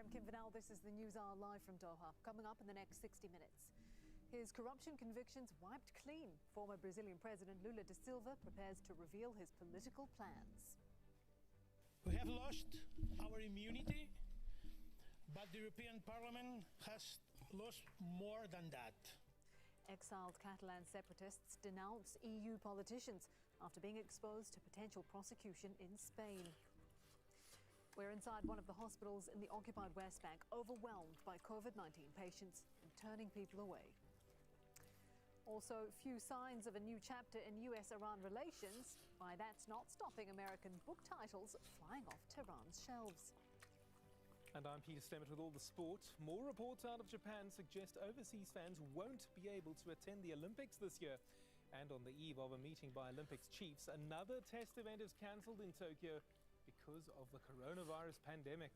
I'm Kim Vanel. This is the News Hour live from Doha. Coming up in the next 60 minutes. His corruption convictions wiped clean. Former Brazilian President Lula da Silva prepares to reveal his political plans. We have lost our immunity, but the European Parliament has lost more than that. Exiled Catalan separatists denounce EU politicians after being exposed to potential prosecution in Spain. We're inside one of the hospitals in the occupied West Bank, overwhelmed by COVID-19 patients and turning people away. Also, few signs of a new chapter in US-Iran relations. Why that's not stopping American book titles flying off Tehran's shelves. And I'm Peter Stemmett with all the sport. More reports out of Japan suggest overseas fans won't be able to attend the Olympics this year. And on the eve of a meeting by Olympics chiefs, another test event is cancelled in Tokyo because of the coronavirus pandemic.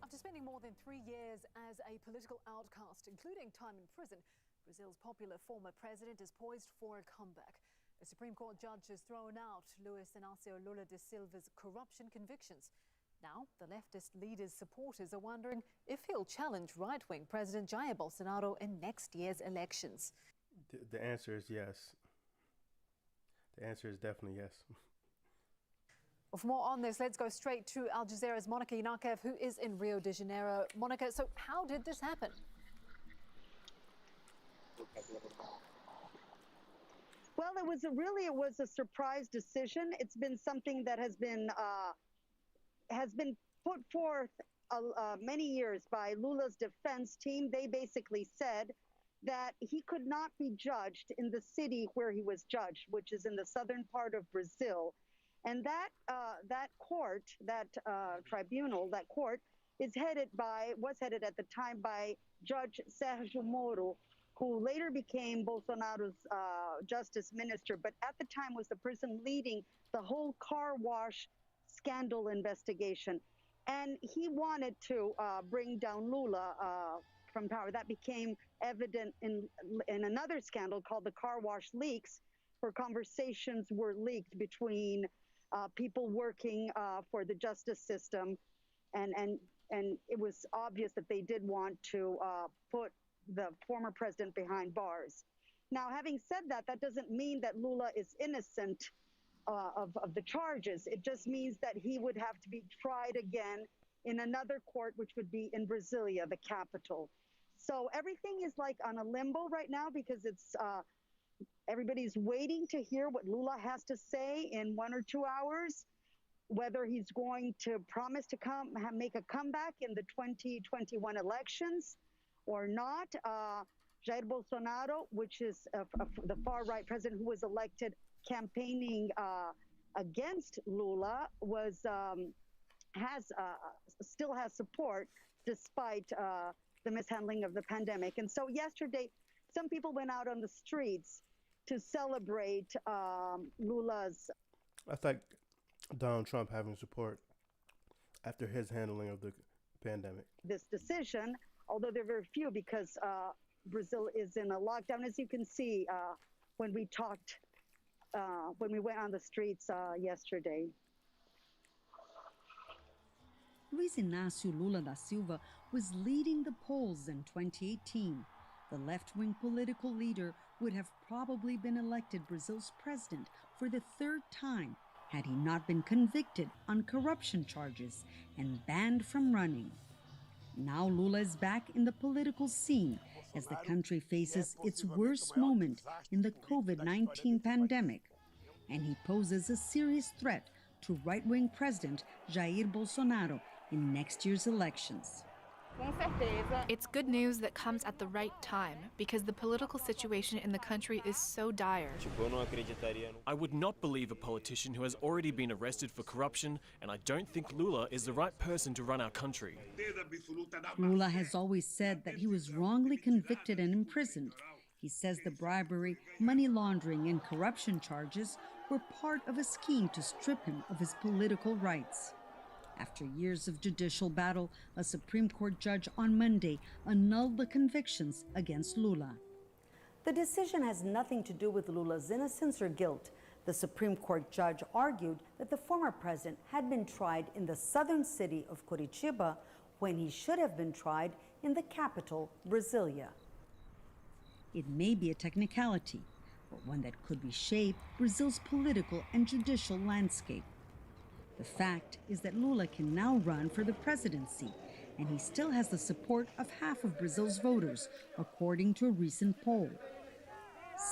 After spending more than 3 years as a political outcast, including time in prison, Brazil's popular former president is poised for a comeback. A Supreme Court judge has thrown out Luiz Inácio Lula da Silva's corruption convictions. Now, the leftist leader's supporters are wondering if he'll challenge right-wing President Jair Bolsonaro in next year's elections. The answer is yes. The answer is definitely yes. Well, for more on this, let's go straight to Al Jazeera's Monica Inakev, who is in Rio de Janeiro. Monica, so how did this happen? Well, it was a surprise decision. It's been something that has been put forth many years by Lula's defense team. They basically said that he could not be judged in the city where he was judged, which is in the southern part of Brazil. And that court, that tribunal, that court was headed at the time by Judge Sergio Moro, who later became Bolsonaro's justice minister, but at the time was the person leading the whole car wash scandal investigation. And he wanted to bring down Lula from power. That became evident in another scandal called the car wash leaks, where conversations were leaked between people working for the justice system. And it was obvious that they did want to put the former president behind bars. Now, having said that, that doesn't mean that Lula is innocent of the charges. It just means that he would have to be tried again in another court, which would be in Brasilia, the capital. So everything is like on a limbo right now because it's everybody's waiting to hear what Lula has to say in 1 or 2 hours, whether he's going to promise to make a comeback in the 2021 elections or not. Jair Bolsonaro, which is the far-right president who was elected campaigning against Lula, still has support despite the mishandling of the pandemic. And so yesterday, some people went out on the streets to celebrate Lula's. I think Donald Trump having support after his handling of the pandemic. This decision, although they're very few because Brazil is in a lockdown, as you can see when we went on the streets yesterday. Luiz Inácio Lula da Silva was leading the polls in 2018. The left-wing political leader would have probably been elected Brazil's president for the third time had he not been convicted on corruption charges and banned from running. Now Lula is back in the political scene as the country faces its worst moment in the COVID-19 pandemic, and he poses a serious threat to right-wing President Jair Bolsonaro in next year's elections. It's good news that comes at the right time because the political situation in the country is so dire. I would not believe a politician who has already been arrested for corruption, and I don't think Lula is the right person to run our country. Lula has always said that he was wrongly convicted and imprisoned. He says the bribery, money laundering, and corruption charges were part of a scheme to strip him of his political rights. After years of judicial battle, a Supreme Court judge on Monday annulled the convictions against Lula. The decision has nothing to do with Lula's innocence or guilt. The Supreme Court judge argued that the former president had been tried in the southern city of Curitiba when he should have been tried in the capital, Brasilia. It may be a technicality, but one that could reshape Brazil's political and judicial landscape. The fact is that Lula can now run for the presidency, and he still has the support of half of Brazil's voters, according to a recent poll.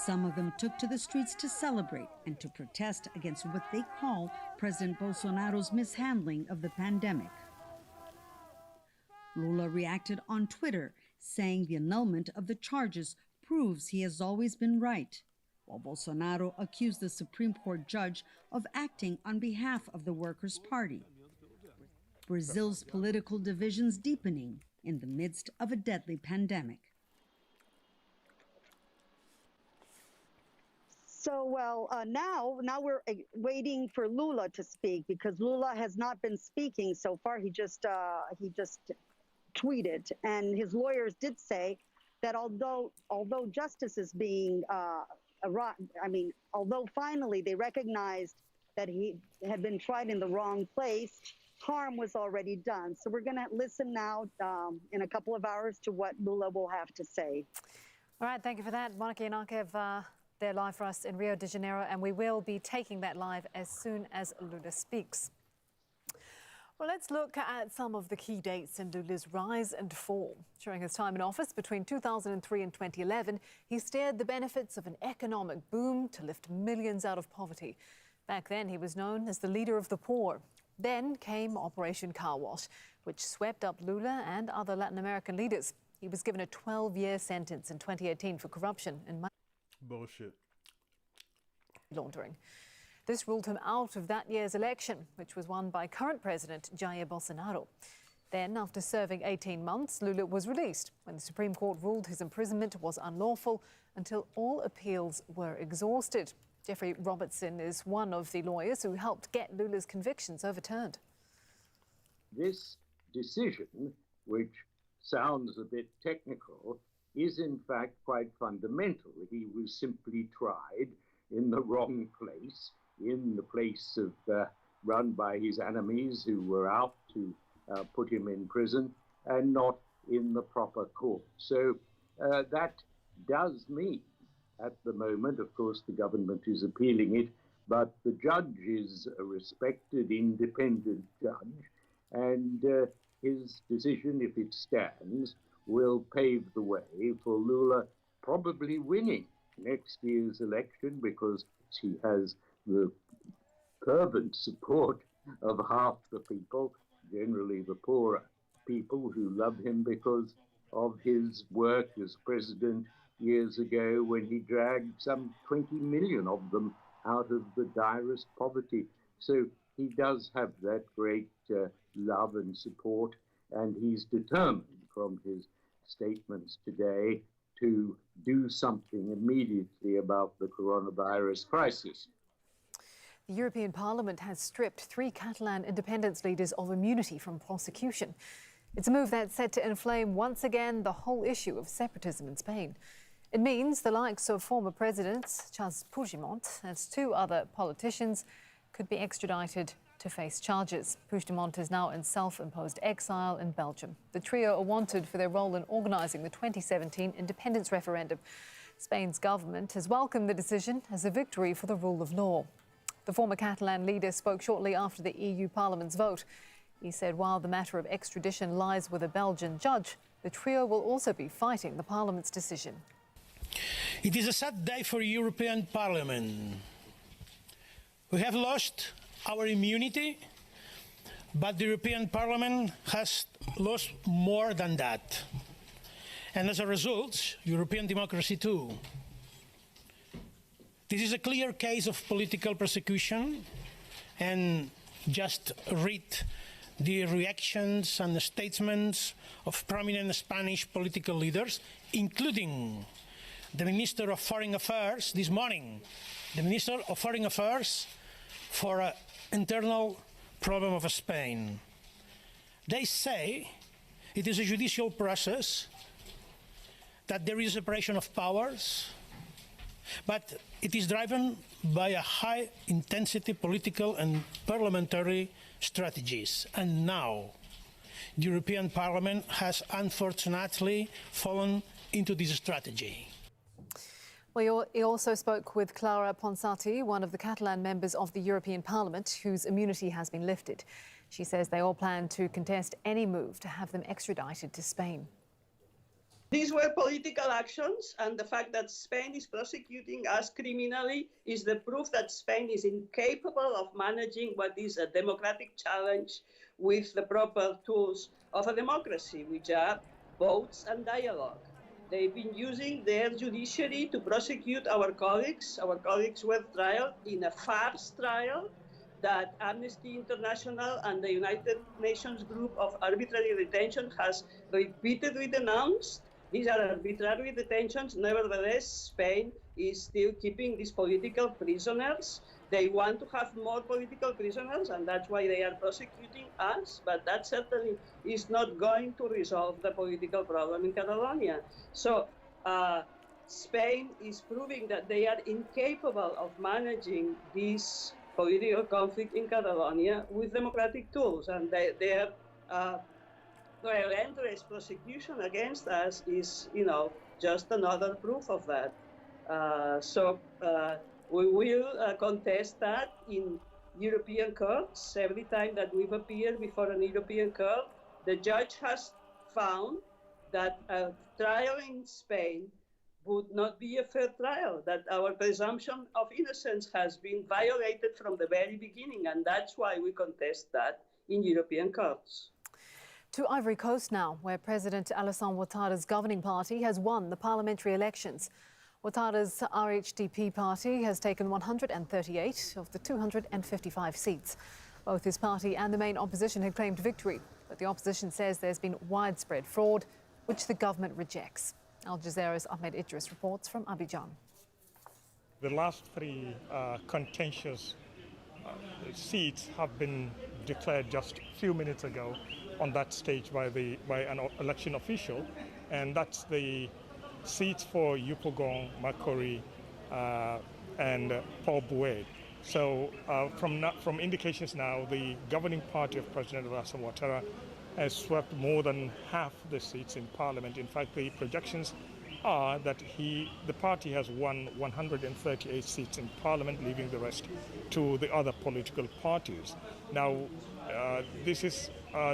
Some of them took to the streets to celebrate and to protest against what they call President Bolsonaro's mishandling of the pandemic. Lula reacted on Twitter, saying the annulment of the charges proves he has always been right, while Bolsonaro accused the Supreme Court judge of acting on behalf of the Workers' Party. Brazil's political divisions deepening in the midst of a deadly pandemic. So, now we're waiting for Lula to speak, because Lula has not been speaking so far. He just tweeted, and his lawyers did say that although justice is being, although finally they recognized that he had been tried in the wrong place, harm was already done. So we're going to listen now in a couple of hours to what Lula will have to say. All right, thank you for that. Monica Yanarkev, they're live for us in Rio de Janeiro, and we will be taking that live as soon as Lula speaks. Well, let's look at some of the key dates in Lula's rise and fall. During his time in office between 2003 and 2011, he steered the benefits of an economic boom to lift millions out of poverty. Back then, he was known as the leader of the poor. Then came Operation Car Wash, which swept up Lula and other Latin American leaders. He was given a 12-year sentence in 2018 for corruption and money bullshit laundering. This ruled him out of that year's election, which was won by current President Jair Bolsonaro. Then, after serving 18 months, Lula was released when the Supreme Court ruled his imprisonment was unlawful until all appeals were exhausted. Jeffrey Robertson is one of the lawyers who helped get Lula's convictions overturned. This decision, which sounds a bit technical, is in fact quite fundamental. He was simply tried in the wrong place, in the place run by his enemies who were out to put him in prison, and not in the proper court. So that does mean, at the moment, of course, the government is appealing it, but the judge is a respected, independent judge, and his decision, if it stands, will pave the way for Lula probably winning next year's election, because he has the fervent support of half the people, generally the poorer people, who love him because of his work as president years ago, when he dragged some 20 million of them out of the direst poverty. So he does have that great love and support, and he's determined from his statements today to do something immediately about the coronavirus crisis. The European Parliament has stripped 3 Catalan independence leaders of immunity from prosecution. It's a move that's set to inflame once again the whole issue of separatism in Spain. It means the likes of former presidents Charles Puigdemont and 2 other politicians could be extradited to face charges. Puigdemont is now in self-imposed exile in Belgium. The trio are wanted for their role in organising the 2017 independence referendum. Spain's government has welcomed the decision as a victory for the rule of law. The former Catalan leader spoke shortly after the EU Parliament's vote. He said while the matter of extradition lies with a Belgian judge, the trio will also be fighting the Parliament's decision. It is a sad day for the European Parliament. We have lost our immunity, but the European Parliament has lost more than that. And as a result, European democracy too. This is a clear case of political persecution, and just read the reactions and the statements of prominent Spanish political leaders, including the Minister of Foreign Affairs this morning, the Minister of Foreign Affairs for an internal problem of Spain. They say it is a judicial process, that there is separation of powers, But it is driven by a high-intensity political and parliamentary strategies. And now, the European Parliament has unfortunately fallen into this strategy. Well, he also spoke with Clara Ponsati, one of the Catalan members of the European Parliament, whose immunity has been lifted. She says they all plan to contest any move to have them extradited to Spain. These were political actions, and the fact that Spain is prosecuting us criminally is the proof that Spain is incapable of managing what is a democratic challenge with the proper tools of a democracy, which are votes and dialogue. They've been using their judiciary to prosecute our colleagues. Our colleagues were tried in a farce trial that Amnesty International and the United Nations Group of Arbitrary Detention has repeatedly denounced. These are arbitrary detentions. Nevertheless, Spain is still keeping these political prisoners. They want to have more political prisoners, and that's why they are prosecuting us. But that certainly is not going to resolve the political problem in Catalonia. So Spain is proving that they are incapable of managing this political conflict in Catalonia with democratic tools, and their relentless prosecution against us is, just another proof of that. We will contest that in European courts. Every time that we've appeared before an European court, the judge has found that a trial in Spain would not be a fair trial, that our presumption of innocence has been violated from the very beginning, and that's why we contest that in European courts. To Ivory Coast now, where President Alassane Ouattara's governing party has won the parliamentary elections. Ouattara's RHDP party has taken 138 of the 255 seats. Both his party and the main opposition had claimed victory, but the opposition says there's been widespread fraud, which the government rejects. Al Jazeera's Ahmed Idris reports from Abidjan. The last three contentious seats have been declared just a few minutes ago on that stage by an election official, and that's the seats for Yopougon, Makori, and Paul Boué. So from indications now, the governing party of President Alassane Ouattara has swept more than half the seats in parliament. In fact, the projections are that the party has won 138 seats in parliament, leaving the rest to the other political parties. Now, this is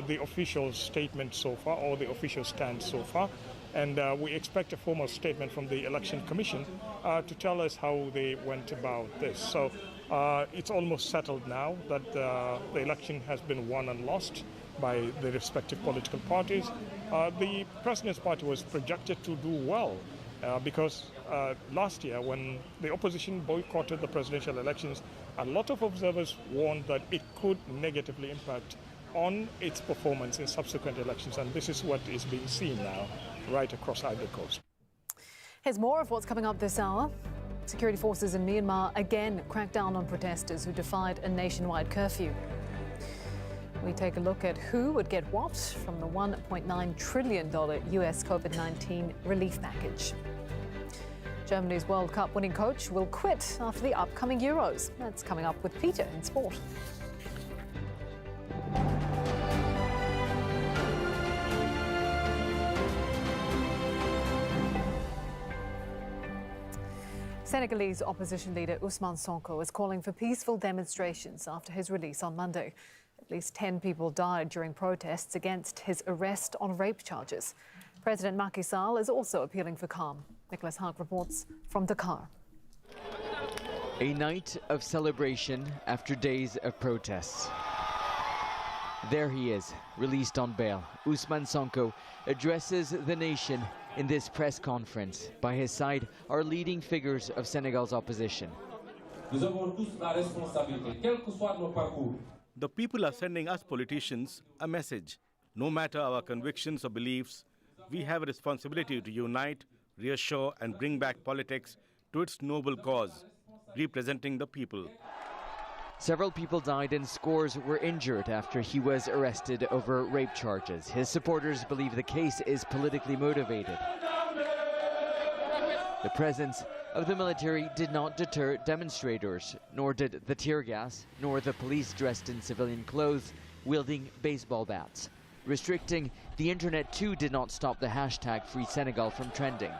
the official statement so far, or the official stand so far, and we expect a formal statement from the Election Commission to tell us how they went about this. So it's almost settled now that the election has been won and lost by the respective political parties. The President's party was projected to do well because last year, when the opposition boycotted the presidential elections, a lot of observers warned that it could negatively impact on its performance in subsequent elections, and this is what is being seen now right across Ivory Coast. Here's more of what's coming up this hour. Security forces in Myanmar again cracked down on protesters who defied a nationwide curfew. We take a look at who would get what from the $1.9 trillion US COVID-19 relief package. Germany's World Cup winning coach will quit after the upcoming Euros. That's coming up with Peter in sport. Senegalese opposition leader Ousmane Sonko is calling for peaceful demonstrations after his release on Monday. At least 10 people died during protests against his arrest on rape charges. President Macky Sall is also appealing for calm. Nicholas Haag reports from Dakar. A night of celebration after days of protests. There he is, released on bail. Ousmane Sonko addresses the nation in this press conference. By his side are leading figures of Senegal's opposition. The people are sending us politicians a message. No matter our convictions or beliefs, we have a responsibility to unite, reassure and bring back politics to its noble cause, representing the people. Several people died and scores were injured after he was arrested over rape charges. His supporters believe the case is politically motivated. The presence of the military did not deter demonstrators, nor did the tear gas, nor the police dressed in civilian clothes wielding baseball bats. Restricting the internet too did not stop the hashtag Free Senegal from trending.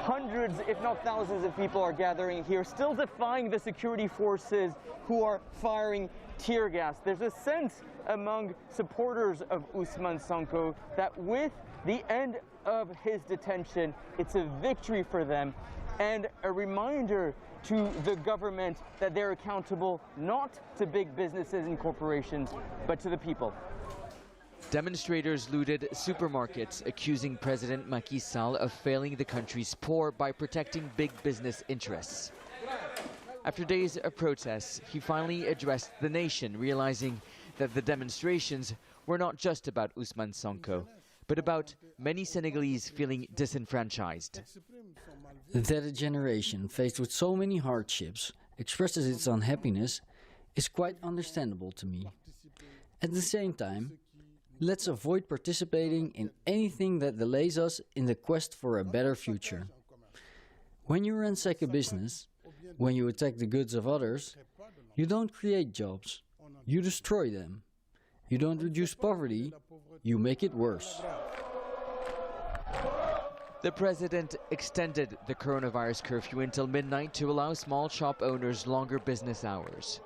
Hundreds, if not thousands of people are gathering here, still defying the security forces who are firing tear gas. There's a sense among supporters of Ousmane Sonko that with the end of his detention, it's a victory for them and a reminder to the government that they're accountable not to big businesses and corporations, but to the people. Demonstrators looted supermarkets, accusing President Macky Sall of failing the country's poor by protecting big business interests. After days of protests, he finally addressed the nation, realizing that the demonstrations were not just about Ousmane Sonko, but about many Senegalese feeling disenfranchised. That a generation faced with so many hardships expresses its unhappiness is quite understandable to me. At the same time, let's avoid participating in anything that delays us in the quest for a better future. When you ransack a business, when you attack the goods of others, you don't create jobs, you destroy them. You don't reduce poverty, you make it worse. The president extended the coronavirus curfew until midnight to allow small shop owners longer business hours.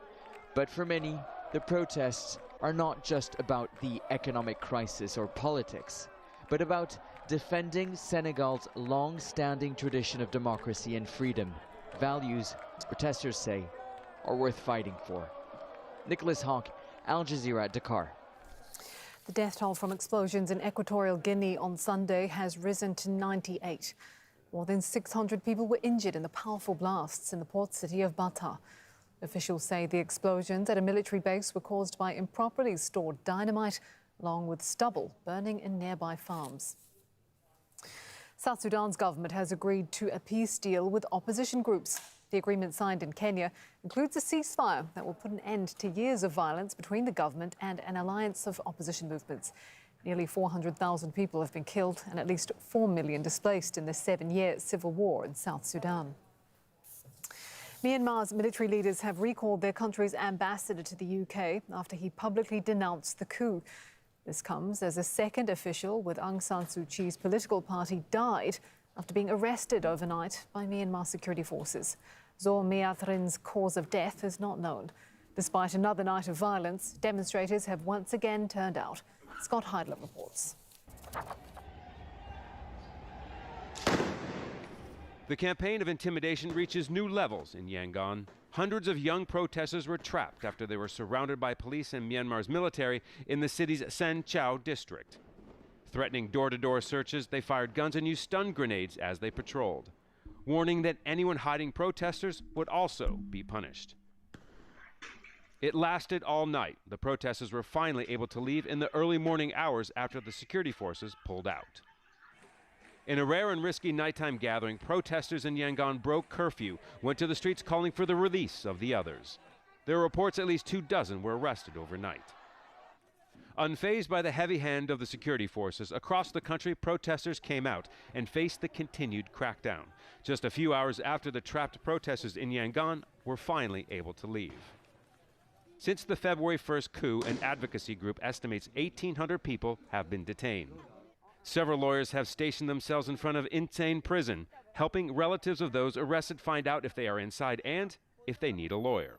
But for many, the protests are not just about the economic crisis or politics, but about defending Senegal's long-standing tradition of democracy and freedom, values, protesters say, are worth fighting for. Nicholas Hawk, Al Jazeera, Dakar. The death toll from explosions in Equatorial Guinea on Sunday has risen to 98. More than 600 people were injured in the powerful blasts in the port city of Bata. Officials say the explosions at a military base were caused by improperly stored dynamite, along with stubble burning in nearby farms. South Sudan's government has agreed to a peace deal with opposition groups. The agreement signed in Kenya includes a ceasefire that will put an end to years of violence between the government and an alliance of opposition movements. Nearly 400,000 people have been killed and at least 4 million displaced in the 7-year civil war in South Sudan. Myanmar's military leaders have recalled their country's ambassador to the UK after he publicly denounced the coup. This comes as a second official with Aung San Suu Kyi's political party died after being arrested overnight by Myanmar security forces. Zor Miathrin's cause of death is not known. Despite another night of violence, demonstrators have once again turned out. Scott Heidler reports. The campaign of intimidation reaches new levels in Yangon. Hundreds of young protesters were trapped after they were surrounded by police and Myanmar's military in the city's San Chau district. Threatening door-to-door searches, they fired guns and used stun grenades as they patrolled, warning that anyone hiding protesters would also be punished. It lasted all night. The protesters were finally able to leave in the early morning hours after the security forces pulled out. In a rare and risky nighttime gathering, protesters in Yangon broke curfew, went to the streets calling for the release of the others. There are reports at least 24 were arrested overnight. Unfazed by the heavy hand of the security forces, across the country protesters came out and faced the continued crackdown. Just a few hours after the trapped protesters in Yangon were finally able to leave. Since the February 1st coup, an advocacy group estimates 1,800 people have been detained. Several lawyers have stationed themselves in front of Insane prison, helping relatives of those arrested find out if they are inside and if they need a lawyer.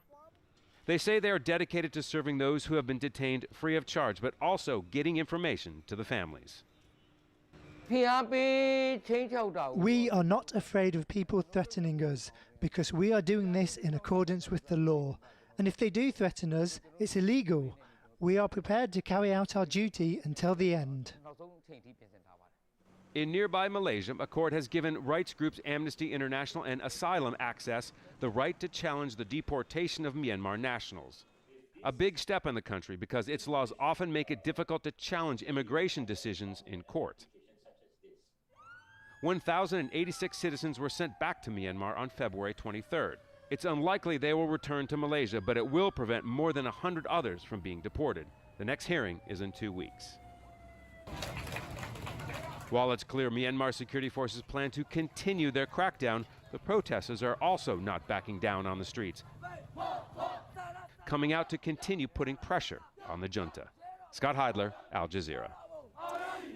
They say they are dedicated to serving those who have been detained free of charge, but also getting information to the families. We are not afraid of people threatening us because we are doing this in accordance with the law. And if they do threaten us, it's illegal. We are prepared to carry out our duty until the end. In nearby Malaysia, a court has given rights groups Amnesty International and Asylum Access the right to challenge the deportation of Myanmar nationals. A big step in the country because its laws often make it difficult to challenge immigration decisions in court. 1,086 citizens were sent back to Myanmar on February 23rd. It's unlikely they will return to Malaysia, but it will prevent more than 100 others from being deported. The next hearing is in 2 weeks. While it's clear Myanmar security forces plan to continue their crackdown, the protesters are also not backing down on the streets, coming out to continue putting pressure on the junta. Scott Heidler, Al Jazeera.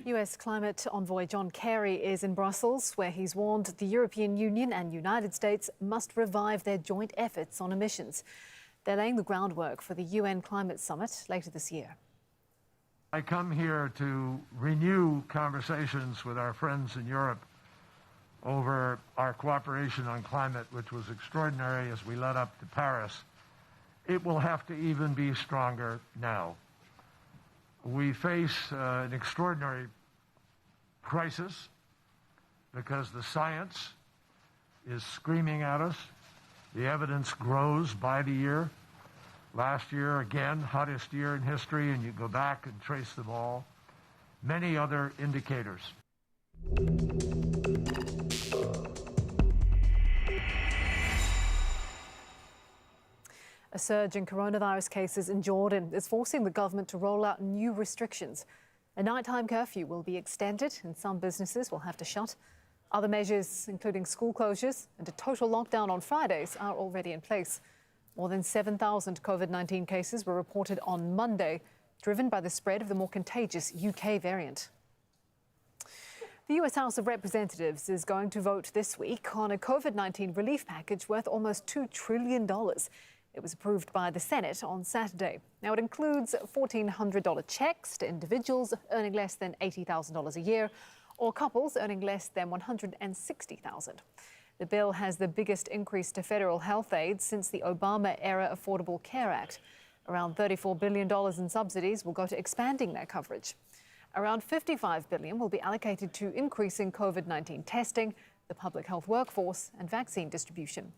US climate envoy John Kerry is in Brussels, where he's warned the European Union and United States must revive their joint efforts on emissions. They're laying the groundwork for the UN Climate Summit later this year. I come here to renew conversations with our friends in Europe over our cooperation on climate, which was extraordinary as we led up to Paris. It will have to even be stronger now. We face an extraordinary crisis because the science is screaming at us. The evidence grows by the year. Last year, again, hottest year in history, and you go back and trace them all. Many other indicators. A surge in coronavirus cases in Jordan is forcing the government to roll out new restrictions. A nighttime curfew will be extended and some businesses will have to shut. Other measures, including school closures and a total lockdown on Fridays, are already in place. More than 7,000 COVID-19 cases were reported on Monday, driven by the spread of the more contagious UK variant. The US House of Representatives is going to vote this week on a COVID-19 relief package worth almost $2 trillion. It was approved by the Senate on Saturday. Now, it includes $1,400 checks to individuals earning less than $80,000 a year or couples earning less than $160,000. The bill has the biggest increase to federal health aid since the Obama-era Affordable Care Act. Around $34 billion in subsidies will go to expanding their coverage. Around $55 billion will be allocated to increasing COVID-19 testing, the public health workforce, and vaccine distribution.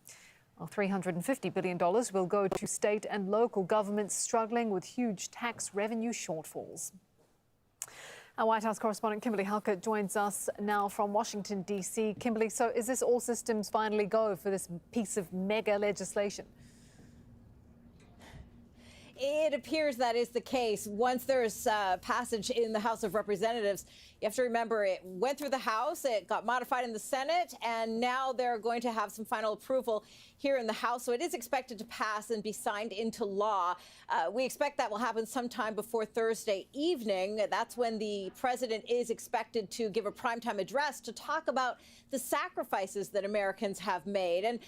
While $350 billion will go to state and local governments struggling with huge tax revenue shortfalls. Our White House correspondent Kimberly Halkett joins us now from Washington, D.C. Kimberly, so is this all systems finally go for this piece of mega legislation? It appears that is the case. Once there's passage in the House of Representatives, you have to remember it went through the House, it got modified in the Senate, and now they're going to have some final approval here in the House. So it is expected to pass and be signed into law. We expect that will happen sometime before Thursday evening. That's when the president is expected to give a primetime address to talk about the sacrifices that Americans have made. And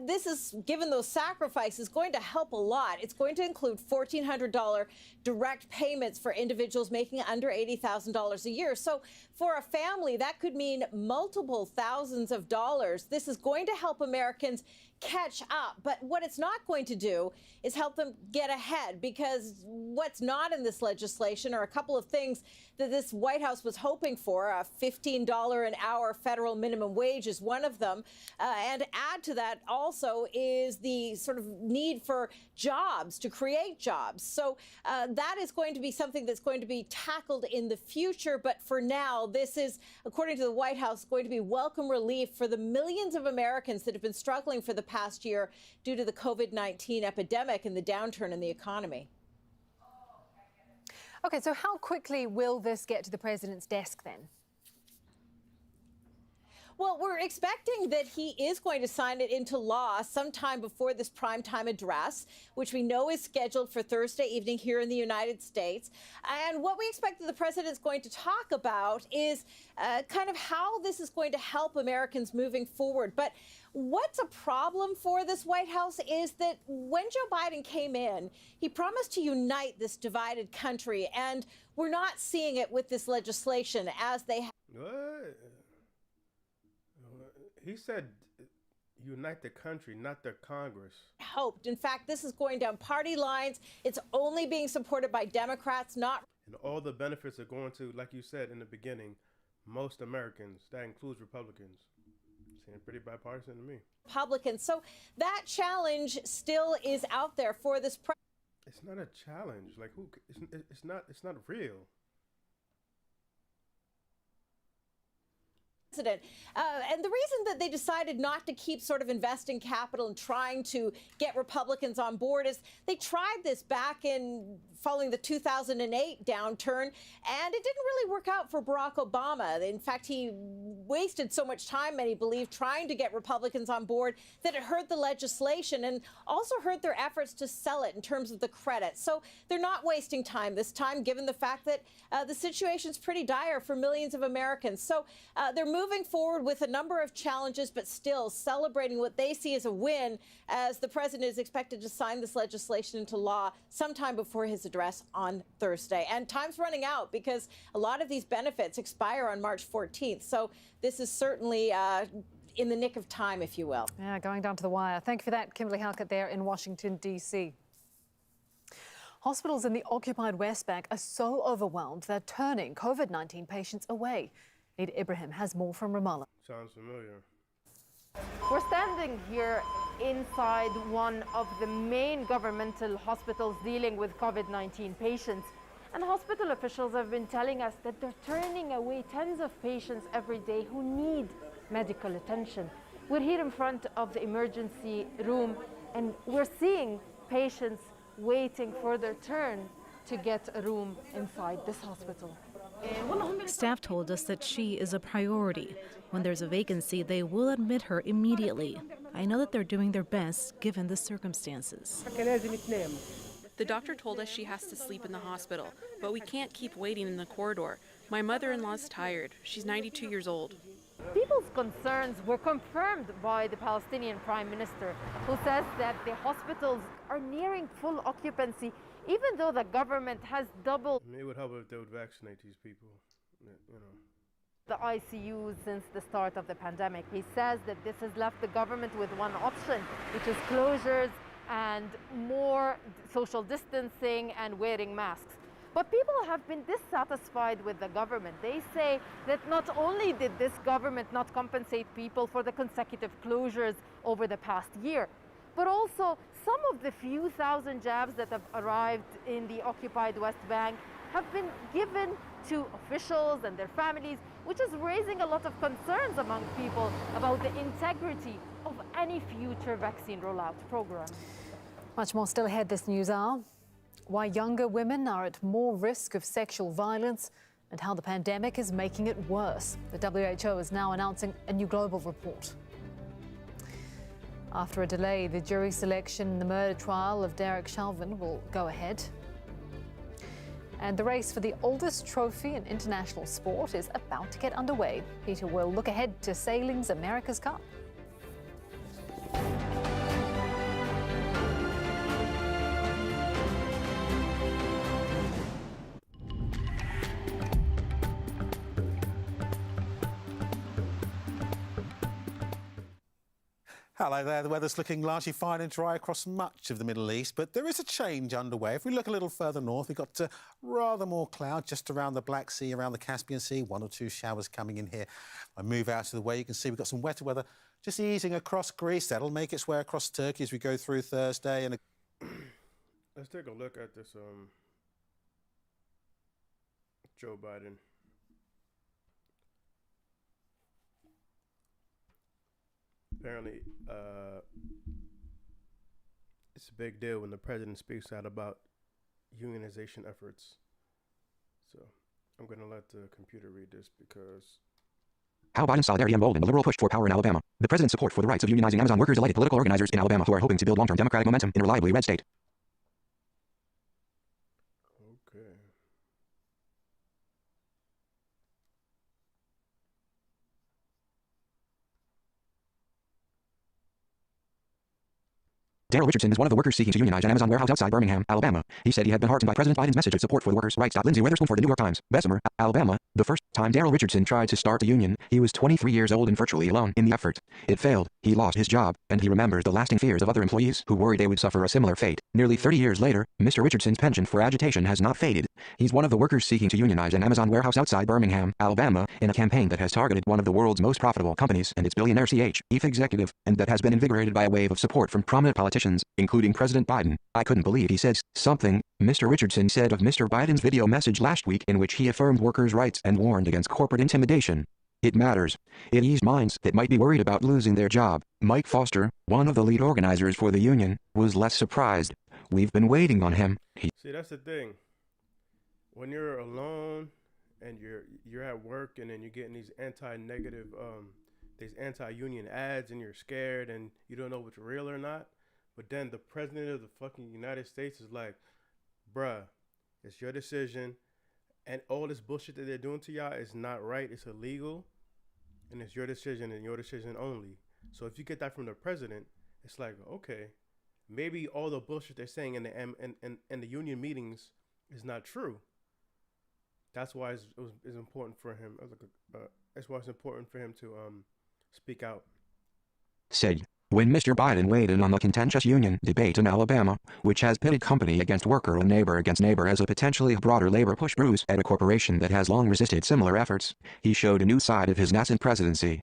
this is, given those sacrifices, going to help a lot. It's going to include $1,400 direct payments for individuals making under $80,000 a year. So for a family, that could mean multiple thousands of dollars. This is going to help Americans catch up. But what it's not going to do is help them get ahead, because what's not in this legislation are a couple of things that this White House was hoping for. A $15 an hour federal minimum wage is one of them. And add to that also is the sort of need for jobs, to create jobs. So that is going to be something that's going to be tackled in the future. But for now, this is, according to the White House, going to be welcome relief for the millions of Americans that have been struggling for the past year due to the COVID-19 epidemic and the downturn in the economy. Okay, so how quickly will this get to the president's desk then? Well, we're expecting that he is going to sign it into law sometime before this primetime address, which we know is scheduled for Thursday evening here in the United States. And what we expect that the president's going to talk about is kind of how this is going to help Americans moving forward. But what's a problem for this White House is that when Joe Biden came in, he promised to unite this divided country, and we're not seeing it with this legislation as they have. What? He said unite the country, not the Congress. Hoped. In fact, this is going down party lines. It's only being supported by Democrats, not. And all the benefits are going to, like you said in the beginning, most Americans. That includes Republicans. Seems pretty bipartisan to me. Republicans. So that challenge still is out there for this president. It's not a challenge. Like who? It's not real. And the reason that they decided not to keep sort of investing capital and trying to get Republicans on board is they tried this back in following the 2008 downturn, and it didn't really work out for Barack Obama. In fact, he wasted so much time, many believe, trying to get Republicans on board that it hurt the legislation and also hurt their efforts to sell it in terms of the credit. So they're not wasting time this time, given the fact that the situation's pretty dire for millions of Americans. So they're moving forward with a number of challenges, but still celebrating what they see as a win, as the president is expected to sign this legislation into law sometime before his address on Thursday. And time's running out because a lot of these benefits expire on March 14th. So this is certainly in the nick of time, if you will. Yeah, going down to the wire. Thank you for that, Kimberly Halkett there in Washington, D.C. Hospitals in the occupied West Bank are so overwhelmed they're turning COVID-19 patients away. Need Ibrahim has more from Ramallah. Sounds familiar. We're standing here inside one of the main governmental hospitals dealing with COVID-19 patients. And hospital officials have been telling us that they're turning away tens of patients every day who need medical attention. We're here in front of the emergency room and we're seeing patients waiting for their turn to get a room inside this hospital. Staff told us that she is a priority. When there's a vacancy, they will admit her immediately. I know that they're doing their best given the circumstances. The doctor told us she has to sleep in the hospital, but we can't keep waiting in the corridor. My mother-in-law's tired. She's 92 years old. People's concerns were confirmed by the Palestinian Prime Minister, who says that the hospitals are nearing full occupancy, even though the government has doubled. It would help if they would vaccinate these people, you know. The ICUs since the start of the pandemic. He says that this has left the government with one option, which is closures and more social distancing and wearing masks. But people have been dissatisfied with the government. They say that not only did this government not compensate people for the consecutive closures over the past year, but also some of the few thousand jabs that have arrived in the occupied West Bank have been given to officials and their families, which is raising a lot of concerns among people about the integrity of any future vaccine rollout program. Much more still ahead this news hour. Why younger women are at more risk of sexual violence and how the pandemic is making it worse. The WHO is now announcing a new global report. After a delay, the jury selection in the murder trial of Derek Chauvin will go ahead. And the race for the oldest trophy in international sport is about to get underway. Peter will look ahead to sailing's America's Cup. Hello there. The weather's looking largely fine and dry across much of the Middle East, but there is a change underway. If we look a little further north, we've got rather more cloud just around the Black Sea, around the Caspian Sea, one or two showers coming in here. I move out of the way, you can see we've got some wetter weather just easing across Greece. That'll make its way across Turkey as we go through Thursday. And let's take a look at this Joe Biden. Apparently, it's a big deal when the president speaks out about unionization efforts. So I'm going to let the computer read this because... How Biden's solidarity emboldened the liberal push for power in Alabama. The president's support for the rights of unionizing Amazon workers delighted political organizers in Alabama who are hoping to build long-term democratic momentum in a reliably red state. Okay. Daryl Richardson is one of the workers seeking to unionize an Amazon warehouse outside Birmingham, Alabama. He said he had been heartened by President Biden's message of support for the workers' rights. Lindsay Weatherspoon for the New York Times. Bessemer, Alabama. The first time Daryl Richardson tried to start a union, he was 23 years old and virtually alone in the effort. It failed. He lost his job, and he remembers the lasting fears of other employees who worried they would suffer a similar fate. Nearly 30 years later, Mr. Richardson's penchant for agitation has not faded. He's one of the workers seeking to unionize an Amazon warehouse outside Birmingham, Alabama, in a campaign that has targeted one of the world's most profitable companies and its billionaire chief executive, and that has been invigorated by a wave of support from prominent politicians, including President Biden. I couldn't believe he said something, Mr. Richardson said of Mr. Biden's video message last week in which he affirmed workers' rights and warned against corporate intimidation. It matters. It eased minds that might be worried about losing their job. Mike Foster, one of the lead organizers for the union, was less surprised. We've been waiting on him. See, that's the thing. When you're alone and you're at work and then you're getting these these anti-union ads and you're scared and you don't know what's real or not. But then the president of the fucking United States is like, bruh, it's your decision. And all this bullshit that they're doing to y'all is not right. It's illegal. And it's your decision and your decision only. So if you get that from the president, it's like, okay, maybe all the bullshit they're saying in the union meetings is not true. That's why it's important for him. That's why it's important for him to speak out. Said, when Mr. Biden weighed in on the contentious union debate in Alabama, which has pitted company against worker and neighbor against neighbor as a potentially broader labor push Bruce at a corporation that has long resisted similar efforts, he showed a new side of his nascent presidency.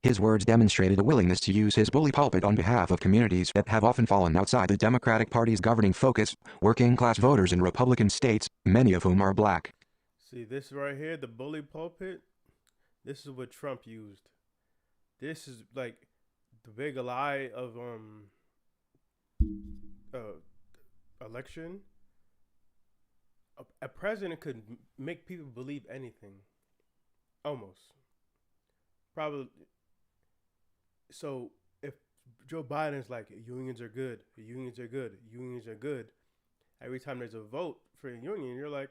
His words demonstrated a willingness to use his bully pulpit on behalf of communities that have often fallen outside the Democratic Party's governing focus, working-class voters in Republican states, many of whom are black. See, this right here, the bully pulpit, this is what Trump used. This is like the big lie of election. A president could make people believe anything. Almost. Probably. So if Joe Biden's like, unions are good, unions are good, unions are good, every time there's a vote for a union, you're like,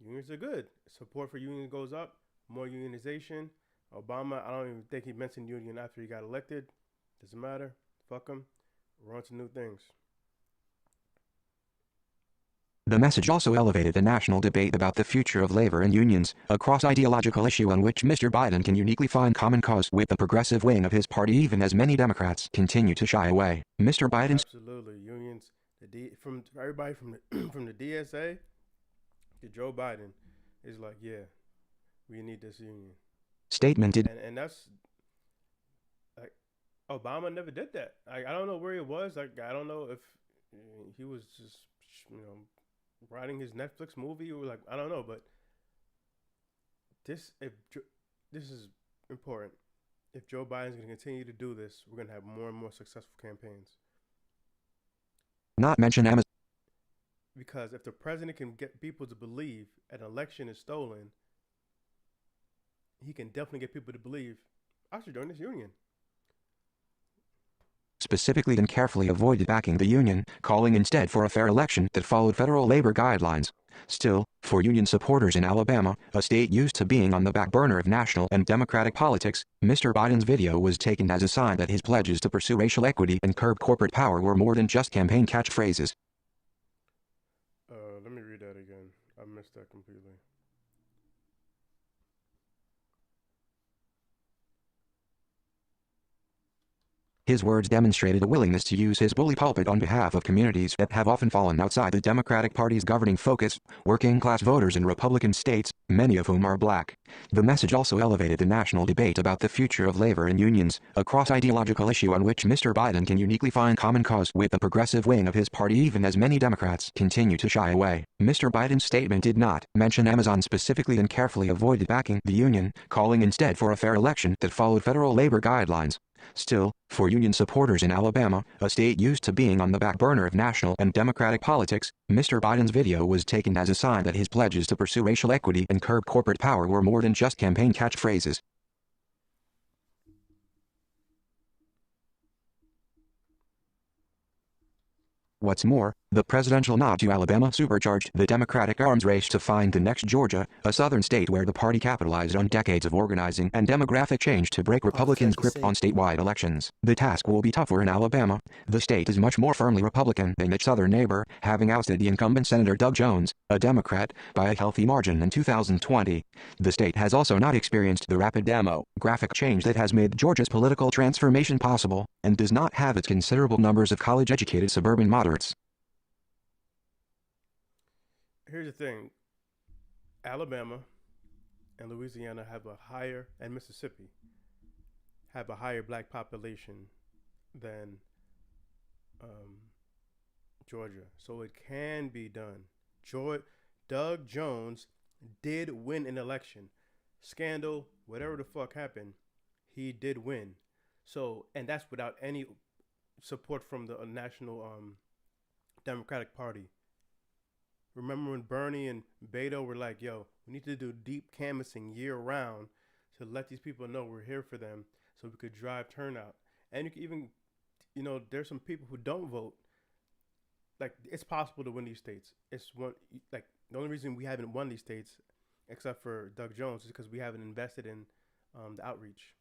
unions are good. Support for unions goes up, more unionization. Obama, I don't even think he mentioned union after he got elected. Doesn't matter. Fuck him. We're on to new things. The message also elevated the national debate about the future of labor and unions, a cross-ideological issue on which Mr. Biden can uniquely find common cause with the progressive wing of his party, even as many Democrats continue to shy away. Mr. Biden's absolutely unions, from everybody from the from the DSA to Joe Biden is like, yeah, we need this union statement did, and that's like Obama never did that. I don't know where he was. Like I don't know if he was just writing his Netflix movie or like I don't know, but this is important. If Joe Biden's going to continue to do this, we're going to have more and more successful campaigns. Not mention Amazon. Because if the president can get people to believe an election is stolen, he can definitely get people to believe I should join this union. Specifically and carefully avoided backing the union, calling instead for a fair election that followed federal labor guidelines. Still, for union supporters in Alabama, a state used to being on the back burner of national and Democratic politics, Mr. Biden's video was taken as a sign that his pledges to pursue racial equity and curb corporate power were more than just campaign catchphrases. Let me read that again. I missed that completely. His words demonstrated a willingness to use his bully pulpit on behalf of communities that have often fallen outside the Democratic Party's governing focus, working-class voters in Republican states, many of whom are black. The message also elevated the national debate about the future of labor and unions, a cross-ideological issue on which Mr. Biden can uniquely find common cause with the progressive wing of his party, even as many Democrats continue to shy away. Mr. Biden's statement did not mention Amazon specifically and carefully avoided backing the union, calling instead for a fair election that followed federal labor guidelines. Still, for union supporters in Alabama, a state used to being on the back burner of national and Democratic politics, Mr. Biden's video was taken as a sign that his pledges to pursue racial equity and curb corporate power were more than just campaign catchphrases. What's more, the presidential nod to Alabama supercharged the Democratic arms race to find the next Georgia, a southern state where the party capitalized on decades of organizing and demographic change to break Republicans' grip on statewide elections. The task will be tougher in Alabama. The state is much more firmly Republican than its southern neighbor, having ousted the incumbent Senator Doug Jones, a Democrat, by a healthy margin in 2020. The state has also not experienced the rapid demographic change that has made Georgia's political transformation possible, and does not have its considerable numbers of college-educated suburban moderates. Here's the thing. Alabama and Louisiana have a higher, and Mississippi have a higher black population than Georgia. So it can be done. Doug Jones did win an election. Scandal, whatever the fuck happened, he did win. So, and that's without any support from the National Democratic Party. Remember when Bernie and Beto were like, yo, we need to do deep canvassing year round to let these people know we're here for them so we could drive turnout. And you can even, there's some people who don't vote. Like, it's possible to win these states. It's one, like, the only reason we haven't won these states, except for Doug Jones, is because we haven't invested in the outreach.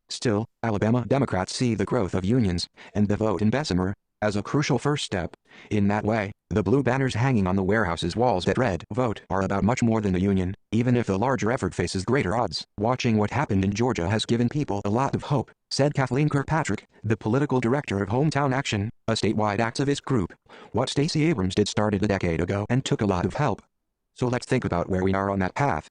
Still, Alabama Democrats see the growth of unions, and the vote in Bessemer, as a crucial first step. In that way, the blue banners hanging on the warehouse's walls that read "Vote" are about much more than the union, even if the larger effort faces greater odds. Watching what happened in Georgia has given people a lot of hope, said Kathleen Kirkpatrick, the political director of Hometown Action, a statewide activist group. What Stacey Abrams did started a decade ago and took a lot of help. So let's think about where we are on that path.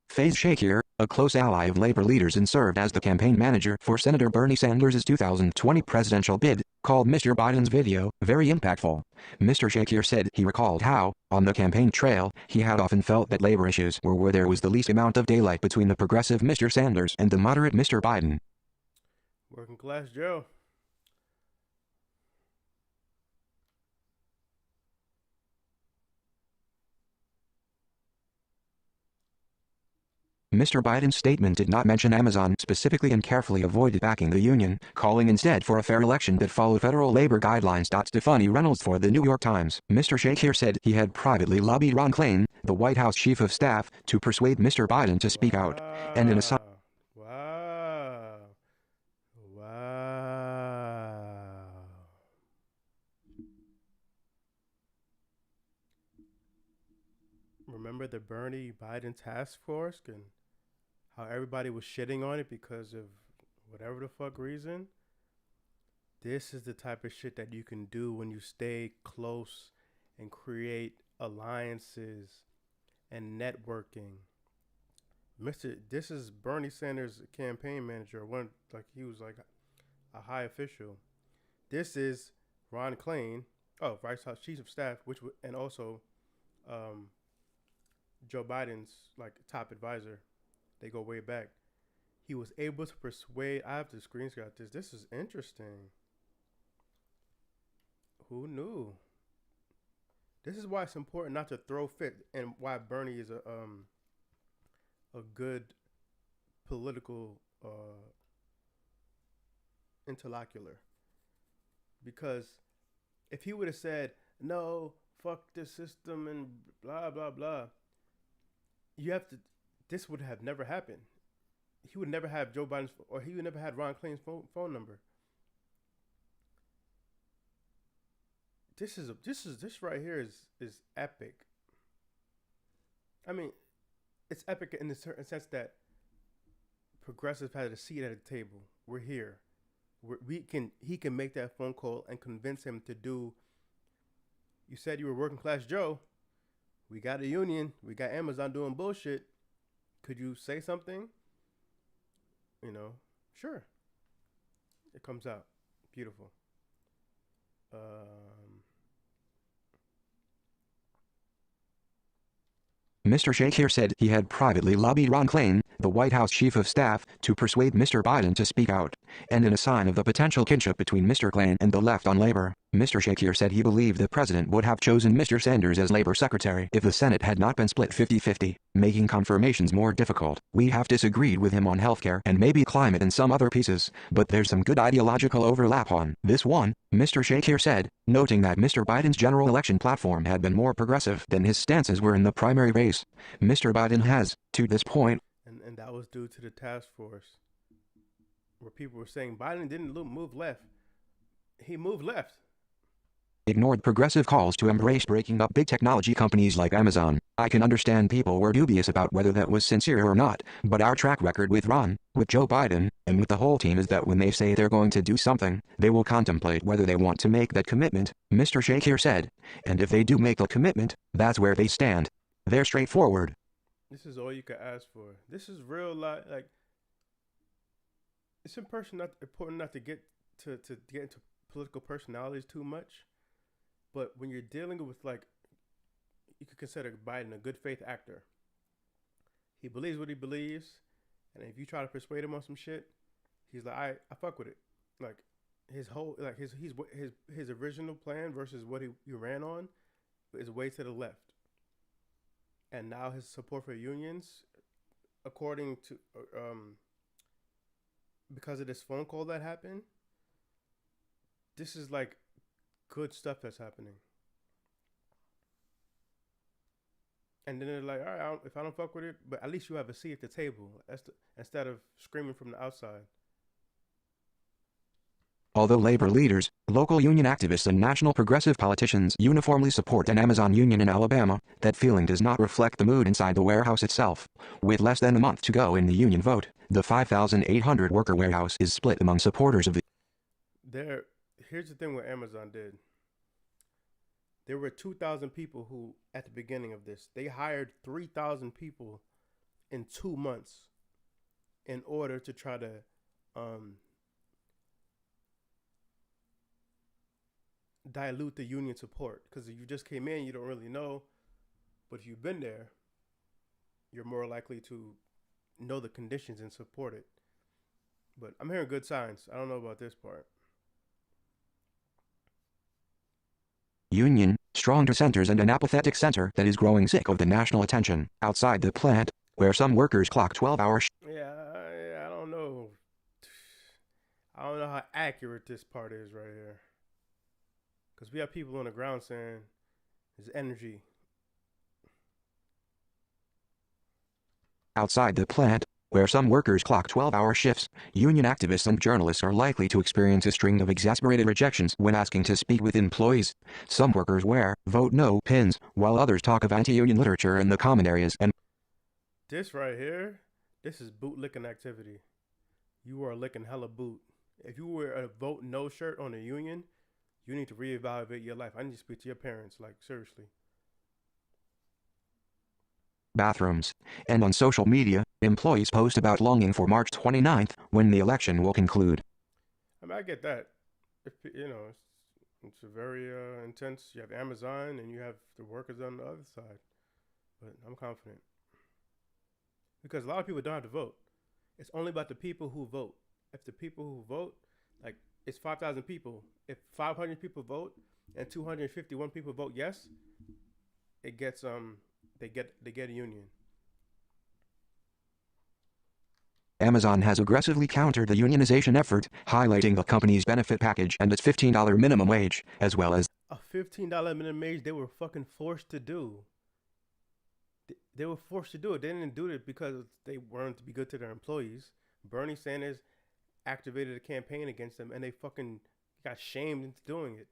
Faith Shakir, a close ally of Labor leaders and served as the campaign manager for Senator Bernie Sanders' 2020 presidential bid, called Mr. Biden's video very impactful. Mr. Shakir said he recalled how, on the campaign trail, he had often felt that labor issues were where there was the least amount of daylight between the progressive Mr. Sanders and the moderate Mr. Biden. Working class Joe. Mr. Biden's statement did not mention Amazon specifically and carefully avoided backing the union, calling instead for a fair election that followed federal labor guidelines. Stephanie Reynolds for the New York Times. Mr. Shakir said he had privately lobbied Ron Klain, the White House chief of staff, to persuade Mr. Biden to speak out. And in a Remember the Bernie Biden task force and how everybody was shitting on it because of whatever the fuck reason? This is the type of shit that you can do when you stay close and create alliances and networking. This is Bernie Sanders' campaign manager. He was like a high official. This is Ron Klain, Vice House Chief of Staff, and also Joe Biden's top advisor. They go way back. He was able to persuade. I have to screenshot this. This is interesting. Who knew? This is why it's important not to throw fit, and why Bernie is a good political interlocutor. Because if he would have said no, fuck this system and blah blah blah, this would have never happened. He would never have Joe Biden's, or he would never have Ron Klain's phone number. This right here is epic. I mean, it's epic in the certain sense that progressives had a seat at the table. We're here. He can make that phone call and convince him to do. You said you were working class Joe. We got a union. We got Amazon doing bullshit. Could you say something? Sure. It comes out. Beautiful. Mr. Shakir said he had privately lobbied Ron Klain, the White House chief of staff, to persuade Mr. Biden to speak out. And in a sign of the potential kinship between Mr. Klain and the left on labor, Mr. Shakir said he believed the president would have chosen Mr. Sanders as labor secretary if the Senate had not been split 50-50, making confirmations more difficult. We have disagreed with him on healthcare and maybe climate and some other pieces, but there's some good ideological overlap on this one, Mr. Shakir said, noting that Mr. Biden's general election platform had been more progressive than his stances were in the primary race. Mr. Biden has, to this point, and that was due to the task force, where people were saying Biden didn't move left. He moved left. Ignored progressive calls to embrace breaking up big technology companies like Amazon. I can understand people were dubious about whether that was sincere or not, but our track record with Ron, with Joe Biden, and with the whole team is that when they say they're going to do something, they will contemplate whether they want to make that commitment, Mr. Shakir said. And if they do make the commitment, that's where they stand. They're straightforward. This is all you could ask for. This is real life. Like, it's important not to get into political personalities too much. But when you're dealing with, like, you could consider Biden a good faith actor. He believes what he believes, and if you try to persuade him on some shit, he's like, I fuck with it. Like, his whole, like, his original plan versus what he ran on is way to the left. And now his support for unions, according to because of this phone call that happened, this is like good stuff that's happening. And then they're like, all right, if I don't fuck with it, but at least you have a seat at the table. Instead of screaming from the outside. Although labor leaders, local union activists and national progressive politicians uniformly support an Amazon union in Alabama, that feeling does not reflect the mood inside the warehouse itself. With less than a month to go in the union vote, the 5,800 worker warehouse is split among supporters of the... Here's the thing what Amazon did. There were 2,000 people who, at the beginning of this, they hired 3,000 people in 2 months in order to try to dilute the union support. Because if you just came in, you don't really know. But if you've been there, you're more likely to know the conditions and support it. But I'm hearing good signs. I don't know about this part. Union, strong dissenters and an apathetic center that is growing sick of the national attention. Outside the plant, where some workers clock 12-hour I don't know. I don't know how accurate this part is right here. Because we have people on the ground saying there's energy. Outside the plant, where some workers clock 12-hour shifts, union activists and journalists are likely to experience a string of exasperated rejections when asking to speak with employees. Some workers wear "Vote No" pins, while others talk of anti-union literature in the common areas and... This right here, this is boot licking activity. You are licking hella boot. If you wear a "Vote No" shirt on a union, you need to reevaluate your life. I need to speak to your parents, like, seriously. bathrooms. And on social media, employees post about longing for March 29th, when the election will conclude. I mean, I get that. If, it's a very intense. You have Amazon and you have the workers on the other side. But I'm confident. Because a lot of people don't have to vote. It's only about the people who vote. If the people who vote, like, it's 5,000 people. If 500 people vote and 251 people vote yes, it gets they get a union. Amazon has aggressively countered the unionization effort, highlighting the company's benefit package and its $15 minimum wage, as well as a $15 minimum wage they were fucking forced to do. They were forced to do it. They didn't do it because they wanted to be good to their employees. Bernie Sanders activated a campaign against them, and they fucking got shamed into doing it.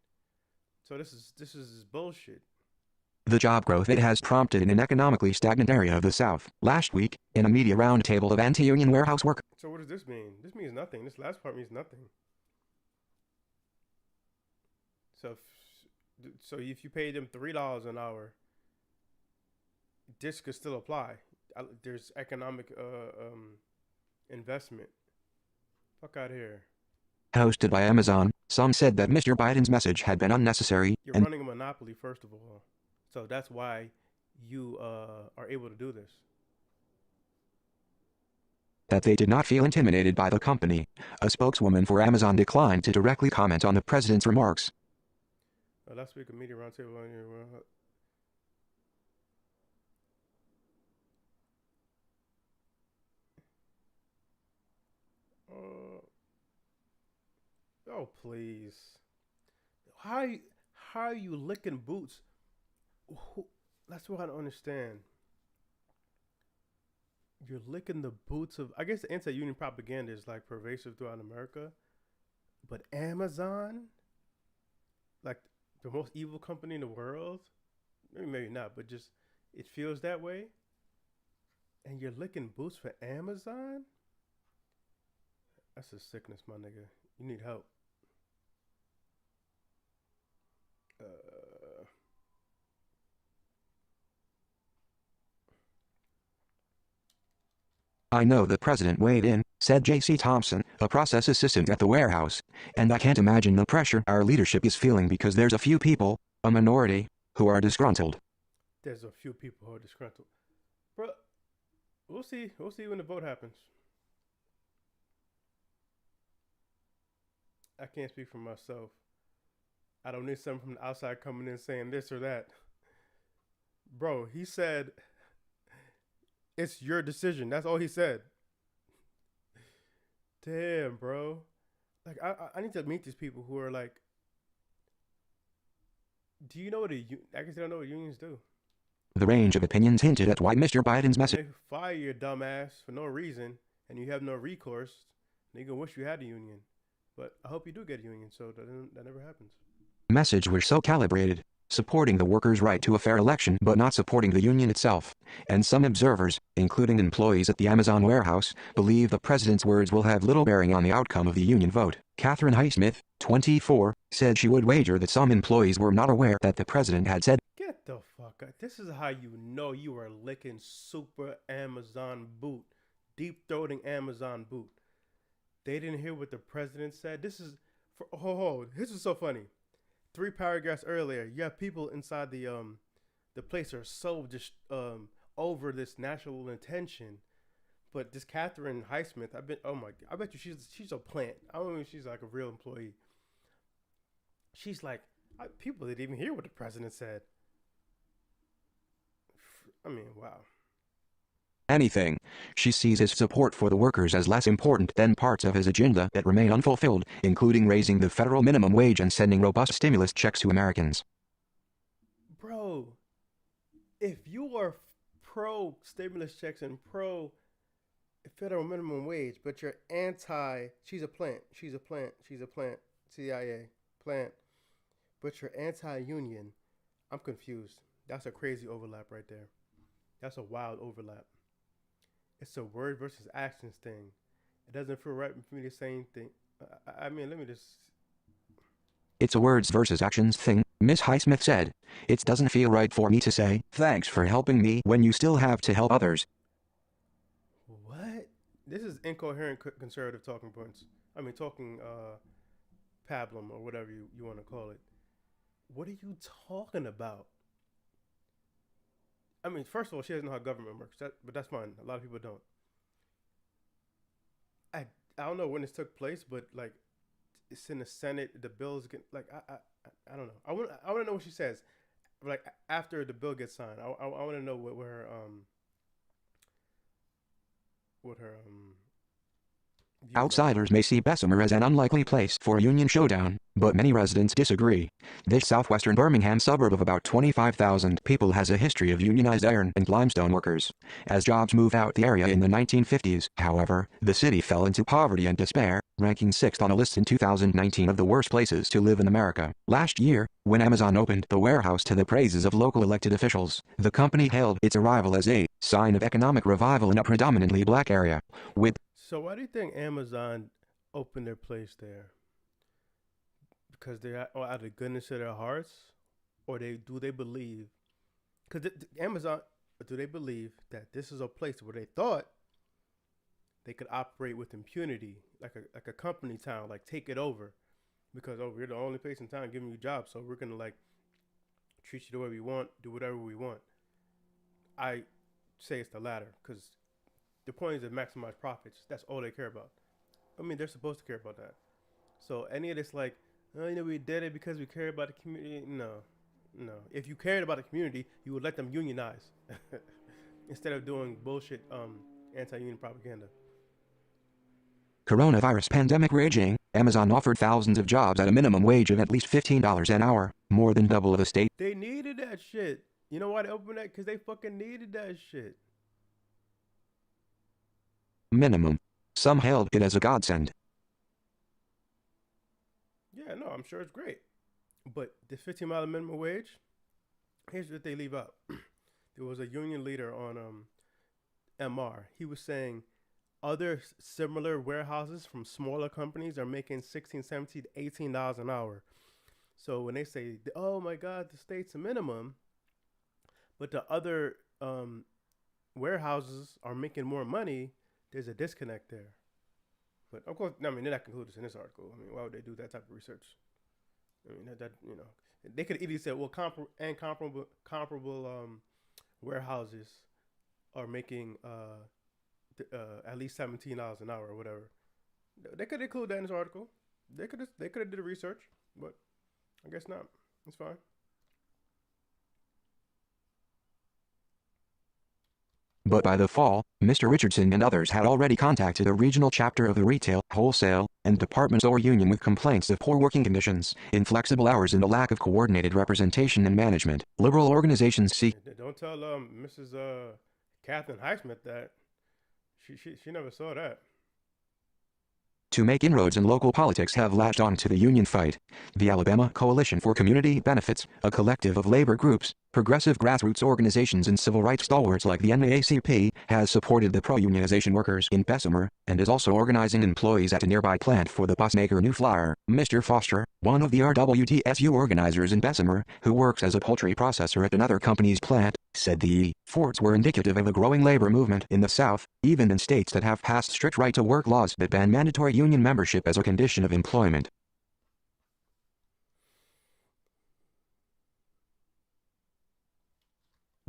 So this is bullshit. The job growth it has prompted in an economically stagnant area of the South. Last week, in a media roundtable of anti-union warehouse workers. So what does this mean? This means nothing. This last part means nothing. So if you pay them $3 an hour, this could still apply. There's economic investment. Fuck out of here. Hosted by Amazon, some said that Mr. Biden's message had been unnecessary. You're running a monopoly, first of all. So that's why you are able to do this. That they did not feel intimidated by the company. A spokeswoman for Amazon declined to directly comment on the president's remarks. Last week, a media roundtable on your... oh, please. How are you licking boots? That's what I don't understand. You're licking the boots of... I guess the anti-union propaganda is like pervasive throughout America. But Amazon? Like the most evil company in the world? Maybe not, but just it feels that way. And you're licking boots for Amazon? That's a sickness, my nigga. You need help. I know the president weighed in, said J.C. Thompson, a process assistant at the warehouse, and I can't imagine the pressure our leadership is feeling because there's a few people, a minority, who are disgruntled. There's a few people who are disgruntled. Bro, we'll see. We'll see when the vote happens. I can't speak for myself. I don't need someone from the outside coming in saying this or that. Bro, he said, it's your decision. That's all he said. Damn, bro. Like, I need to meet these people who are like, do you know what I guess they don't know what unions do. The range of opinions hinted at why Mr. Biden's message. They fire your dumbass for no reason, and you have no recourse. They gonna wish you had a union. But I hope you do get a union, so that never happens. Message were so calibrated, supporting the workers' right to a fair election but not supporting the union itself, and some observers, including employees at the Amazon warehouse, believe the president's words will have little bearing on the outcome of the union vote. Catherine Highsmith, 24, said she would wager that some employees were not aware that the president had said, Get the fuck out. This is how you know you are licking super Amazon boot. Deep-throating Amazon boot. They didn't hear what the president said. This is, this is so funny. 3 paragraphs earlier, you have people inside the place are so just over this national intention. But this Catherine Highsmith, I bet you she's a plant. I don't know if she's like a real employee. She's like, people didn't even hear what the president said. I mean, wow. anything. She sees his support for the workers as less important than parts of his agenda that remain unfulfilled, including raising the federal minimum wage and sending robust stimulus checks to Americans. Bro, if you are pro stimulus checks and pro federal minimum wage, but you're anti, she's a plant, CIA, plant, but you're anti-union, I'm confused. That's a crazy overlap right there. That's a wild overlap. It's a word versus actions thing. It doesn't feel right for me to say anything. I mean, let me just... It's a words versus actions thing, Miss Highsmith said. It doesn't feel right for me to say, thanks for helping me when you still have to help others. What? This is incoherent conservative talking points. I mean, talking pablum or whatever you want to call it. What are you talking about? I mean, first of all, she doesn't know how government works, but that's fine. A lot of people don't. I don't know when this took place, but like, it's in the Senate. The bill's getting like I don't know. I want to know what she says. Like after the bill gets signed, I want to know what her Outsiders may see Bessemer as an unlikely place for a union showdown, but many residents disagree. This southwestern Birmingham suburb of about 25,000 people has a history of unionized iron and limestone workers. As jobs moved out the area in the 1950s, however, the city fell into poverty and despair, ranking 6th on a list in 2019 of the worst places to live in America. Last year, when Amazon opened the warehouse to the praises of local elected officials, the company hailed its arrival as a sign of economic revival in a predominantly black area. So why do you think Amazon opened their place there? Because they're out of the goodness of their hearts, or do they believe? Because Amazon, do they believe that this is a place where they thought they could operate with impunity, like a company town, like take it over, because we're the only place in town giving you jobs, so we're gonna like treat you the way we want, do whatever we want. I say it's the latter, because the point is to maximize profits. That's all they care about. I mean, they're supposed to care about that. So any of this like, oh, we did it because we care about the community. No. If you cared about the community, you would let them unionize instead of doing bullshit anti-union propaganda. Coronavirus pandemic raging, Amazon offered thousands of jobs at a minimum wage of at least $15 an hour, more than double of the state. They needed that shit. You know why they opened that? Because they fucking needed that shit. Minimum. Some hailed it as a godsend. Yeah, no, I'm sure it's great. But the $15 minimum wage, here's what they leave out. There was a union leader on MR. He was saying other similar warehouses from smaller companies are making $16, $17, $18 an hour. So when they say, oh my God, the state's a minimum, but the other warehouses are making more money, there's a disconnect there. But of course, I mean, they're not concluding this in this article. I mean, why would they do that type of research? I mean, that you know, they could easily say, well, comparable warehouses are making at least $17 an hour or whatever. They could include that in this article. They could have did the research, but I guess not. It's fine. But by the fall, Mr. Richardson and others had already contacted a regional chapter of the retail, wholesale, and department store union with complaints of poor working conditions, inflexible hours, and a lack of coordinated representation and management. Liberal organizations seek. Don't tell Mrs. Catherine Highsmith that. She never saw that. To make inroads in local politics have latched on to the union fight. The Alabama Coalition for Community Benefits, a collective of labor groups, progressive grassroots organizations and civil rights stalwarts like the NAACP, has supported the pro-unionization workers in Bessemer, and is also organizing employees at a nearby plant for the bus maker New Flyer. Mr. Foster, one of the RWTSU organizers in Bessemer, who works as a poultry processor at another company's plant, said the efforts were indicative of a growing labor movement in the South, even in states that have passed strict right-to-work laws that ban mandatory union membership as a condition of employment.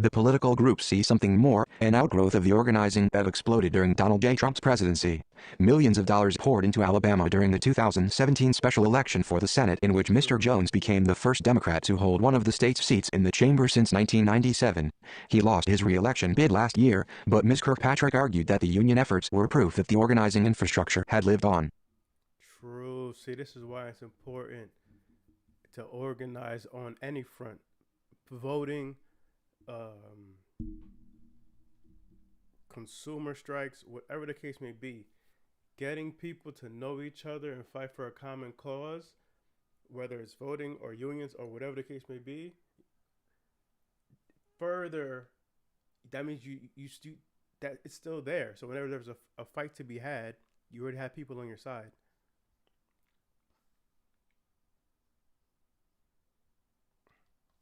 The political groups see something more, an outgrowth of the organizing that exploded during Donald J. Trump's presidency. Millions of dollars poured into Alabama during the 2017 special election for the Senate, in which Mr. Jones became the first Democrat to hold one of the state's seats in the chamber since 1997. He lost his re-election bid last year, but Ms. Kirkpatrick argued that the union efforts were proof that the organizing infrastructure had lived on. True. See, this is why it's important to organize on any front. Voting, consumer strikes, whatever the case may be, getting people to know each other and fight for a common cause, whether it's voting or unions or whatever the case may be. Further, that means that it's still there. So whenever there's a fight to be had, you already have people on your side.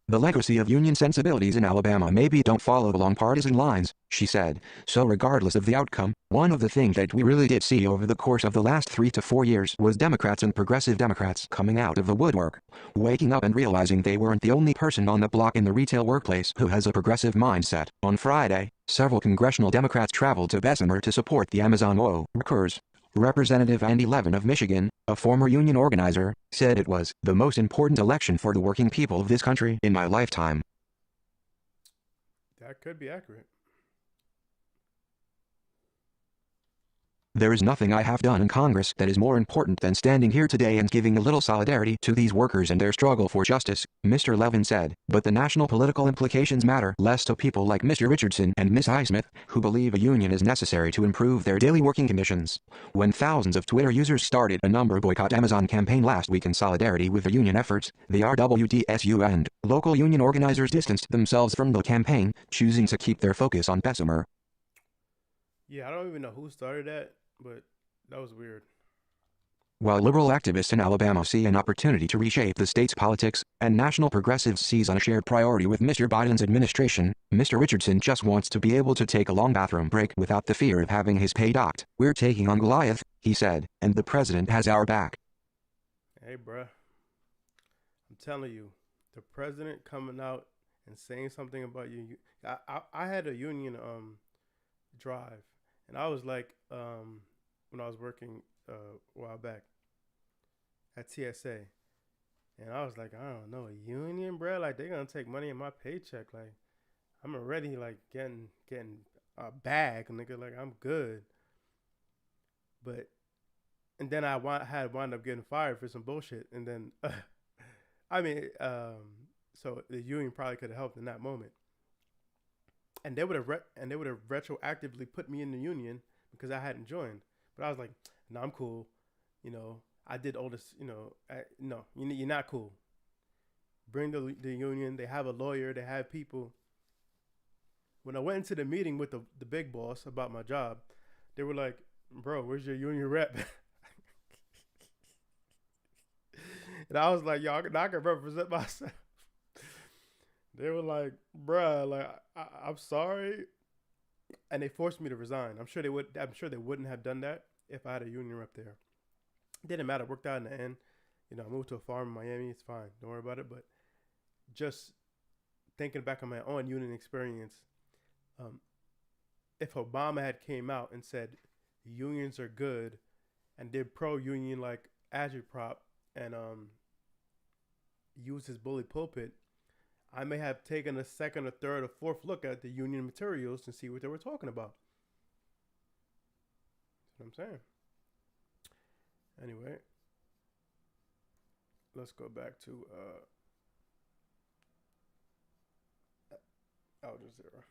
The legacy of union sensibilities in Alabama maybe don't follow along partisan lines, she said. So regardless of the outcome, one of the things that we really did see over the course of the last 3 to 4 years was Democrats and progressive Democrats coming out of the woodwork, waking up and realizing they weren't the only person on the block in the retail workplace who has a progressive mindset. On Friday, several congressional Democrats traveled to Bessemer to support the Amazon workers. Representative Andy Levin of Michigan, a former union organizer, said it was the most important election for the working people of this country in my lifetime. That could be accurate. There is nothing I have done in Congress that is more important than standing here today and giving a little solidarity to these workers and their struggle for justice, Mr. Levin said. But the national political implications matter less to people like Mr. Richardson and Ms. Highsmith, who believe a union is necessary to improve their daily working conditions. When thousands of Twitter users started a number boycott Amazon campaign last week in solidarity with the union efforts, the RWTSU and local union organizers distanced themselves from the campaign, choosing to keep their focus on Bessemer. Yeah, I don't even know who started that, but that was weird. While liberal activists in Alabama see an opportunity to reshape the state's politics, and national progressives seize on a shared priority with Mr. Biden's administration, Mr. Richardson just wants to be able to take a long bathroom break without the fear of having his pay docked. We're taking on Goliath, he said, and the president has our back. Hey, bruh. I'm telling you, the president coming out and saying something about you. I had a union drive, and I was like, when I was working a while back at TSA, and I was like, I don't know, a union, bro, like they're gonna take money in my paycheck. Like I'm already like getting a bag, nigga, like I'm good. But and then I wound up getting fired for some bullshit, and then I mean, so the union probably could have helped in that moment, and they would have retroactively put me in the union because I hadn't joined. But I was like, no, I'm cool. You know, I did all this, you know, no, you're not cool. Bring the union. They have a lawyer. They have people. When I went into the meeting with the big boss about my job, they were like, bro, where's your union rep? And I was like, y'all, I can represent myself. They were like, bruh, like, I'm sorry. and they forced me to resign. I'm sure they wouldn't have done that if I had a union rep there. It didn't matter. It worked out in the end. You know, I moved to a farm in Miami. It's fine. Don't worry about it. But just thinking back on my own union experience, if Obama had came out and said unions are good and did pro-union like agitprop and used his bully pulpit, I may have taken a second or third or fourth look at the union materials to see what they were talking about. That's what I'm saying. Anyway, let's go back to Al Jazeera.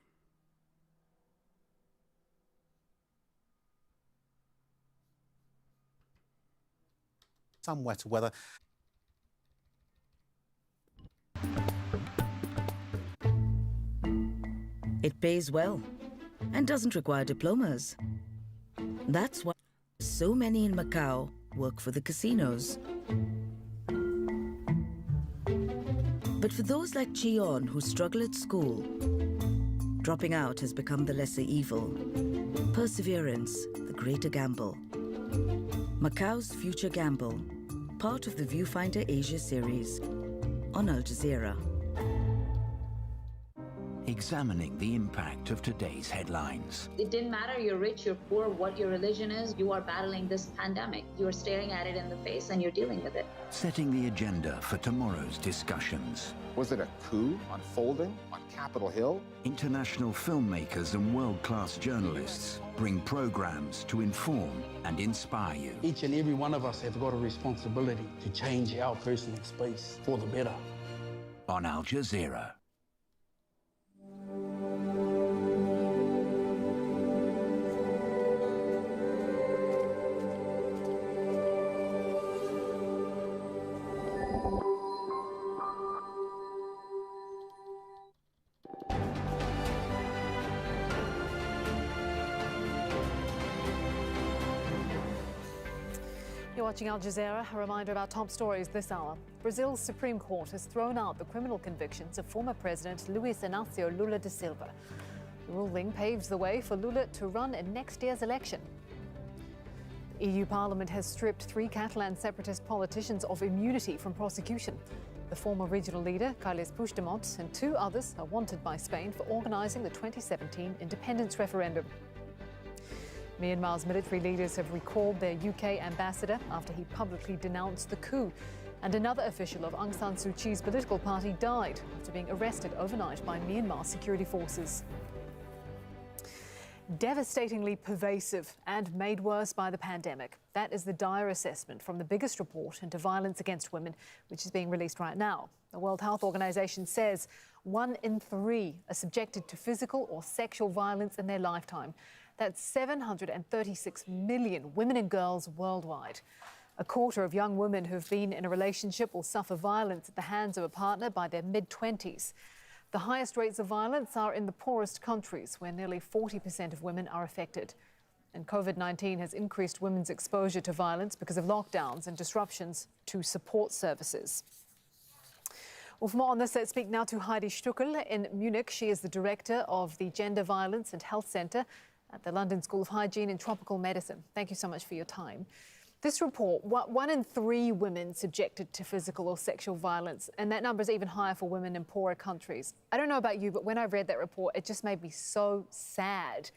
Some wetter weather. It pays well and doesn't require diplomas. That's why so many in Macau work for the casinos. But for those like Chion who struggle at school, dropping out has become the lesser evil. Perseverance, the greater gamble. Macau's Future Gamble, part of the Viewfinder Asia series on Al Jazeera. Examining the impact of today's headlines. It didn't matter you're rich, you're poor, what your religion is, you are battling this pandemic. You are staring at it in the face and you're dealing with it. Setting the agenda for tomorrow's discussions. Was it a coup unfolding on Capitol Hill? International filmmakers and world-class journalists bring programs to inform and inspire you. Each and every one of us has got a responsibility to change our personal space for the better. On Al Jazeera. You're watching Al Jazeera. A reminder about top stories this hour. Brazil's Supreme Court has thrown out the criminal convictions of former President Luiz Inácio Lula da Silva. The ruling paves the way for Lula to run in next year's election. The EU Parliament has stripped 3 Catalan separatist politicians of immunity from prosecution. The former regional leader, Carles Puigdemont, and 2 others are wanted by Spain for organising the 2017 independence referendum. Myanmar's military leaders have recalled their UK ambassador after he publicly denounced the coup. And another official of Aung San Suu Kyi's political party died after being arrested overnight by Myanmar security forces. Devastatingly pervasive and made worse by the pandemic. That is the dire assessment from the biggest report into violence against women, which is being released right now. The World Health Organization says 1 in 3 are subjected to physical or sexual violence in their lifetime. That's 736 million women and girls worldwide. A quarter of young women who've been in a relationship will suffer violence at the hands of a partner by their mid-20s. The highest rates of violence are in the poorest countries, where nearly 40% of women are affected. And COVID-19 has increased women's exposure to violence because of lockdowns and disruptions to support services. Well, for more on this, let's speak now to Heidi Stuckel in Munich. She is the director of the Gender Violence and Health Centre at the London School of Hygiene and Tropical Medicine. Thank you so much for your time. This report, 1 in 3 women subjected to physical or sexual violence, and that number is even higher for women in poorer countries. I don't know about you, but when I read that report, it just made me so sad.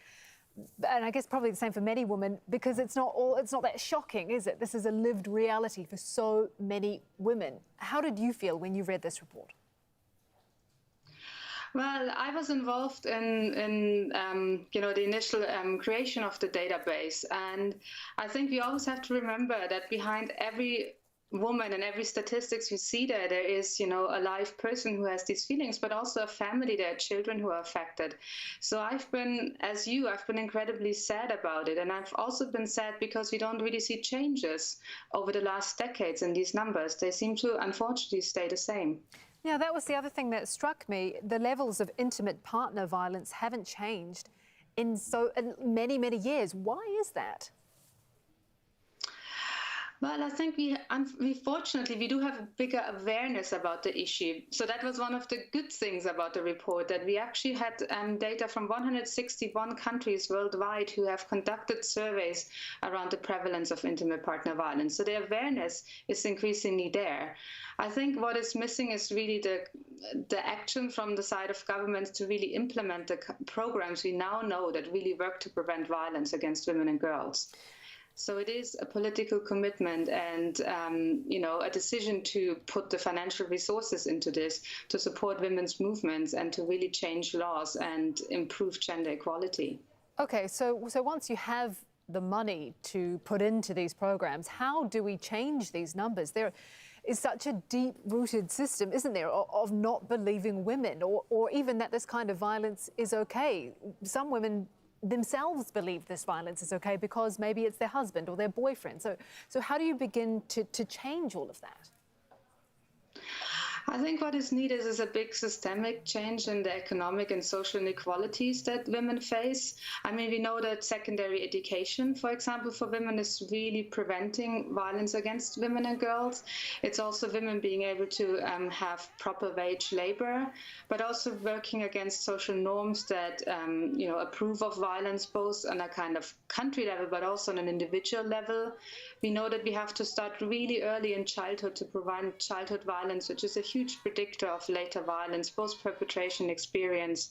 And I guess probably the same for many women, because it's not that shocking, is it? This is a lived reality for so many women. How did you feel when you read this report? Well, I was involved in the initial creation of the database, and I think we always have to remember that behind every woman and every statistics you see there is, a live person who has these feelings, but also a family, there are children who are affected. So I've been incredibly sad about it, and I've also been sad because we don't really see changes over the last decades in these numbers. They seem to unfortunately stay the same. Yeah, that was the other thing that struck me. The levels of intimate partner violence haven't changed in many, many years. Why is that? Well, I think fortunately, we do have a bigger awareness about the issue. So that was one of the good things about the report, that we actually had data from 161 countries worldwide who have conducted surveys around the prevalence of intimate partner violence. So the awareness is increasingly there. I think what is missing is really the action from the side of governments to really implement the programs we now know that really work to prevent violence against women and girls. So it is a political commitment and, a decision to put the financial resources into this to support women's movements and to really change laws and improve gender equality. Okay, so once you have the money to put into these programs, how do we change these numbers? There is such a deep-rooted system, isn't there, of not believing women or even that this kind of violence is okay. Some women themselves believe this violence is okay because maybe it's their husband or their boyfriend. So how do you begin to change all of that? I think what is needed is a big systemic change in the economic and social inequalities that women face. I mean, we know that secondary education, for example, for women is really preventing violence against women and girls. It's also women being able to have proper wage labor, but also working against social norms that, approve of violence, both on a kind of country level, but also on an individual level. We know that we have to start really early in childhood to prevent childhood violence, which is a huge predictor of later violence, post-perpetration experience.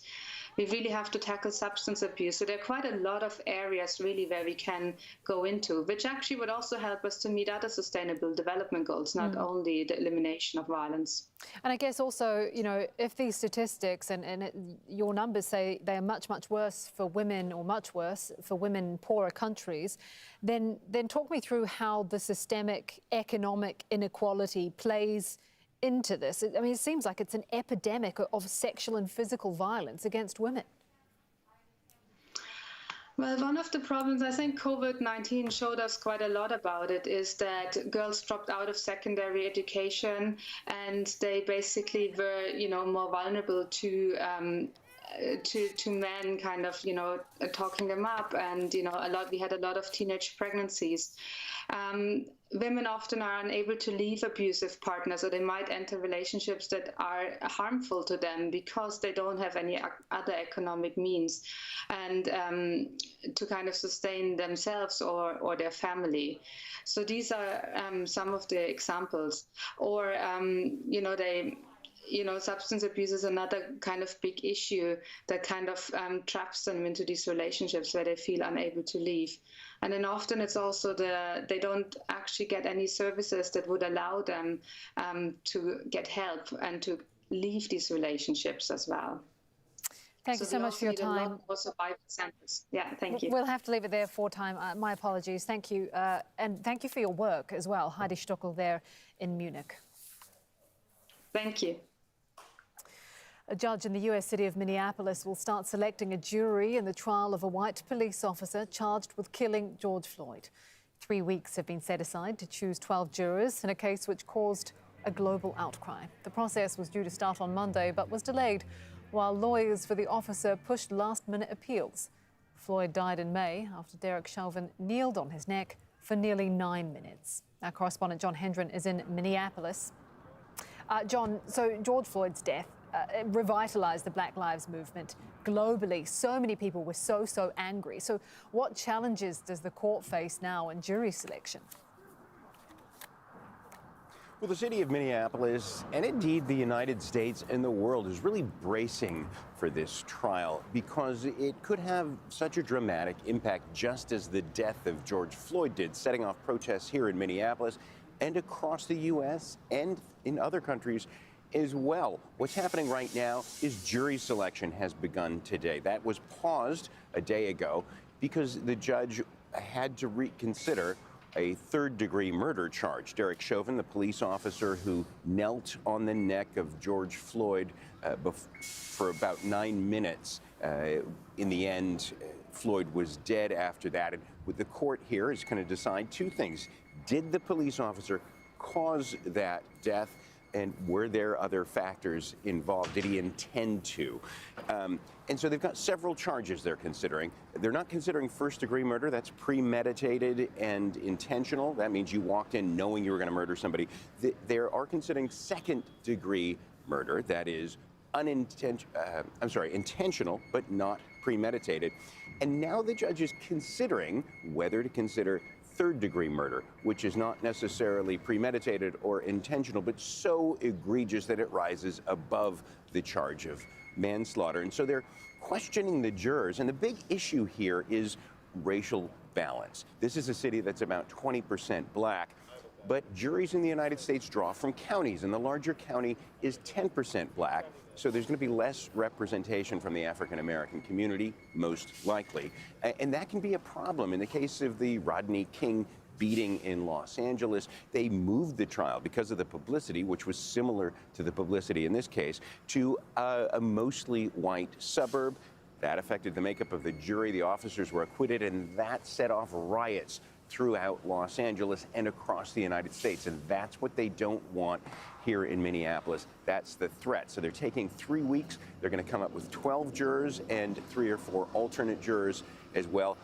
We really have to tackle substance abuse. So there are quite a lot of areas really where we can go into, which actually would also help us to meet other sustainable development goals, not only the elimination of violence. And I guess also, if these statistics and your numbers say they are much, much worse for women or much worse for women in poorer countries, then talk me through how the systemic economic inequality plays into this. I mean, it seems like it's an epidemic of sexual and physical violence against women. Well, one of the problems, I think COVID-19 showed us quite a lot about it, is that girls dropped out of secondary education and they basically were, more vulnerable to men kind of, talking them up, and, we had a lot of teenage pregnancies. Women often are unable to leave abusive partners, or they might enter relationships that are harmful to them because they don't have any other economic means and to kind of sustain themselves or their family. So these are some of the examples. Or, substance abuse is another kind of big issue that kind of traps them into these relationships where they feel unable to leave. And then often it's also they don't actually get any services that would allow them to get help and to leave these relationships as well. Thank you so much for your time. Yeah, thank you. We'll have to leave it there for time. My apologies. Thank you. And thank you for your work as well. Heidi Stuckel there in Munich. Thank you. A judge in the U.S. city of Minneapolis will start selecting a jury in the trial of a white police officer charged with killing George Floyd. 3 weeks have been set aside to choose 12 jurors in a case which caused a global outcry. The process was due to start on Monday, but was delayed while lawyers for the officer pushed last-minute appeals. Floyd died in May after Derek Chauvin kneeled on his neck for nearly 9 minutes. Our correspondent John Hendren is in Minneapolis. John, so George Floyd's death revitalized the Black Lives Movement globally. So many people were so angry. So what challenges does the court face now in jury selection? Well, the city of Minneapolis, and indeed the United States and the world, is really bracing for this trial because it could have such a dramatic impact, just as the death of George Floyd did, setting off protests here in Minneapolis and across the U.S. and in other countries as well. What's happening right now is jury selection has begun today. That was paused a day ago because the judge had to reconsider a third-degree murder charge. Derek Chauvin, the police officer who knelt on the neck of George Floyd for about 9 minutes. In the end, Floyd was dead after that. And the court here is going to decide two things. Did the police officer cause that death? And were there other factors involved? Did he intend to? And so they've got several charges they're considering. They're not considering first-degree murder. That's premeditated and intentional. That means you walked in knowing you were going to murder somebody. They are considering second-degree murder. That is intentional, but not premeditated. And now the judge is considering whether to consider third-degree murder, which is not necessarily premeditated or intentional, but so egregious that it rises above the charge of manslaughter. And so they're questioning the jurors. And the big issue here is racial balance. This is a city that's about 20% black, but juries in the United States draw from counties, and the larger county is 10% black. So there's going to be less representation from the African-American community, most likely. And that can be a problem. In the case of the Rodney King beating in Los Angeles, they moved the trial because of the publicity, which was similar to the publicity in this case, to a mostly white suburb. That affected the makeup of the jury. The officers were acquitted, and that set off riots throughout Los Angeles and across the United States. And that's what they don't want here in Minneapolis. That's the threat. So they're taking 3 weeks. They're going to come up with 12 jurors and 3 or 4 alternate jurors as well.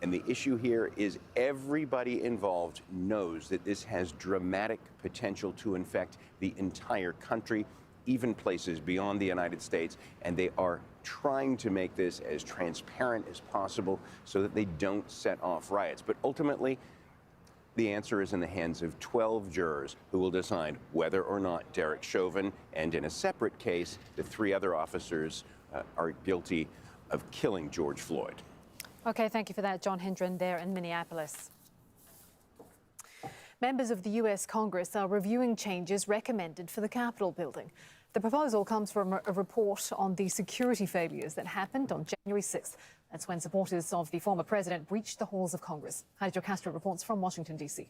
And the issue here is everybody involved knows that this has dramatic potential to infect the entire country, even places beyond the United States. And they are trying to make this as transparent as possible so that they don't set off riots. But ultimately, the answer is in the hands of 12 jurors who will decide whether or not Derek Chauvin, and in a separate case, the 3 other officers are guilty of killing George Floyd. Okay, thank you for that, John Hendren there in Minneapolis. Members of the U.S. Congress are reviewing changes recommended for the Capitol building. The proposal comes from a report on the security failures that happened on January 6th. That's when supporters of the former president breached the halls of Congress. Heidi Jo Castro reports from Washington, D.C.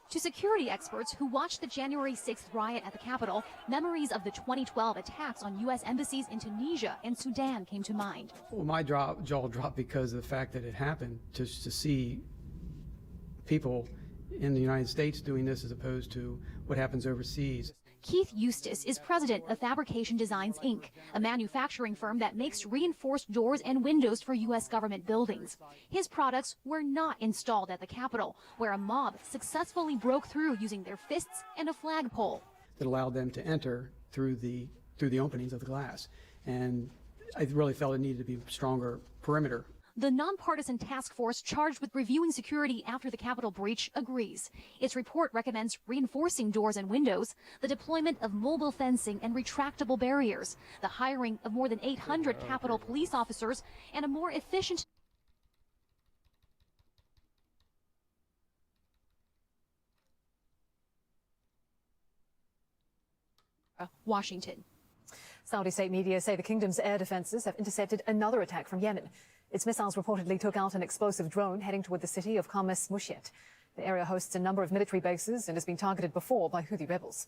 To security experts who watched the January 6th riot at the Capitol, memories of the 2012 attacks on U.S. embassies in Tunisia and Sudan came to mind. Well, my jaw dropped because of the fact that it happened, to see people in the United States doing this as opposed to what happens overseas. Keith Eustace is president of Fabrication Designs, Inc., a manufacturing firm that makes reinforced doors and windows for U.S. government buildings. His products were not installed at the Capitol, where a mob successfully broke through using their fists and a flagpole. That allowed them to enter through the openings of the glass. And I really felt it needed to be a stronger perimeter. The nonpartisan task force charged with reviewing security after the Capitol breach agrees. Its report recommends reinforcing doors and windows, the deployment of mobile fencing and retractable barriers, the hiring of more than 800 Capitol police officers, and a more efficient Washington. Saudi state media say the kingdom's air defenses have intercepted another attack from Yemen. Its missiles reportedly took out an explosive drone heading toward the city of Khamis Mushiet. The area hosts a number of military bases and has been targeted before by Houthi rebels.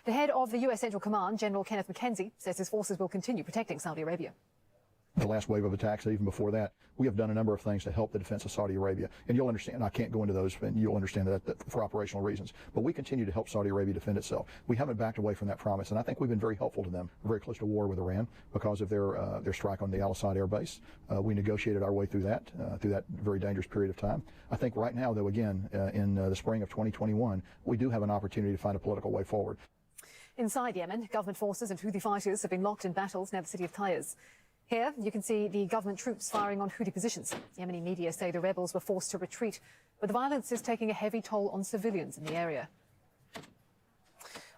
The head of the U.S. Central Command, General Kenneth McKenzie, says his forces will continue protecting Saudi Arabia. The last wave of attacks, even before that, we have done a number of things to help the defense of Saudi Arabia. And you'll understand, I can't go into those, and you'll understand that for operational reasons. But we continue to help Saudi Arabia defend itself. We haven't backed away from that promise, and I think we've been very helpful to them. We're very close to war with Iran because of their strike on the Al Asad air base. We negotiated our way through that very dangerous period of time. I think right now, though, again, in the spring of 2021, we do have an opportunity to find a political way forward. Inside Yemen, government forces and Houthi fighters have been locked in battles near the city of Taiz. Here, you can see the government troops firing on Houthi positions. Yemeni media say the rebels were forced to retreat, but the violence is taking a heavy toll on civilians in the area.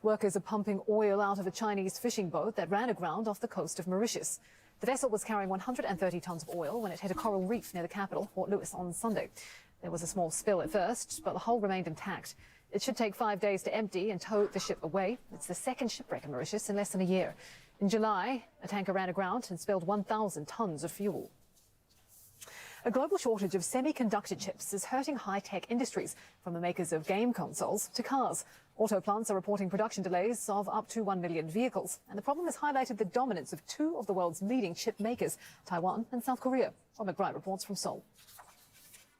Workers are pumping oil out of a Chinese fishing boat that ran aground off the coast of Mauritius. The vessel was carrying 130 tons of oil when it hit a coral reef near the capital, Port Louis, on Sunday. There was a small spill at first, but the hull remained intact. It should take 5 days to empty and tow the ship away. It's the second shipwreck in Mauritius in less than a year. In July, a tanker ran aground and spilled 1,000 tons of fuel. A global shortage of semiconductor chips is hurting high-tech industries, from the makers of game consoles to cars. Auto plants are reporting production delays of up to 1 million vehicles, and the problem has highlighted the dominance of 2 of the world's leading chip makers, Taiwan and South Korea. Rob McBride reports from Seoul.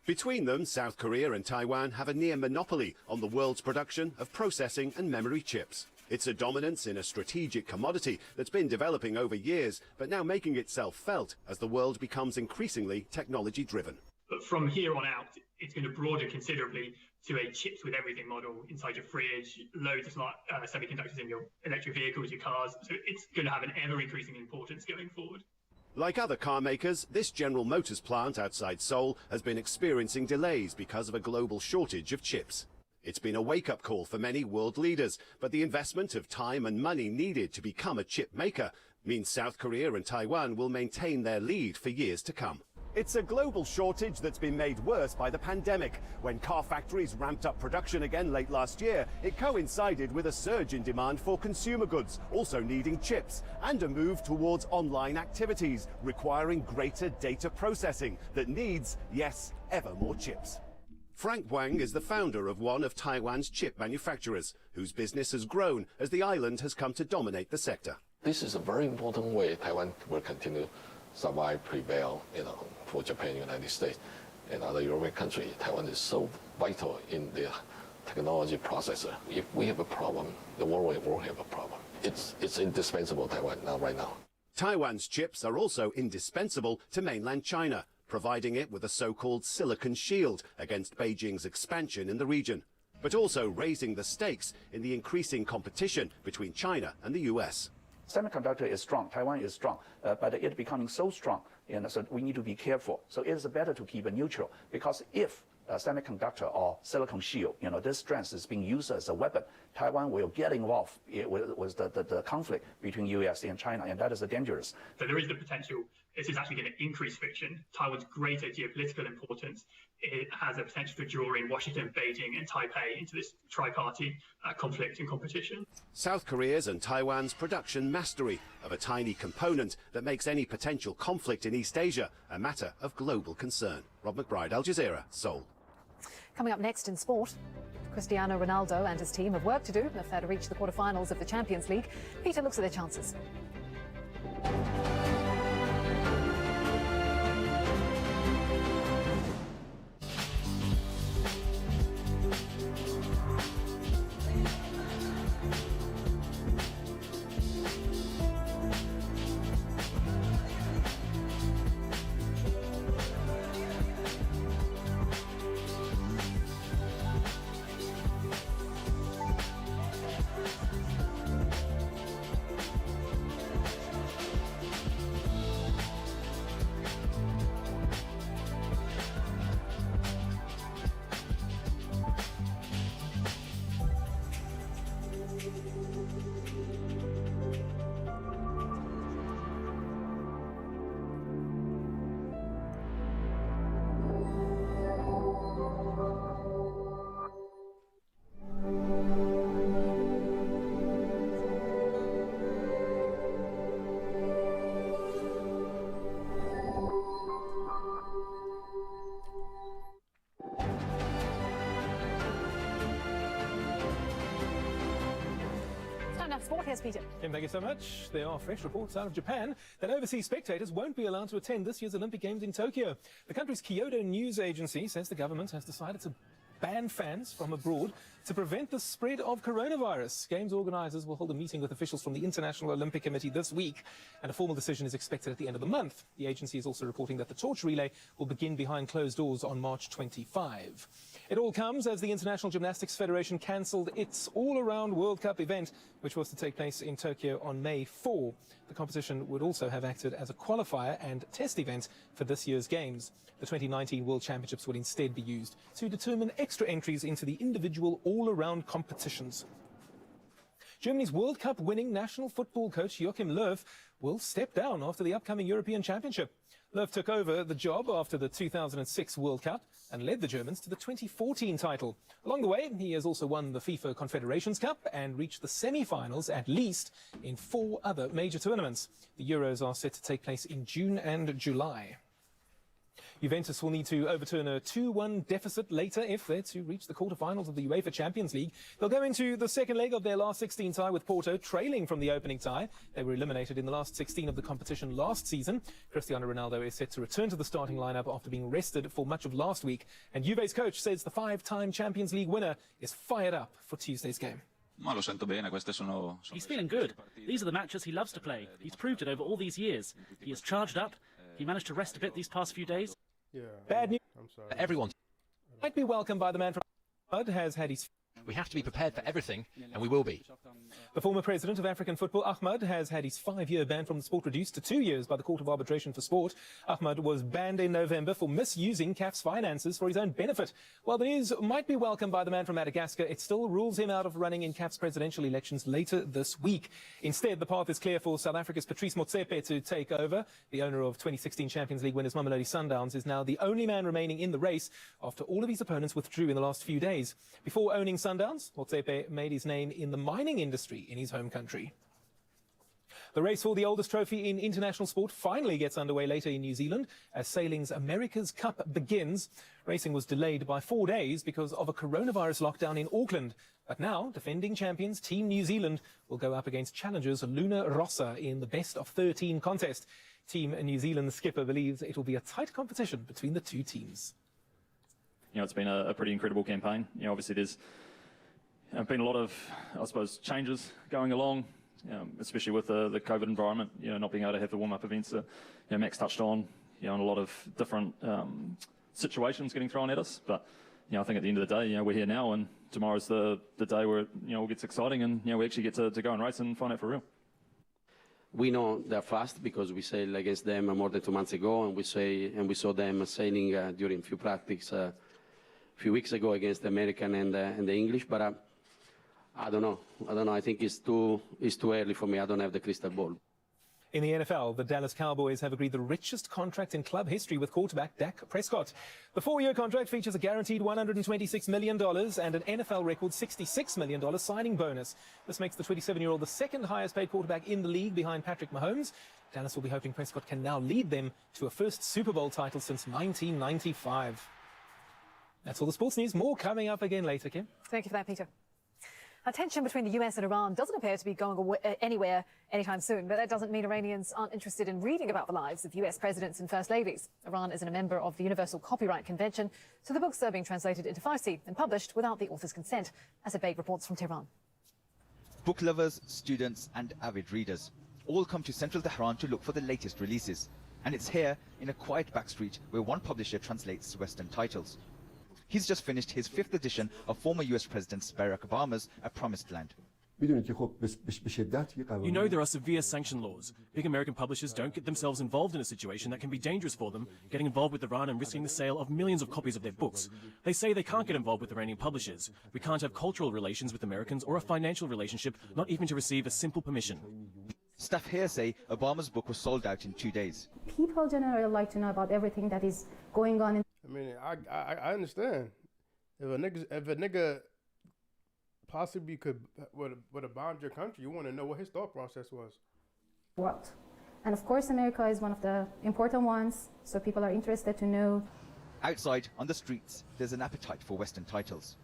Between them, South Korea and Taiwan have a near monopoly on the world's production of processing and memory chips. It's a dominance in a strategic commodity that's been developing over years, but now making itself felt as the world becomes increasingly technology-driven. But from here on out, it's going to broaden considerably to a chips with everything model inside your fridge, loads of smart semiconductors in your electric vehicles, your cars. So it's going to have an ever-increasing importance going forward. Like other car makers, this General Motors plant outside Seoul has been experiencing delays because of a global shortage of chips. It's been a wake-up call for many world leaders, but the investment of time and money needed to become a chip maker means South Korea and Taiwan will maintain their lead for years to come. It's a global shortage that's been made worse by the pandemic. When car factories ramped up production again late last year, it coincided with a surge in demand for consumer goods, also needing chips, and a move towards online activities, requiring greater data processing that needs, yes, ever more chips. Frank Wang is the founder of one of Taiwan's chip manufacturers, whose business has grown as the island has come to dominate the sector. This is a very important way Taiwan will continue survive, prevail, for Japan, United States, and other European countries. Taiwan is so vital in the technology processor. If we have a problem, the world will have a problem. It's indispensable Taiwan right now. Taiwan's chips are also indispensable to mainland China, providing it with a so-called silicon shield against Beijing's expansion in the region, but also raising the stakes in the increasing competition between China and the US. Semiconductor is strong, Taiwan is strong, but it's becoming so strong, so we need to be careful. So it is better to keep it neutral, because if semiconductor or silicon shield, this strength is being used as a weapon, Taiwan will get involved with the conflict between US and China, and that is dangerous. So there is the potential this is actually going to increase friction. Taiwan's greater geopolitical importance, it has a potential to draw in Washington, Beijing and Taipei into this tri-party conflict and competition. South Korea's and Taiwan's production mastery of a tiny component that makes any potential conflict in East Asia a matter of global concern. Rob McBride, Al Jazeera, Seoul. Coming up next in sport, Cristiano Ronaldo and his team have work to do if they're to reach the quarterfinals of the Champions League. Peter looks at their chances. Sport, here's Peter. Kim, thank you so much. There are fresh reports out of Japan that overseas spectators won't be allowed to attend this year's Olympic Games in Tokyo. The country's Kyodo news agency says the government has decided to ban fans from abroad to prevent the spread of coronavirus. Games organisers will hold a meeting with officials from the International Olympic Committee this week, and a formal decision is expected at the end of the month. The agency is also reporting that the torch relay will begin behind closed doors on March 25. It all comes as the International Gymnastics Federation cancelled its all-around World Cup event, which was to take place in Tokyo on May 4. The competition would also have acted as a qualifier and test event for this year's Games. The 2019 World Championships will instead be used to determine extra entries into the individual all-around competitions. Germany's World Cup winning national football coach Joachim Löw will step down after the upcoming European Championship. Löw took over the job after the 2006 World Cup and led the Germans to the 2014 title. Along the way, he has also won the FIFA Confederations Cup and reached the semi-finals at least in 4 other major tournaments. The Euros are set to take place in June and July. Juventus will need to overturn a 2-1 deficit later if they're to reach the quarterfinals of the UEFA Champions League. They'll go into the second leg of their last 16 tie with Porto trailing from the opening tie. They were eliminated in the last 16 of the competition last season. Cristiano Ronaldo is set to return to the starting lineup after being rested for much of last week. And Juve's coach says the 5-time Champions League winner is fired up for Tuesday's game. He's feeling good. These are the matches he loves to play. He's proved it over all these years. He is charged up. He managed to rest a bit these past few days. Yeah. Bad news. I'm sorry. Everyone Might be welcomed by the man from Ahmed has had his... We have to be prepared for everything, and we will be. The former president of African football, Ahmed, has had his 5-year ban from the sport reduced to 2 years by the Court of Arbitration for Sport. Ahmed was banned in November for misusing CAF's finances for his own benefit. While the news might be welcomed by the man from Madagascar, it still rules him out of running in CAF's presidential elections later this week. Instead, the path is clear for South Africa's Patrice Motsepe to take over. The owner of 2016 Champions League winners Mamelodi Sundowns is now the only man remaining in the race after all of his opponents withdrew in the last few days. Before owning Sundowns, Motsepe made his name in the mining industry in his home country. The race for the oldest trophy in international sport finally gets underway later in New Zealand as sailing's America's Cup begins. Racing was delayed by 4 days because of a coronavirus lockdown in Auckland. But now, defending champions Team New Zealand will go up against challengers Luna Rossa in the best of 13 contest. Team New Zealand skipper believes it will be a tight competition between the two teams. You know, it's been a pretty incredible campaign. You know, obviously there's been a lot of, I suppose, changes going along, especially with the COVID environment, you know, not being able to have the warm-up events that, you know, Max touched on, you know, and a lot of different situations getting thrown at us. But, you know, I think at the end of the day, you know, we're here now, and tomorrow's the day where, you know, it gets exciting, and, you know, we actually get to go and race and find out for real. We know they're fast because we sailed against them more than 2 months ago, and we saw them sailing during few practice a few weeks ago against the American and the English. But I don't know. I think it's too early for me. I don't have the crystal ball. In the NFL, the Dallas Cowboys have agreed the richest contract in club history with quarterback Dak Prescott. The 4-year contract features a guaranteed $126 million and an NFL record $66 million signing bonus. This makes the 27-year-old the second highest paid quarterback in the league behind Patrick Mahomes. Dallas will be hoping Prescott can now lead them to a first Super Bowl title since 1995. That's all the sports news. More coming up again later, Kim. Thank you for that, Peter. A tension between the US and Iran doesn't appear to be going anywhere anytime soon, but that doesn't mean Iranians aren't interested in reading about the lives of US presidents and first ladies. Iran isn't a member of the Universal Copyright Convention, so the books are being translated into Farsi and published without the author's consent, as Abeg reports from Tehran. Book lovers, students and avid readers all come to central Tehran to look for the latest releases. And it's here, in a quiet backstreet, where one publisher translates Western titles. He's just finished his 5th edition of former US President Barack Obama's A Promised Land. You know there are severe sanction laws. Big American publishers don't get themselves involved in a situation that can be dangerous for them, getting involved with Iran and risking the sale of millions of copies of their books. They say they can't get involved with Iranian publishers. We can't have cultural relations with Americans or a financial relationship, not even to receive a simple permission. Staff here say Obama's book was sold out in 2 days. People generally like to know about everything that is going on. I mean, I understand. If a nigga possibly would have bombed your country, you want to know what his thought process was. What? And of course, America is one of the important ones, so people are interested to know. Outside, on the streets, there's an appetite for Western titles.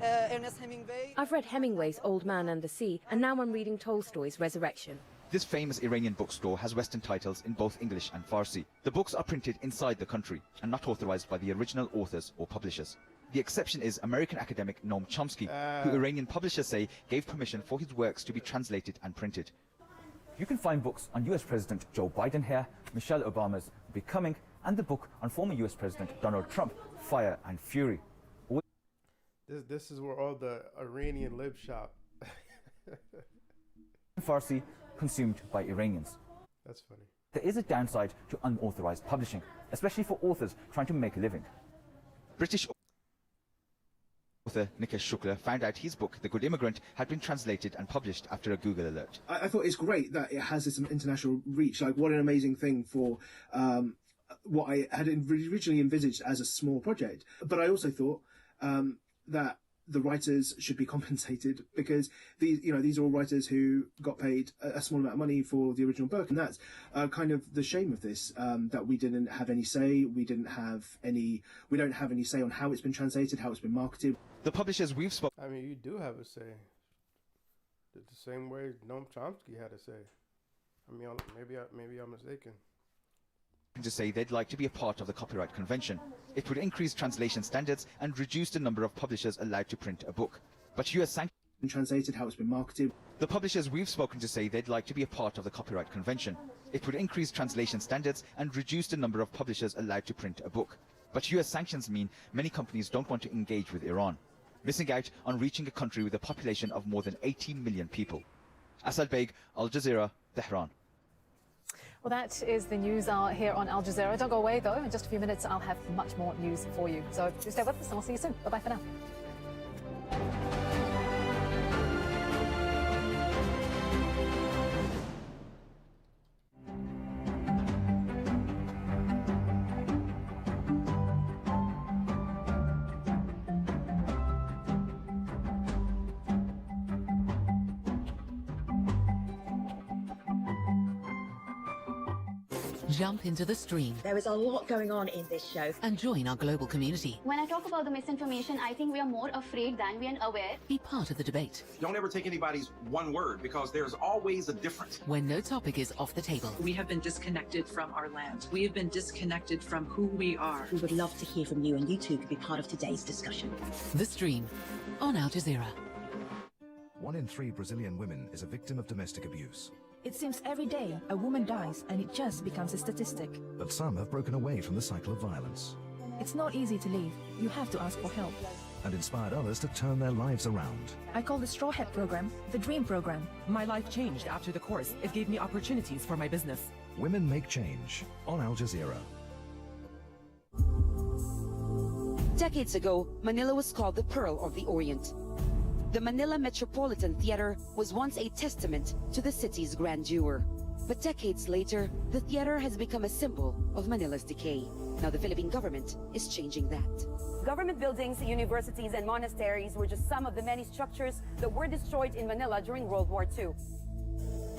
I've read Hemingway's Old Man and the Sea, and now I'm reading Tolstoy's Resurrection. This famous Iranian bookstore has Western titles in both English and Farsi. The books are printed inside the country and not authorized by the original authors or publishers. The exception is American academic Noam Chomsky, who Iranian publishers say gave permission for his works to be translated and printed. You can find books on US President Joe Biden here, Michelle Obama's Becoming, and the book on former US President Donald Trump, Fire and Fury. This is where all the Iranian libs shop. Farsi consumed by Iranians. That's funny. There is a downside to unauthorized publishing, especially for authors trying to make a living. British author Nikesh Shukla found out his book, The Good Immigrant, had been translated and published after a Google alert. I thought it's great that it has this international reach. Like, what an amazing thing for what I had originally envisaged as a small project. But I also thought that the writers should be compensated, because these are all writers who got paid a small amount of money for the original book, and that's kind of the shame of this, that we didn't have any say. We don't have any say on how it's been translated, how it's been marketed. The publishers we've spoken. I mean, you do have a say. The same way Noam Chomsky had a say. I mean, maybe I'm mistaken. To say they'd like to be a part of the Copyright Convention. It would increase translation standards and reduce the number of publishers allowed to print a book. But US sanctions translated, how it's been marketed. The publishers we've spoken to say they'd like to be a part of the Copyright Convention. It would increase translation standards and reduce the number of publishers allowed to print a book. But US sanctions mean many companies don't want to engage with Iran, missing out on reaching a country with a population of more than 80 million people. Asad Beg, Al Jazeera, Tehran. Well, that is the news hour here on Al Jazeera. Don't go away, though. In just a few minutes, I'll have much more news for you. So do stay with us, and I'll see you soon. Bye-bye for now. Jump into the stream. There is a lot going on in this show. And join our global community. When I talk about the misinformation, I think we are more afraid than we are aware. Be part of the debate. Don't ever take anybody's one word, because there's always a difference. When no topic is off the table. We have been disconnected from our land. We have been disconnected from who we are. We would love to hear from you, and you too could be part of today's discussion. The Stream on Al Jazeera. 1 in 3 Brazilian women is a victim of domestic abuse. It seems every day a woman dies and it just becomes a statistic. But some have broken away from the cycle of violence. It's not easy to leave. You have to ask for help. And inspired others to turn their lives around. I call the Straw Hat program the Dream program. My life changed after the course. It gave me opportunities for my business. Women Make Change on Al Jazeera. Decades ago, Manila was called the Pearl of the Orient. The Manila Metropolitan Theater was once a testament to the city's grandeur. But decades later, the theater has become a symbol of Manila's decay. Now the Philippine government is changing that. Government buildings, universities, and monasteries were just some of the many structures that were destroyed in Manila during World War II.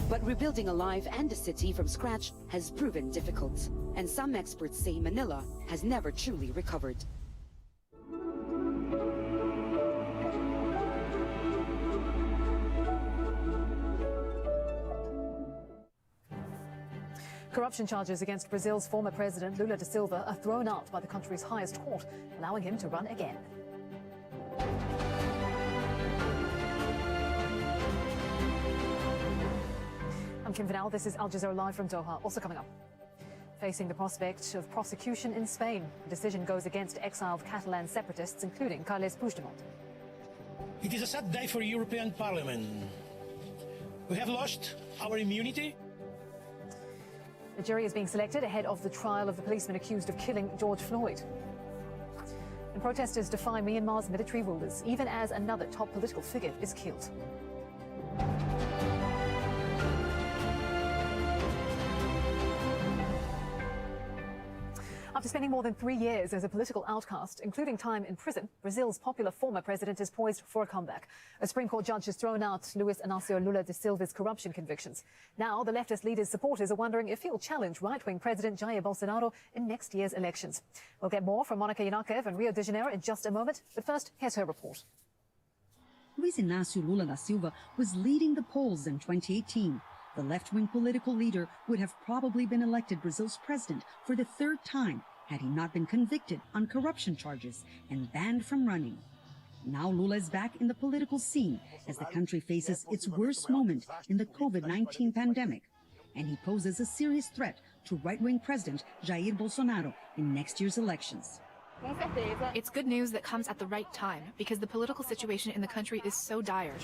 But rebuilding a life and a city from scratch has proven difficult. And some experts say Manila has never truly recovered. Corruption charges against Brazil's former president, Lula da Silva, are thrown out by the country's highest court, allowing him to run again. I'm Kim Vanel. This is Al Jazeera Live from Doha. Also coming up, facing the prospect of prosecution in Spain, the decision goes against exiled Catalan separatists, including Carles Puigdemont. It is a sad day for European Parliament. We have lost our immunity. A jury is being selected ahead of the trial of the policeman accused of killing George Floyd. And protesters defy Myanmar's military rulers, even as another top political figure is killed. After spending more than 3 years as a political outcast, including time in prison, Brazil's popular former president is poised for a comeback. A Supreme Court judge has thrown out Luis Inácio Lula da Silva's corruption convictions. Now, the leftist leader's supporters are wondering if he'll challenge right-wing President Jair Bolsonaro in next year's elections. We'll get more from Monica Yanakev in Rio de Janeiro in just a moment. But first, here's her report. Luis Inácio Lula da Silva was leading the polls in 2018. The left-wing political leader would have probably been elected Brazil's president for the 3rd time had he not been convicted on corruption charges and banned from running. Now Lula is back in the political scene as the country faces its worst moment in the COVID-19 pandemic, and he poses a serious threat to right-wing President Jair Bolsonaro in next year's elections. It's good news that comes at the right time, because the political situation in the country is so dire.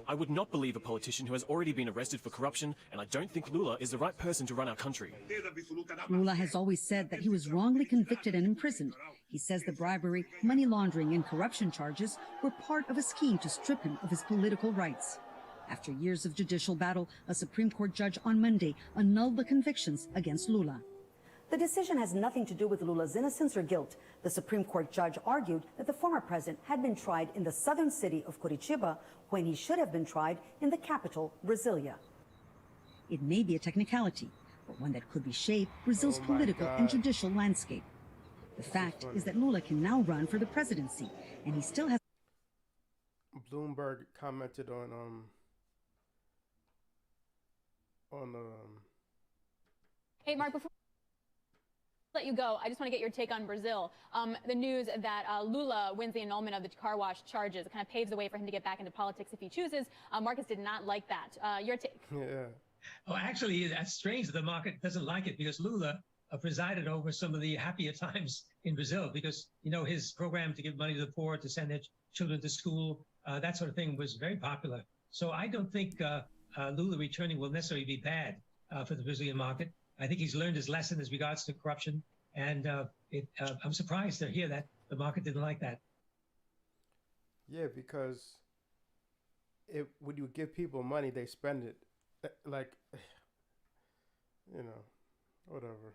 I would not believe a politician who has already been arrested for corruption, and I don't think Lula is the right person to run our country. Lula has always said that he was wrongly convicted and imprisoned. He says the bribery, money laundering, and corruption charges were part of a scheme to strip him of his political rights. After years of judicial battle, a Supreme Court judge on Monday annulled the convictions against Lula. The decision has nothing to do with Lula's innocence or guilt. The Supreme Court judge argued that the former president had been tried in the southern city of Curitiba when he should have been tried in the capital, Brasilia. It may be a technicality, but one that could reshape Brazil's political and judicial landscape. The fact is that Lula can now run for the presidency, and he still has... Bloomberg commented on Hey, Mark, before I let you go, I just want to get your take on Brazil. The news that Lula wins the annulment of the car wash charges. It kind of paves the way for him to get back into politics if he chooses. Marcus did not like that. Your take? Yeah. Oh, actually, that's strange that the market doesn't like it, because Lula presided over some of the happier times in Brazil, because, you know, his program to give money to the poor, to send their children to school, that sort of thing was very popular. So I don't think Lula returning will necessarily be bad for the Brazilian market. I think he's learned his lesson as regards to corruption, and I'm surprised to hear that the market didn't like that. Yeah, because when you give people money, they spend it. Like, you know, whatever.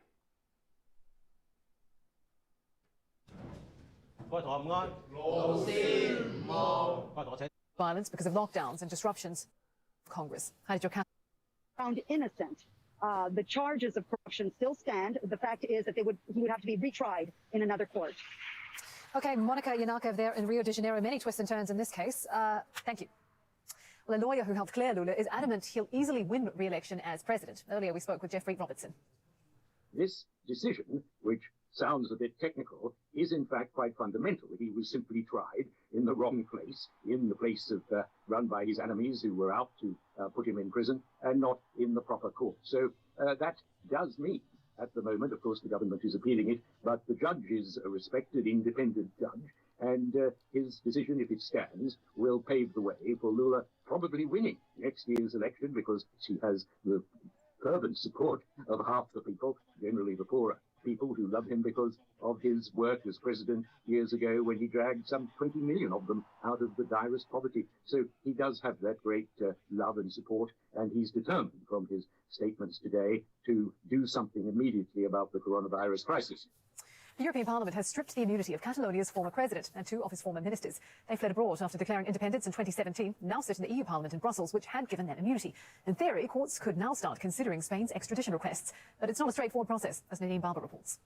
Violence because of lockdowns and disruptions of Congress. How did your Found innocent. The charges of corruption still stand. The fact is that he would have to be retried in another court. Okay, Monica Yanakov there in Rio de Janeiro. Many twists and turns in this case. Thank you. Well, a lawyer who helped clear Lula is adamant he'll easily win re-election as president. Earlier, we spoke with Jeffrey Robertson. This decision, which sounds a bit technical, is in fact quite fundamental. He was simply tried in the wrong place, in the place run by his enemies who were out to put him in prison, and not in the proper court. So that does mean, at the moment, of course, the government is appealing it, but the judge is a respected, independent judge, and his decision, if it stands, will pave the way for Lula probably winning next year's election, because he has the fervent support of half the people, generally the poorer people, who love him because of his work as president years ago, when he dragged some 20 million of them out of the direst poverty. So he does have that great love and support, and he's determined from his statements today to do something immediately about the coronavirus crisis. The European Parliament has stripped the immunity of Catalonia's former president and two of his former ministers. They fled abroad after declaring independence in 2017, now sit in the EU Parliament in Brussels, which had given them immunity. In theory, courts could now start considering Spain's extradition requests. But it's not a straightforward process, as Nadine Barber reports.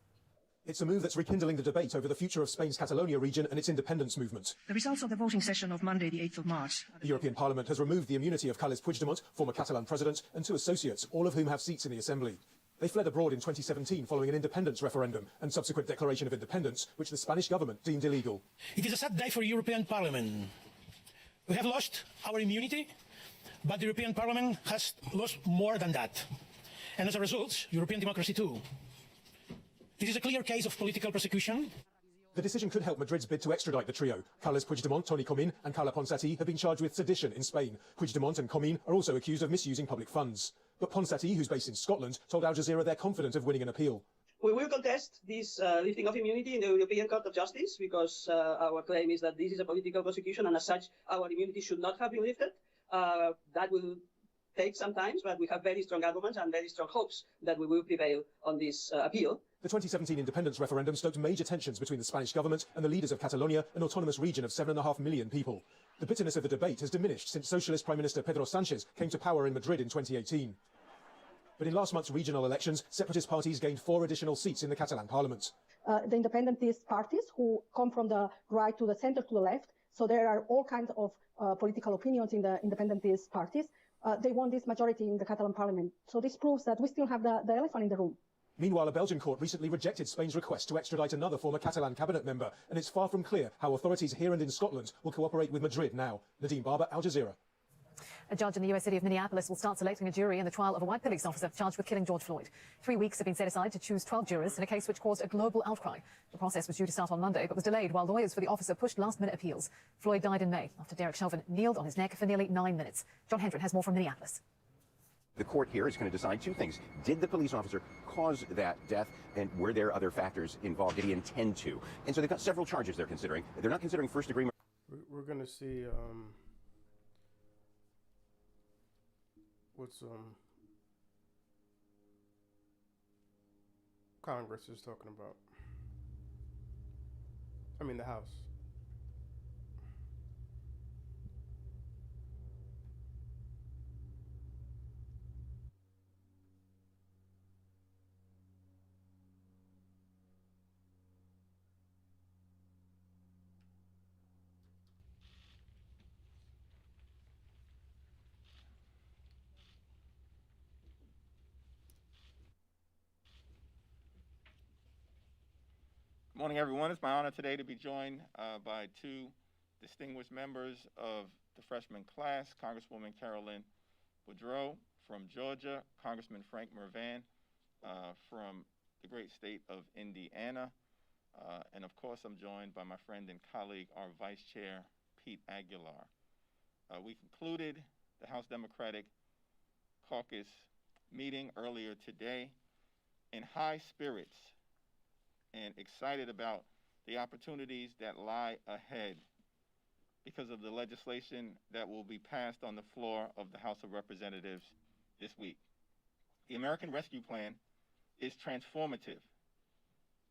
It's a move that's rekindling the debate over the future of Spain's Catalonia region and its independence movement. The results of the voting session of Monday, the 8th of March. The European Parliament has removed the immunity of Carles Puigdemont, former Catalan president, and two associates, all of whom have seats in the Assembly. They fled abroad in 2017 following an independence referendum and subsequent declaration of independence, which the Spanish government deemed illegal. It is a sad day for the European Parliament. We have lost our immunity, but the European Parliament has lost more than that. And as a result, European democracy too. This is a clear case of political persecution. The decision could help Madrid's bid to extradite the trio. Carles Puigdemont, Toni Comín and Carla Ponsati have been charged with sedition in Spain. Puigdemont and Comín are also accused of misusing public funds. But Ponsati, who's based in Scotland, told Al Jazeera they're confident of winning an appeal. We will contest this lifting of immunity in the European Court of Justice, because our claim is that this is a political prosecution, and as such, our immunity should not have been lifted. That will take some time, but we have very strong arguments and very strong hopes that we will prevail on this appeal. The 2017 independence referendum stoked major tensions between the Spanish government and the leaders of Catalonia, an autonomous region of 7.5 million people. The bitterness of the debate has diminished since Socialist Prime Minister Pedro Sánchez came to power in Madrid in 2018. But in last month's regional elections, separatist parties gained 4 additional seats in the Catalan parliament. The independentist parties, who come from the right to the center to the left, so there are all kinds of political opinions in the independentist parties, they won this majority in the Catalan parliament. So this proves that we still have the elephant in the room. Meanwhile, a Belgian court recently rejected Spain's request to extradite another former Catalan cabinet member, and it's far from clear how authorities here and in Scotland will cooperate with Madrid now. Nadine Barber, Al Jazeera. A judge in the US city of Minneapolis will start selecting a jury in the trial of a white police officer charged with killing George Floyd. 3 weeks have been set aside to choose 12 jurors in a case which caused a global outcry. The process was due to start on Monday, but was delayed while lawyers for the officer pushed last-minute appeals. Floyd died in May after Derek Chauvin kneeled on his neck for nearly 9 minutes. John Hendren has more from Minneapolis. The court here is going to decide 2 things. Did the police officer cause that death, and were there other factors involved? Did he intend to? And so they've got several charges they're considering. They're not considering first-degree murder. We're going to see what's Congress is talking about. I mean, the House. Good morning, everyone. It's my honor today to be joined by two distinguished members of the freshman class, Congresswoman Carolyn Boudreaux from Georgia, Congressman Frank Mervan from the great state of Indiana, and of course I'm joined by my friend and colleague, our Vice Chair, Pete Aguilar. We concluded the House Democratic Caucus meeting earlier today in high spirits and excited about the opportunities that lie ahead because of the legislation that will be passed on the floor of the House of Representatives this week. The American Rescue Plan is transformative.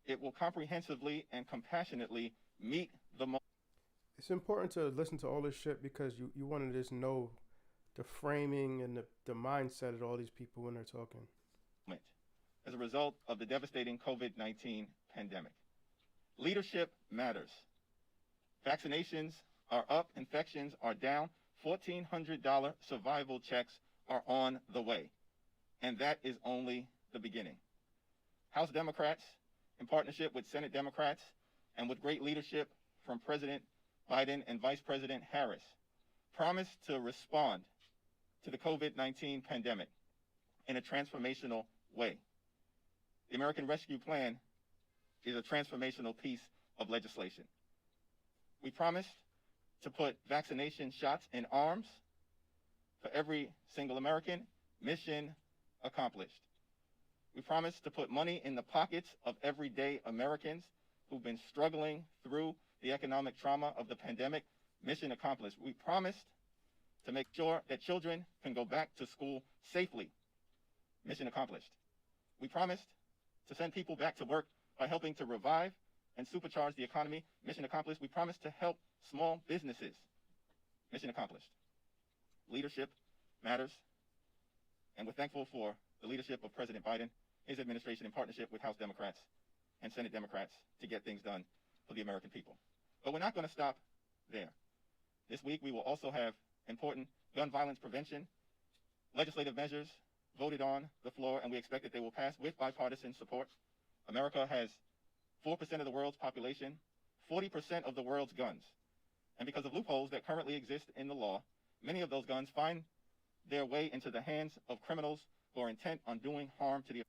It will comprehensively and compassionately meet the most. It's important to listen to all this shit because you want to just know the framing and the mindset of all these people when they're talking. As a result of the devastating COVID-19 pandemic. Leadership matters. Vaccinations are up, infections are down, $1,400 survival checks are on the way. And that is only the beginning. House Democrats, in partnership with Senate Democrats and with great leadership from President Biden and Vice President Harris, promised to respond to the COVID-19 pandemic in a transformational way. The American Rescue Plan is a transformational piece of legislation. We promised to put vaccination shots in arms for every single American. Mission accomplished. We promised to put money in the pockets of everyday Americans who've been struggling through the economic trauma of the pandemic. Mission accomplished. We promised to make sure that children can go back to school safely. Mission accomplished. We promised to send people back to work by helping to revive and supercharge the economy. Mission accomplished. We promised to help small businesses. Mission accomplished. Leadership matters, and we're thankful for the leadership of President Biden, his administration in partnership with House Democrats and Senate Democrats to get things done for the American people. But we're not going to stop there. This week we will also have important gun violence prevention legislative measures voted on the floor, and we expect that they will pass with bipartisan support. America has 4% of the world's population, 40% of the world's guns. And because of loopholes that currently exist in the law, many of those guns find their way into the hands of criminals who are intent on doing harm to the...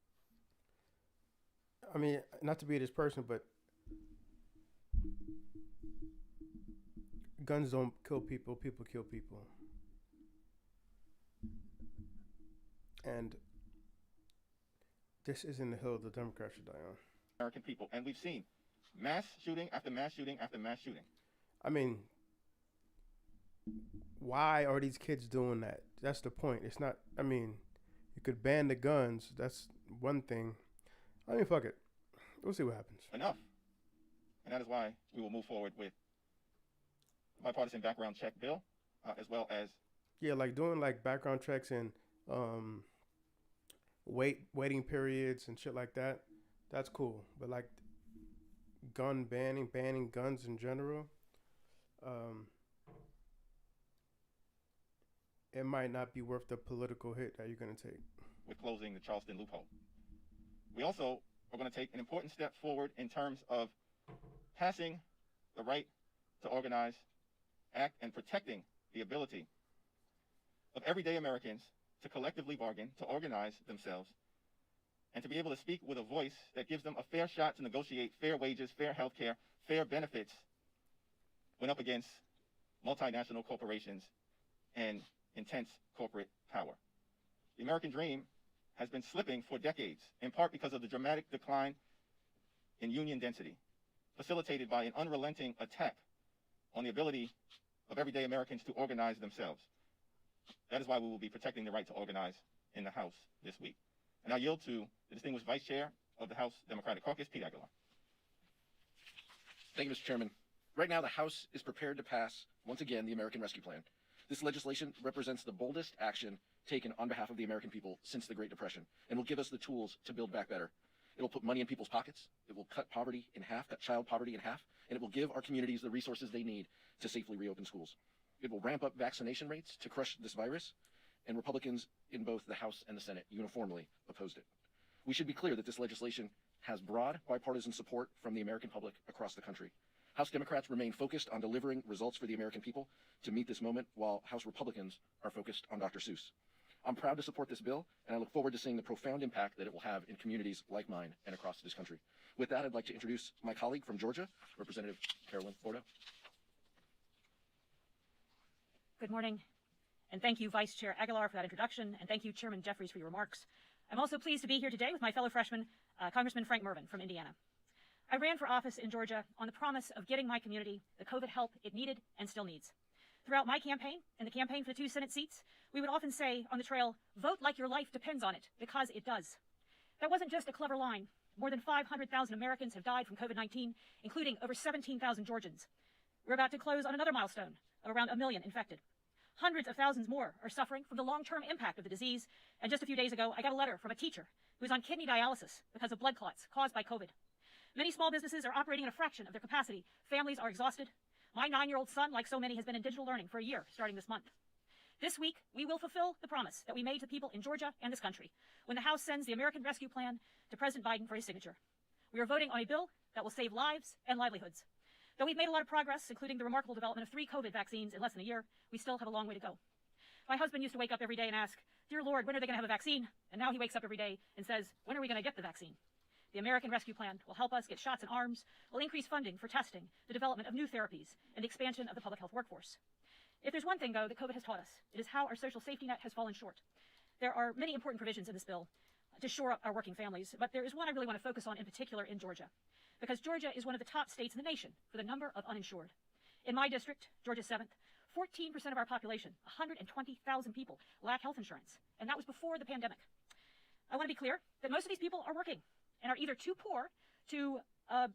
I mean, not to be this person, but guns don't kill people, people kill people. And this isn't the hill the Democrats should die on. American people. And we've seen mass shooting after mass shooting after mass shooting. I mean, why are these kids doing that? That's the point. It's not, I mean, you could ban the guns. That's one thing. I mean, fuck it. We'll see what happens. Enough. And that is why we will move forward with the bipartisan background check bill, as well as... Yeah, like doing like background checks and waiting periods and shit like that. That's cool. But like gun banning guns in general, it might not be worth the political hit that you're going to take. With closing the Charleston loophole. We also are going to take an important step forward in terms of passing the right to organize, act, and protecting the ability of everyday Americans to collectively bargain, to organize themselves, and to be able to speak with a voice that gives them a fair shot to negotiate fair wages, fair health care, fair benefits when up against multinational corporations and intense corporate power. The American dream has been slipping for decades, in part because of the dramatic decline in union density, facilitated by an unrelenting attack on the ability of everyday Americans to organize themselves. That is why we will be protecting the right to organize in the House this week. And I yield to the distinguished Vice Chair, of the House Democratic Caucus, Pete Aguilar. Thank you, Mr. Chairman. Right now, the House is prepared to pass, once again, the American Rescue Plan. This legislation represents the boldest action taken on behalf of the American people since the Great Depression, and will give us the tools to build back better. It will put money in people's pockets. It will cut poverty in half, cut child poverty in half, and it will give our communities the resources they need to safely reopen schools. It will ramp up vaccination rates to crush this virus, and Republicans in both the House and the Senate uniformly opposed it. We should be clear that this legislation has broad bipartisan support from the American public across the country. House Democrats remain focused on delivering results for the American people to meet this moment, while House Republicans are focused on Dr. Seuss. I'm proud to support this bill, and I look forward to seeing the profound impact that it will have in communities like mine and across this country. With that, I'd like to introduce my colleague from Georgia, Representative Carolyn Fordo. Good morning, and thank you, Vice Chair Aguilar, for that introduction, and thank you, Chairman Jeffries, for your remarks. I'm also pleased to be here today with my fellow freshman, Congressman Frank Mervyn from Indiana. I ran for office in Georgia on the promise of getting my community the COVID help it needed and still needs. Throughout my campaign and the campaign for the 2 Senate seats, we would often say on the trail, vote like your life depends on it, because it does. That wasn't just a clever line. More than 500,000 Americans have died from COVID-19, including over 17,000 Georgians. We're about to close on another milestone of around 1 million infected. Hundreds of thousands more are suffering from the long-term impact of the disease, and just a few days ago, I got a letter from a teacher who was on kidney dialysis because of blood clots caused by COVID. Many small businesses are operating at a fraction of their capacity. Families are exhausted. My 9-year-old son, like so many, has been in digital learning for a year, starting this month. This week, we will fulfill the promise that we made to people in Georgia and this country when the House sends the American Rescue Plan to President Biden for his signature. We are voting on a bill that will save lives and livelihoods. Though we've made a lot of progress, including the remarkable development of 3 COVID vaccines in less than a year, we still have a long way to go. My husband used to wake up every day and ask, "Dear Lord, when are they going to have a vaccine?" And now he wakes up every day and says, "When are we going to get the vaccine?" The American Rescue Plan will help us get shots in arms, will increase funding for testing, the development of new therapies, and the expansion of the public health workforce. If there's one thing, though, that COVID has taught us, it is how our social safety net has fallen short. There are many important provisions in this bill to shore up our working families, but there is one I really want to focus on in particular in Georgia, because Georgia is one of the top states in the nation for the number of uninsured. In my district, Georgia 7th, 14% of our population, 120,000 people, lack health insurance, and that was before the pandemic. I want to be clear that most of these people are working and are either too poor to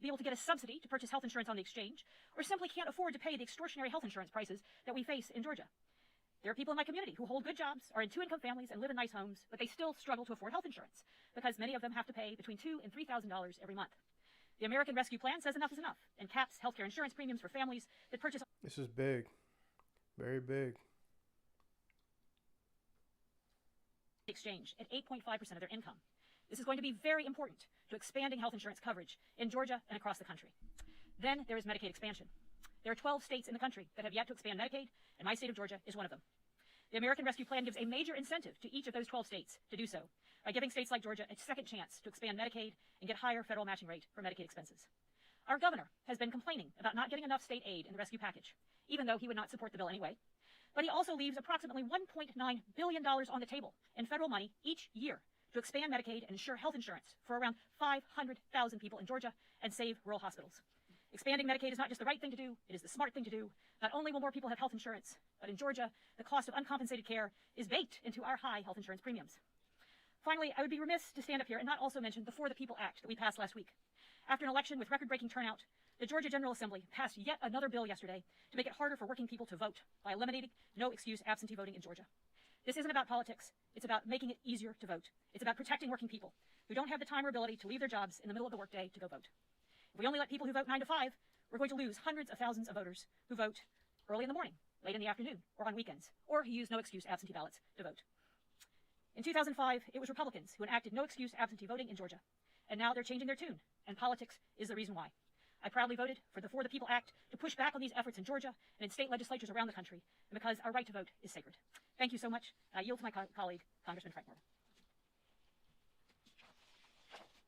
be able to get a subsidy to purchase health insurance on the exchange, or simply can't afford to pay the extraordinary health insurance prices that we face in Georgia. There are people in my community who hold good jobs, are in 2-income families, and live in nice homes, but they still struggle to afford health insurance because many of them have to pay between $2,000 and $3,000 every month. The American Rescue Plan says enough is enough and caps healthcare insurance premiums for families that purchase. This is big, very big. Exchange at 8.5% of their income. This is going to be very important to expanding health insurance coverage in Georgia and across the country. Then there is Medicaid expansion. There are 12 states in the country that have yet to expand Medicaid, and my state of Georgia is one of them. The American Rescue Plan gives a major incentive to each of those 12 states to do so by giving states like Georgia a second chance to expand Medicaid and get higher federal matching rate for Medicaid expenses. Our governor has been complaining about not getting enough state aid in the rescue package, even though he would not support the bill anyway. But he also leaves approximately $1.9 billion on the table in federal money each year to expand Medicaid and ensure health insurance for around 500,000 people in Georgia and save rural hospitals. Expanding Medicaid is not just the right thing to do, it is the smart thing to do. Not only will more people have health insurance, but in Georgia, the cost of uncompensated care is baked into our high health insurance premiums. Finally, I would be remiss to stand up here and not also mention the For the People Act that we passed last week. After an election with record-breaking turnout, the Georgia General Assembly passed yet another bill yesterday to make it harder for working people to vote by eliminating no-excuse absentee voting in Georgia. This isn't about politics. It's about making it easier to vote. It's about protecting working people who don't have the time or ability to leave their jobs in the middle of the workday to go vote. If we only let people who vote 9 to 5, we're going to lose hundreds of thousands of voters who vote early in the morning, late in the afternoon, or on weekends, or who use no-excuse absentee ballots to vote. In 2005, it was Republicans who enacted no-excuse absentee voting in Georgia, and now they're changing their tune, and politics is the reason why. I proudly voted for the For the People Act to push back on these efforts in Georgia and in state legislatures around the country, and because our right to vote is sacred. Thank you so much. I yield to my colleague, Congressman Frank Mervyn.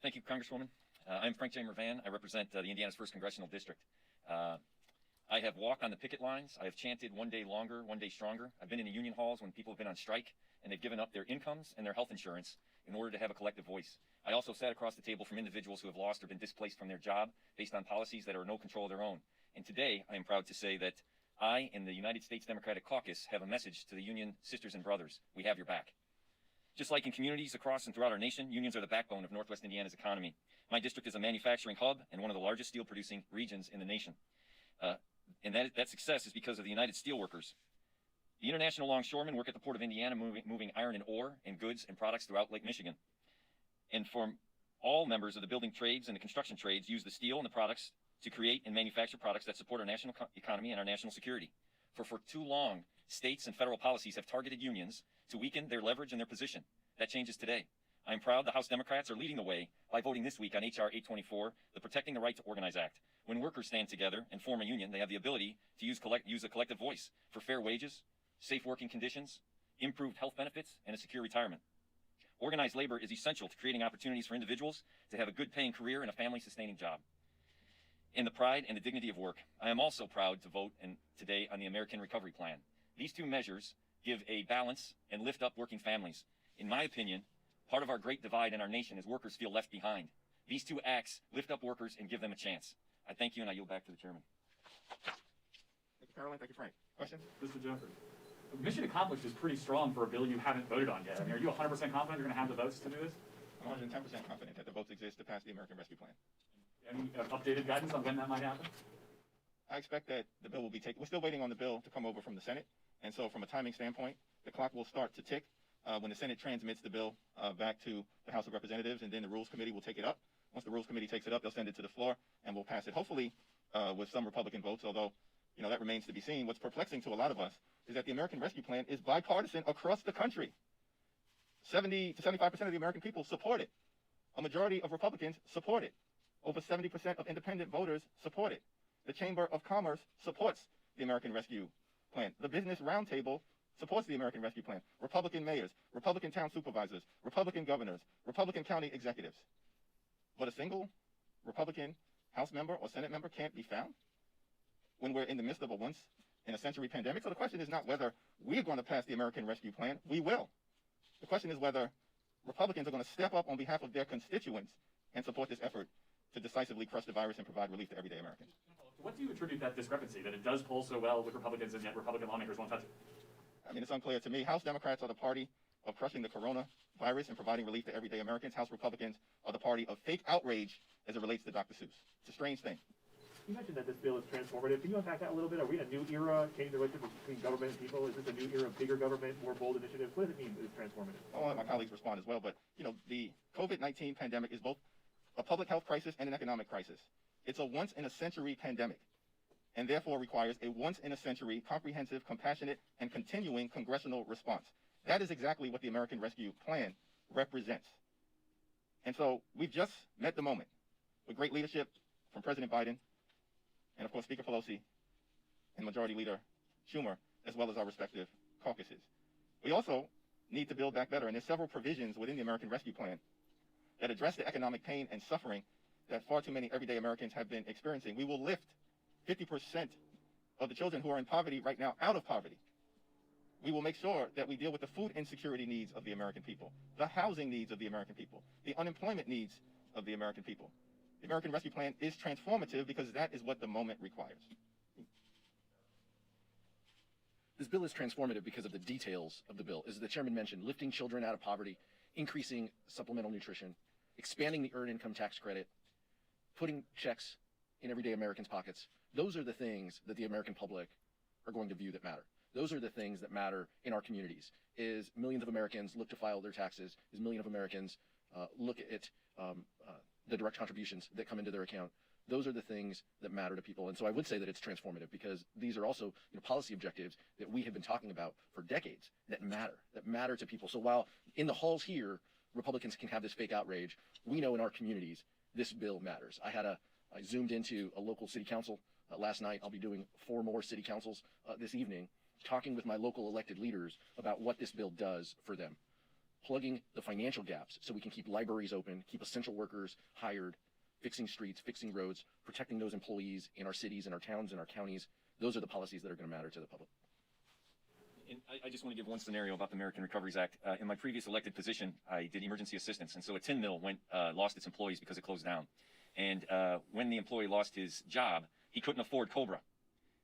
Thank you, Congresswoman. I'm Frank J. Mervyn. I represent the Indiana's 1st Congressional District. I have walked on the picket lines. I have chanted one day longer, one day stronger. I've been in the union halls when people have been on strike and they've given up their incomes and their health insurance in order to have a collective voice. I also sat across the table from individuals who have lost or been displaced from their job based on policies that are no control of their own. And today, I am proud to say that I and the United States Democratic Caucus have a message to the union sisters and brothers. We have your back. Just like in communities across and throughout our nation, unions are the backbone of Northwest Indiana's economy. My district is a manufacturing hub and one of the largest steel producing regions in the nation. And that success is because of the United Steelworkers. The international longshoremen work at the Port of Indiana, moving iron and ore and goods and products throughout Lake Michigan. And from all members of the building trades and the construction trades use the steel and the products to create and manufacture products that support our national economy and our national security. For too long, states and federal policies have targeted unions to weaken their leverage and their position. That changes today. I am proud the House Democrats are leading the way by voting this week on H.R. 824, the Protecting the Right to Organize Act. When workers stand together and form a union, they have the ability to use a collective voice for fair wages, safe working conditions, improved health benefits, and a secure retirement. Organized labor is essential to creating opportunities for individuals to have a good paying career and a family sustaining job. In the pride and the dignity of work, I am also proud to vote today on the American Recovery Plan. These two measures give a balance and lift up working families. In my opinion, part of our great divide in our nation is workers feel left behind. These two acts lift up workers and give them a chance. I thank you, and I yield back to the chairman. Thank you, Caroline. Thank you, Frank. Questions? Mr. Jeffrey, mission accomplished is pretty strong for a bill you haven't voted on yet. I mean, are you 100% confident you're going to have the votes to do this? I'm 110% confident that the votes exist to pass the American Rescue Plan. Any updated guidance on when that might happen? I expect that the bill will be taken. We're still waiting on the bill to come over from the Senate. And so from a timing standpoint, the clock will start to tick when the Senate transmits the bill back to the House of Representatives, and then the Rules Committee will take it up. Once the Rules Committee takes it up, they'll send it to the floor, and we'll pass it, hopefully with some Republican votes, although that remains to be seen. What's perplexing to a lot of us is that the American Rescue Plan is bipartisan across the country. 70 to 75% of the American people support it. A majority of Republicans support it. Over 70% of independent voters support it. The Chamber of Commerce supports the American Rescue Plan. The Business Roundtable supports the American Rescue Plan. Republican mayors, Republican town supervisors, Republican governors, Republican county executives. But a single Republican House member or Senate member can't be found when we're in the midst of a once-in-a-century pandemic. So the question is not whether we're going to pass the American Rescue Plan. We will. The question is whether Republicans are going to step up on behalf of their constituents and support this effort to decisively crush the virus and provide relief to everyday Americans. What do you attribute that discrepancy, that it does poll so well with Republicans and yet Republican lawmakers won't touch it? I mean, it's unclear to me. House Democrats are the party of crushing the coronavirus and providing relief to everyday Americans. House Republicans are the party of fake outrage as it relates to Dr. Seuss. It's a strange thing. You mentioned that this bill is transformative. Can you unpack that a little bit? Are we in a new era, changing the relationship between government and people? Is this a new era of bigger government, more bold initiatives? What does it mean that it's transformative? I'll let my colleagues respond as well, but, the COVID-19 pandemic is both a public health crisis and an economic crisis. It's a once-in-a-century pandemic, and therefore requires a once-in-a-century, comprehensive, compassionate, and continuing congressional response. That is exactly what the American Rescue Plan represents. And so we've just met the moment with great leadership from President Biden and, of course, Speaker Pelosi and Majority Leader Schumer, as well as our respective caucuses. We also need to build back better, and there's several provisions within the American Rescue Plan that address the economic pain and suffering that far too many everyday Americans have been experiencing. We will lift 50% of the children who are in poverty right now out of poverty. We will make sure that we deal with the food insecurity needs of the American people, the housing needs of the American people, the unemployment needs of the American people. The American Rescue Plan is transformative because that is what the moment requires. This bill is transformative because of the details of the bill. As the chairman mentioned, lifting children out of poverty, increasing supplemental nutrition, expanding the earned income tax credit, putting checks in everyday Americans' pockets. Those are the things that the American public are going to view that matter. Those are the things that matter in our communities. Is millions of Americans look to file their taxes, is millions of Americans look at the direct contributions that come into their account. Those are the things that matter to people. And so I would say that it's transformative because these are also policy objectives that we have been talking about for decades that matter to people. So while in the halls here, Republicans can have this fake outrage, we know in our communities, this bill matters. I zoomed into a local city council last night. I'll be doing 4 more city councils this evening, talking with my local elected leaders about what this bill does for them. Plugging the financial gaps so we can keep libraries open, keep essential workers hired, fixing streets, fixing roads, protecting those employees in our cities, in our towns, in our counties. Those are the policies that are going to matter to the public. And I just want to give one scenario about the American Recoveries Act. In my previous elected position, I did emergency assistance, and so a tin mill lost its employees because it closed down. And when the employee lost his job, he couldn't afford COBRA.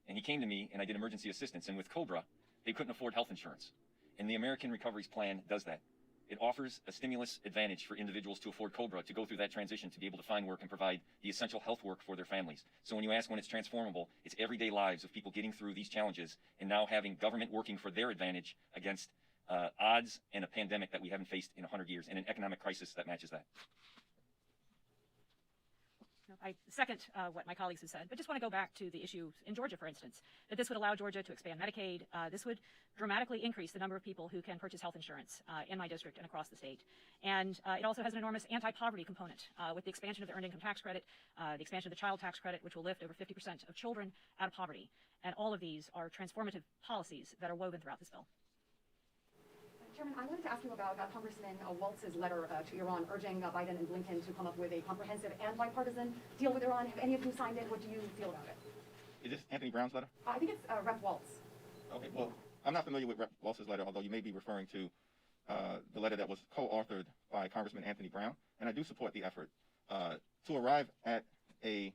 And he came to me, and I did emergency assistance. And with COBRA, they couldn't afford health insurance. And the American Recoveries Plan does that. It offers a stimulus advantage for individuals to afford COBRA, to go through that transition, to be able to find work and provide the essential health work for their families. So when you ask when it's transformable, it's everyday lives of people getting through these challenges and now having government working for their advantage against odds and a pandemic that we haven't faced in 100 years and an economic crisis that matches that. I second what my colleagues have said, but just want to go back to the issue in Georgia, for instance, that this would allow Georgia to expand Medicaid. This would dramatically increase the number of people who can purchase health insurance in my district and across the state. And it also has an enormous anti-poverty component with the expansion of the earned income tax credit, the expansion of the child tax credit, which will lift over 50% of children out of poverty. And all of these are transformative policies that are woven throughout this bill. Chairman, I wanted to ask you about Congressman Waltz's letter to Iran urging Biden and Blinken to come up with a comprehensive and bipartisan deal with Iran. Have any of you signed it? What do you feel about it? Is this Anthony Brown's letter? I think it's Rep. Waltz. Okay, well, I'm not familiar with Rep. Waltz's letter, although you may be referring to the letter that was co-authored by Congressman Anthony Brown, and I do support the effort to arrive at a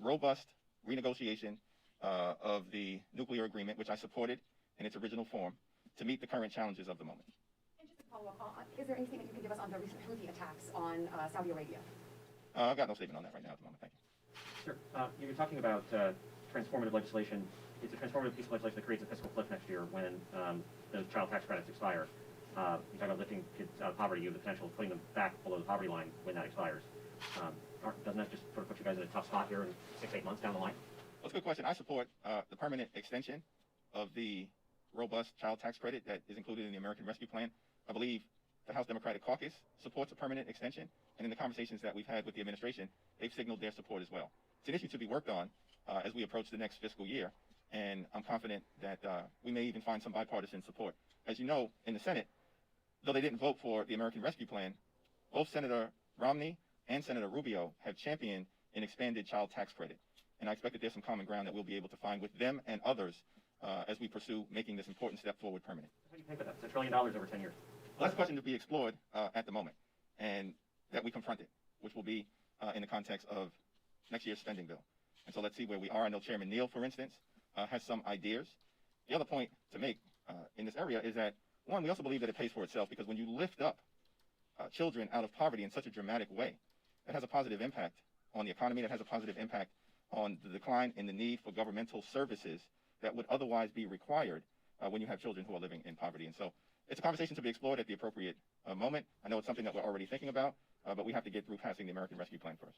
robust renegotiation of the nuclear agreement, which I supported in its original form, to meet the current challenges of the moment. Follow up, is there anything that you can give us on the recent Houthi attacks on Saudi Arabia? I've got no statement on that right now at the moment. Thank you. Sure. You've been talking about transformative legislation. It's a transformative piece of legislation that creates a fiscal cliff next year when those child tax credits expire. You talk about lifting kids out of poverty. You have the potential of putting them back below the poverty line when that expires. Doesn't that just sort of put you guys in a tough spot here in 6-8 months down the line? Well, that's a good question. I support the permanent extension of the robust child tax credit that is included in the American Rescue Plan. I believe the House Democratic Caucus supports a permanent extension, and in the conversations that we've had with the administration, they've signaled their support as well. It's an issue to be worked on as we approach the next fiscal year, and I'm confident that we may even find some bipartisan support. As you know, in the Senate, though they didn't vote for the American Rescue Plan, both Senator Romney and Senator Rubio have championed an expanded child tax credit, and I expect that there's some common ground that we'll be able to find with them and others as we pursue making this important step forward permanent. How do you pay for that? It's $1 trillion over 10 years. Well, that's a question to be explored at the moment, and that we confront it, which will be in the context of next year's spending bill. And so let's see where we are. I know Chairman Neal, for instance, has some ideas. The other point to make in this area is that, one, we also believe that it pays for itself, because when you lift up children out of poverty in such a dramatic way, that has a positive impact on the economy, that has a positive impact on the decline in the need for governmental services that would otherwise be required when you have children who are living in poverty. And so it's a conversation to be explored at the appropriate moment. I know it's something that we're already thinking about, but we have to get through passing the American Rescue Plan first.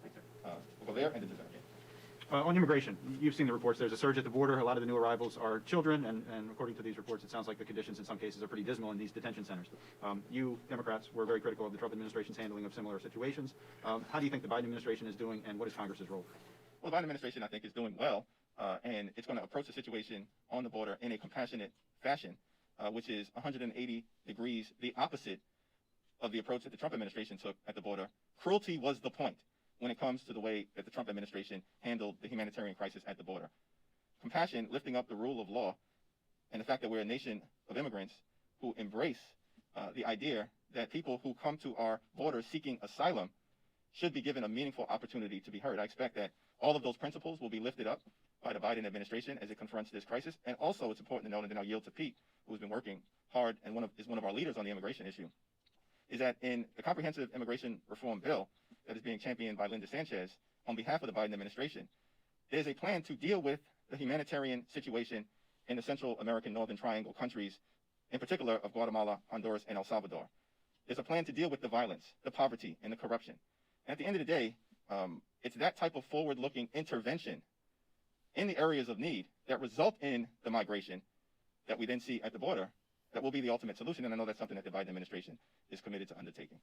Thanks, sir. We'll go there and then on immigration, you've seen the reports. There's a surge at the border. A lot of the new arrivals are children, and according to these reports, it sounds like the conditions in some cases are pretty dismal in these detention centers. You Democrats were very critical of the Trump administration's handling of similar situations. How do you think the Biden administration is doing, and what is Congress's role? Well, the Biden administration, I think, is doing well, and it's going to approach the situation on the border in a compassionate fashion, which is 180 degrees the opposite of the approach that the Trump administration took at the border. Cruelty was the point when it comes to the way that the Trump administration handled the humanitarian crisis at the border. Compassion, lifting up the rule of law, and the fact that we're a nation of immigrants who embrace the idea that people who come to our border seeking asylum should be given a meaningful opportunity to be heard. I expect that all of those principles will be lifted up by the Biden administration as it confronts this crisis. And also, it's important to note, and then I'll yield to Pete, who's been working hard and is one of our leaders on the immigration issue, is that in the comprehensive immigration reform bill that is being championed by Linda Sanchez on behalf of the Biden administration, there's a plan to deal with the humanitarian situation in the Central American Northern Triangle countries, in particular of Guatemala, Honduras, and El Salvador. There's a plan to deal with the violence, the poverty, and the corruption. And at the end of the day, it's that type of forward-looking intervention in the areas of need that result in the migration that we then see at the border that will be the ultimate solution. And I know that's something that the Biden administration is committed to undertaking.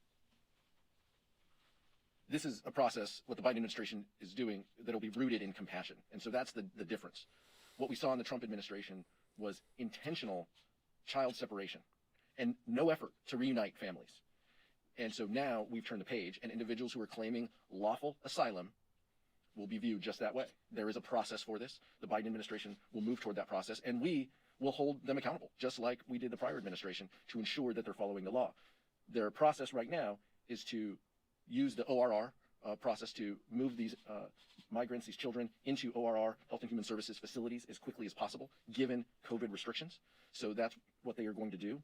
This is a process, what the Biden administration is doing, that will be rooted in compassion. And so that's the difference. What we saw in the Trump administration was intentional child separation and no effort to reunite families. And so now we've turned the page, and individuals who are claiming lawful asylum will be viewed just that way. There is a process for this. The Biden administration will move toward that process, and we will hold them accountable, just like we did the prior administration, to ensure that they're following the law. Their process right now is to use the ORR process to move these migrants, these children, into ORR, Health and Human Services facilities, as quickly as possible, given COVID restrictions. So that's what they are going to do.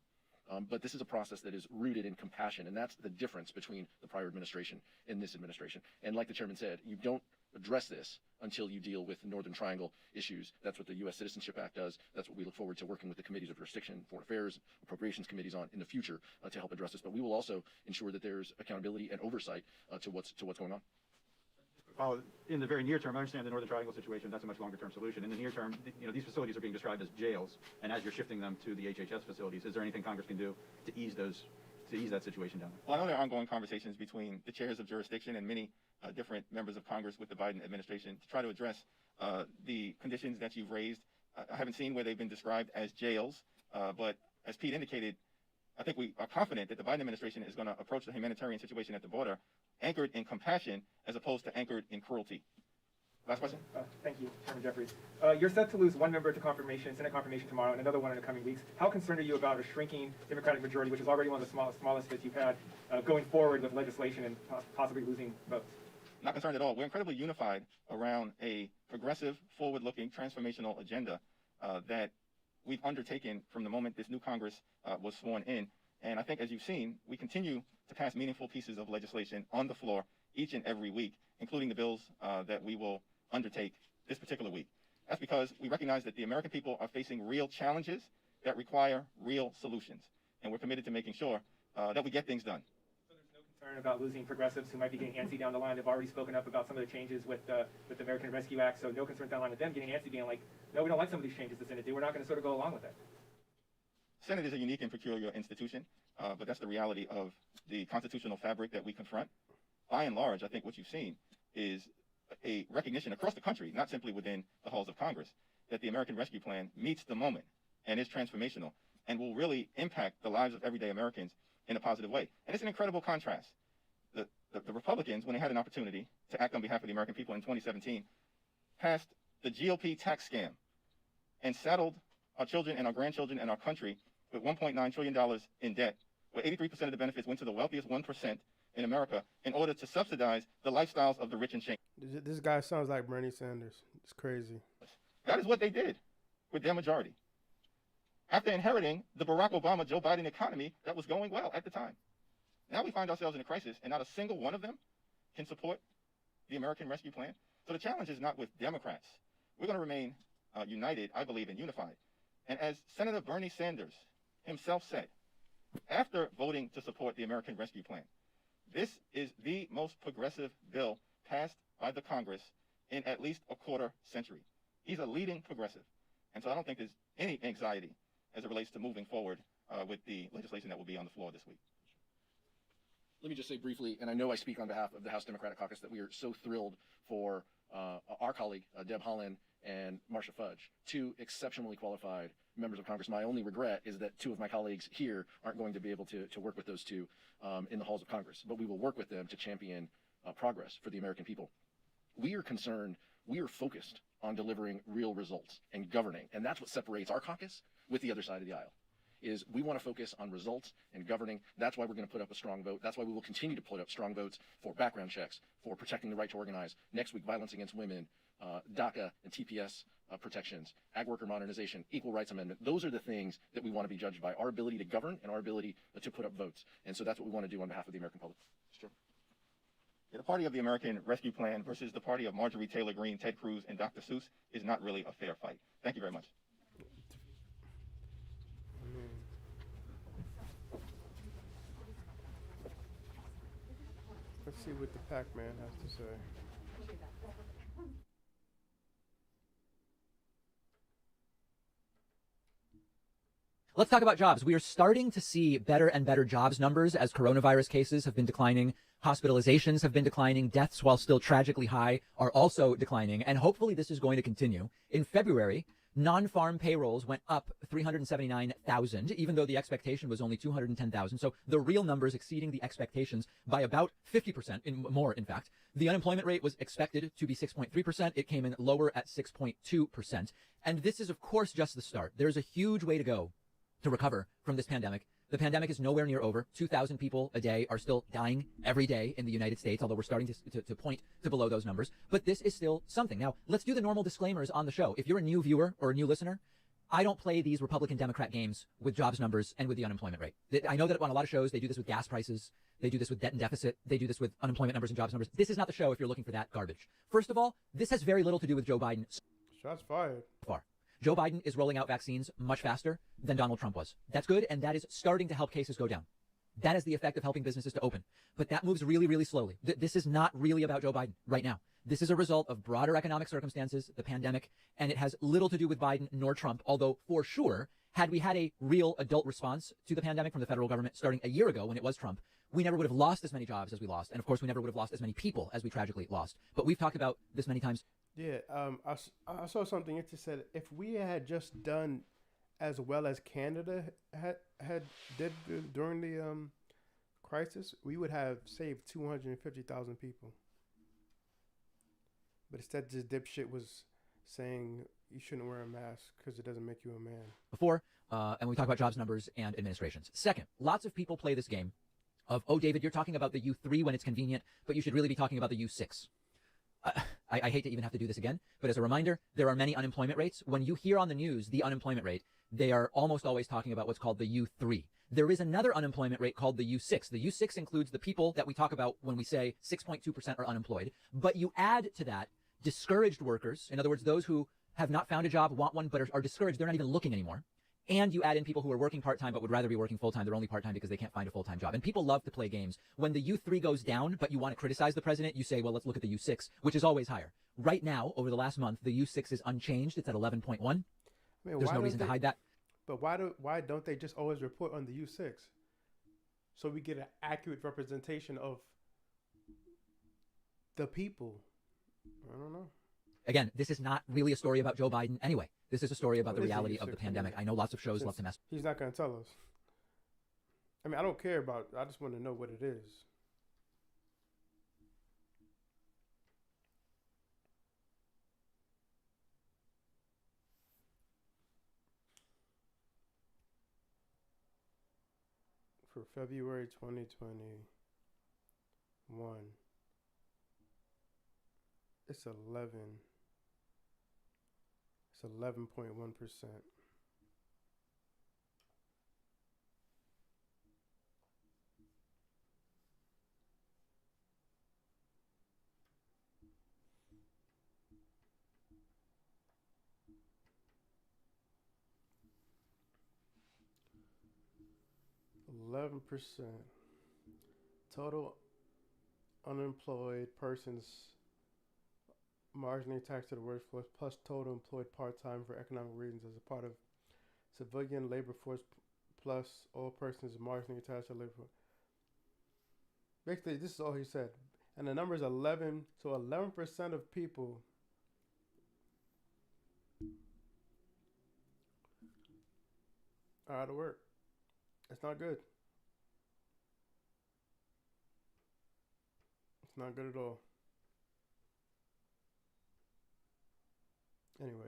But this is a process that is rooted in compassion, and that's the difference between the prior administration and this administration. And like the chairman said, you don't address this until you deal with Northern Triangle issues. That's what the U.S. Citizenship Act does. That's what we look forward to working with the committees of jurisdiction, foreign affairs, appropriations committees on in the future to help address this. But we will also ensure that there's accountability and oversight to what's going on. In the very near term, I understand the Northern Triangle situation. That's a much longer term solution. In the near term, these facilities are being described as jails, and as you're shifting them to the HHS facilities, is there anything Congress can do to ease that situation down there? Well, I know there are ongoing conversations between the chairs of jurisdiction and many different members of Congress with the Biden administration to try to address the conditions that you've raised. I haven't seen where they've been described as jails, but as Pete indicated, I think we are confident that the Biden administration is going to approach the humanitarian situation at the border anchored in compassion as opposed to anchored in cruelty. Last question. Thank you, Chairman Jeffries. You're set to lose one member to confirmation, Senate confirmation tomorrow, and another one in the coming weeks. How concerned are you about a shrinking Democratic majority, which is already one of the smallest that you've had, going forward with legislation and possibly losing votes? Not concerned at all. We're incredibly unified around a progressive, forward-looking, transformational agenda that we've undertaken from the moment this new Congress was sworn in. And I think, as you've seen, we continue to pass meaningful pieces of legislation on the floor each and every week, including the bills that we will undertake this particular week. That's because we recognize that the American people are facing real challenges that require real solutions. And we're committed to making sure that we get things done. So there's no concern about losing progressives who might be getting antsy down the line. They've already spoken up about some of the changes with the American Rescue Act, so no concerns down the line with them getting antsy, being like, no, we don't like some of these changes the Senate do. We're not going to sort of go along with it. Senate is a unique and peculiar institution, but that's the reality of the constitutional fabric that we confront. By and large, I think what you've seen is a recognition across the country, not simply within the halls of Congress, that the American Rescue Plan meets the moment and is transformational and will really impact the lives of everyday Americans in a positive way. And it's an incredible contrast. The Republicans, when they had an opportunity to act on behalf of the American people in 2017, passed the GOP tax scam and saddled our children and our grandchildren and our country with $1.9 trillion in debt, where 83% of the benefits went to the wealthiest 1% in America in order to subsidize the lifestyles of the rich and shame. This guy sounds like Bernie Sanders. It's crazy. That is what they did with their majority. After inheriting the Barack Obama, Joe Biden economy that was going well at the time. Now we find ourselves in a crisis, and not a single one of them can support the American Rescue Plan. So the challenge is not with Democrats. We're going to remain united, I believe, and unified. And as Senator Bernie Sanders himself said, after voting to support the American Rescue Plan, this is the most progressive bill passed by the Congress in at least a quarter century. He's a leading progressive. And so I don't think there's any anxiety as it relates to moving forward with the legislation that will be on the floor this week. Let me just say briefly, and I know I speak on behalf of the House Democratic Caucus, that we are so thrilled for our colleague, Deb Haaland and Marcia Fudge, two exceptionally qualified members of Congress. My only regret is that two of my colleagues here aren't going to be able to work with those two in the halls of Congress, but we will work with them to champion progress for the American people. We are concerned, we are focused on delivering real results and governing, and that's what separates our caucus with the other side of the aisle. Is we want to focus on results and governing. That's why we're going to put up a strong vote. That's why we will continue to put up strong votes for background checks, for protecting the right to organize. Next week, violence against women, DACA and TPS protections, ag worker modernization, equal rights amendment. Those are the things that we want to be judged by, our ability to govern and our ability to put up votes. And so that's what we want to do on behalf of the American public. Sure. Yeah, the party of the American Rescue Plan versus the party of Marjorie Taylor Greene, Ted Cruz, and Dr. Seuss is not really a fair fight. Thank you very much. Let's see what the Pac-Man has to say. Let's talk about jobs. We are starting to see better and better jobs numbers as coronavirus cases have been declining. Hospitalizations have been declining. Deaths, while still tragically high, are also declining. And hopefully this is going to continue. In February, non-farm payrolls went up 379,000, even though the expectation was only 210,000. So the real numbers exceeding the expectations by about 50%, more in fact. The unemployment rate was expected to be 6.3%. It came in lower at 6.2%. And this is, of course, just the start. There's a huge way to go to recover from this pandemic. The pandemic is nowhere near over. 2,000 people a day are still dying every day in the United States, although we're starting to point to below those numbers. But this is still something. Now, let's do the normal disclaimers on the show. If you're a new viewer or a new listener, I don't play these Republican-Democrat games with jobs numbers and with the unemployment rate. I know that on a lot of shows, they do this with gas prices. They do this with debt and deficit. They do this with unemployment numbers and jobs numbers. This is not the show if you're looking for that garbage. First of all, this has very little to do with Joe Biden. Shots fired. Far. Joe Biden is rolling out vaccines much faster than Donald Trump was. That's good, and that is starting to help cases go down. That is the effect of helping businesses to open. But that moves really, really slowly. This is not really about Joe Biden right now. This is a result of broader economic circumstances, the pandemic, and it has little to do with Biden nor Trump, although for sure, had we had a real adult response to the pandemic from the federal government starting a year ago when it was Trump, we never would have lost as many jobs as we lost. And of course, we never would have lost as many people as we tragically lost. But we've talked about this many times. Yeah, I saw something. It just said if we had just done as well as Canada did during the crisis, we would have saved 250,000 people. But instead, this dipshit was saying you shouldn't wear a mask because it doesn't make you a man. Before, and we talk about jobs numbers and administrations. Second, lots of people play this game of, oh, David, you're talking about the U3 when it's convenient, but you should really be talking about the U6. I hate to even have to do this again, but as a reminder, there are many unemployment rates. When you hear on the news the unemployment rate, they are almost always talking about what's called the U3. There is another unemployment rate called the U6. The U6 includes the people that we talk about when we say 6.2% are unemployed, but you add to that discouraged workers, in other words, those who have not found a job, want one, but are discouraged, they're not even looking anymore. And you add in people who are working part-time but would rather be working full-time. They're only part-time because they can't find a full-time job. And people love to play games. When the U3 goes down, but you want to criticize the president, you say, well, let's look at the U6, which is always higher. Right now, over the last month, the U6 is unchanged. It's at 11.1. There's no reason to hide that. But why don't they just always report on the U6? So we get an accurate representation of the people. I don't know. Again, this is not really a story about Joe Biden anyway. This is a story about the reality of the pandemic. I know lots of shows love to mess. He's not going to tell us. I mean, I don't care about I just want to know what it is. For February 2021, it's 11. It's 11.1%. Total unemployed persons marginally attached to the workforce plus total employed part-time for economic reasons as a part of civilian labor force plus all persons marginally attached to labor force. Basically, this is all he said. And the number is 11. So 11% of people are out of work. It's not good. It's not good at all. Anyway.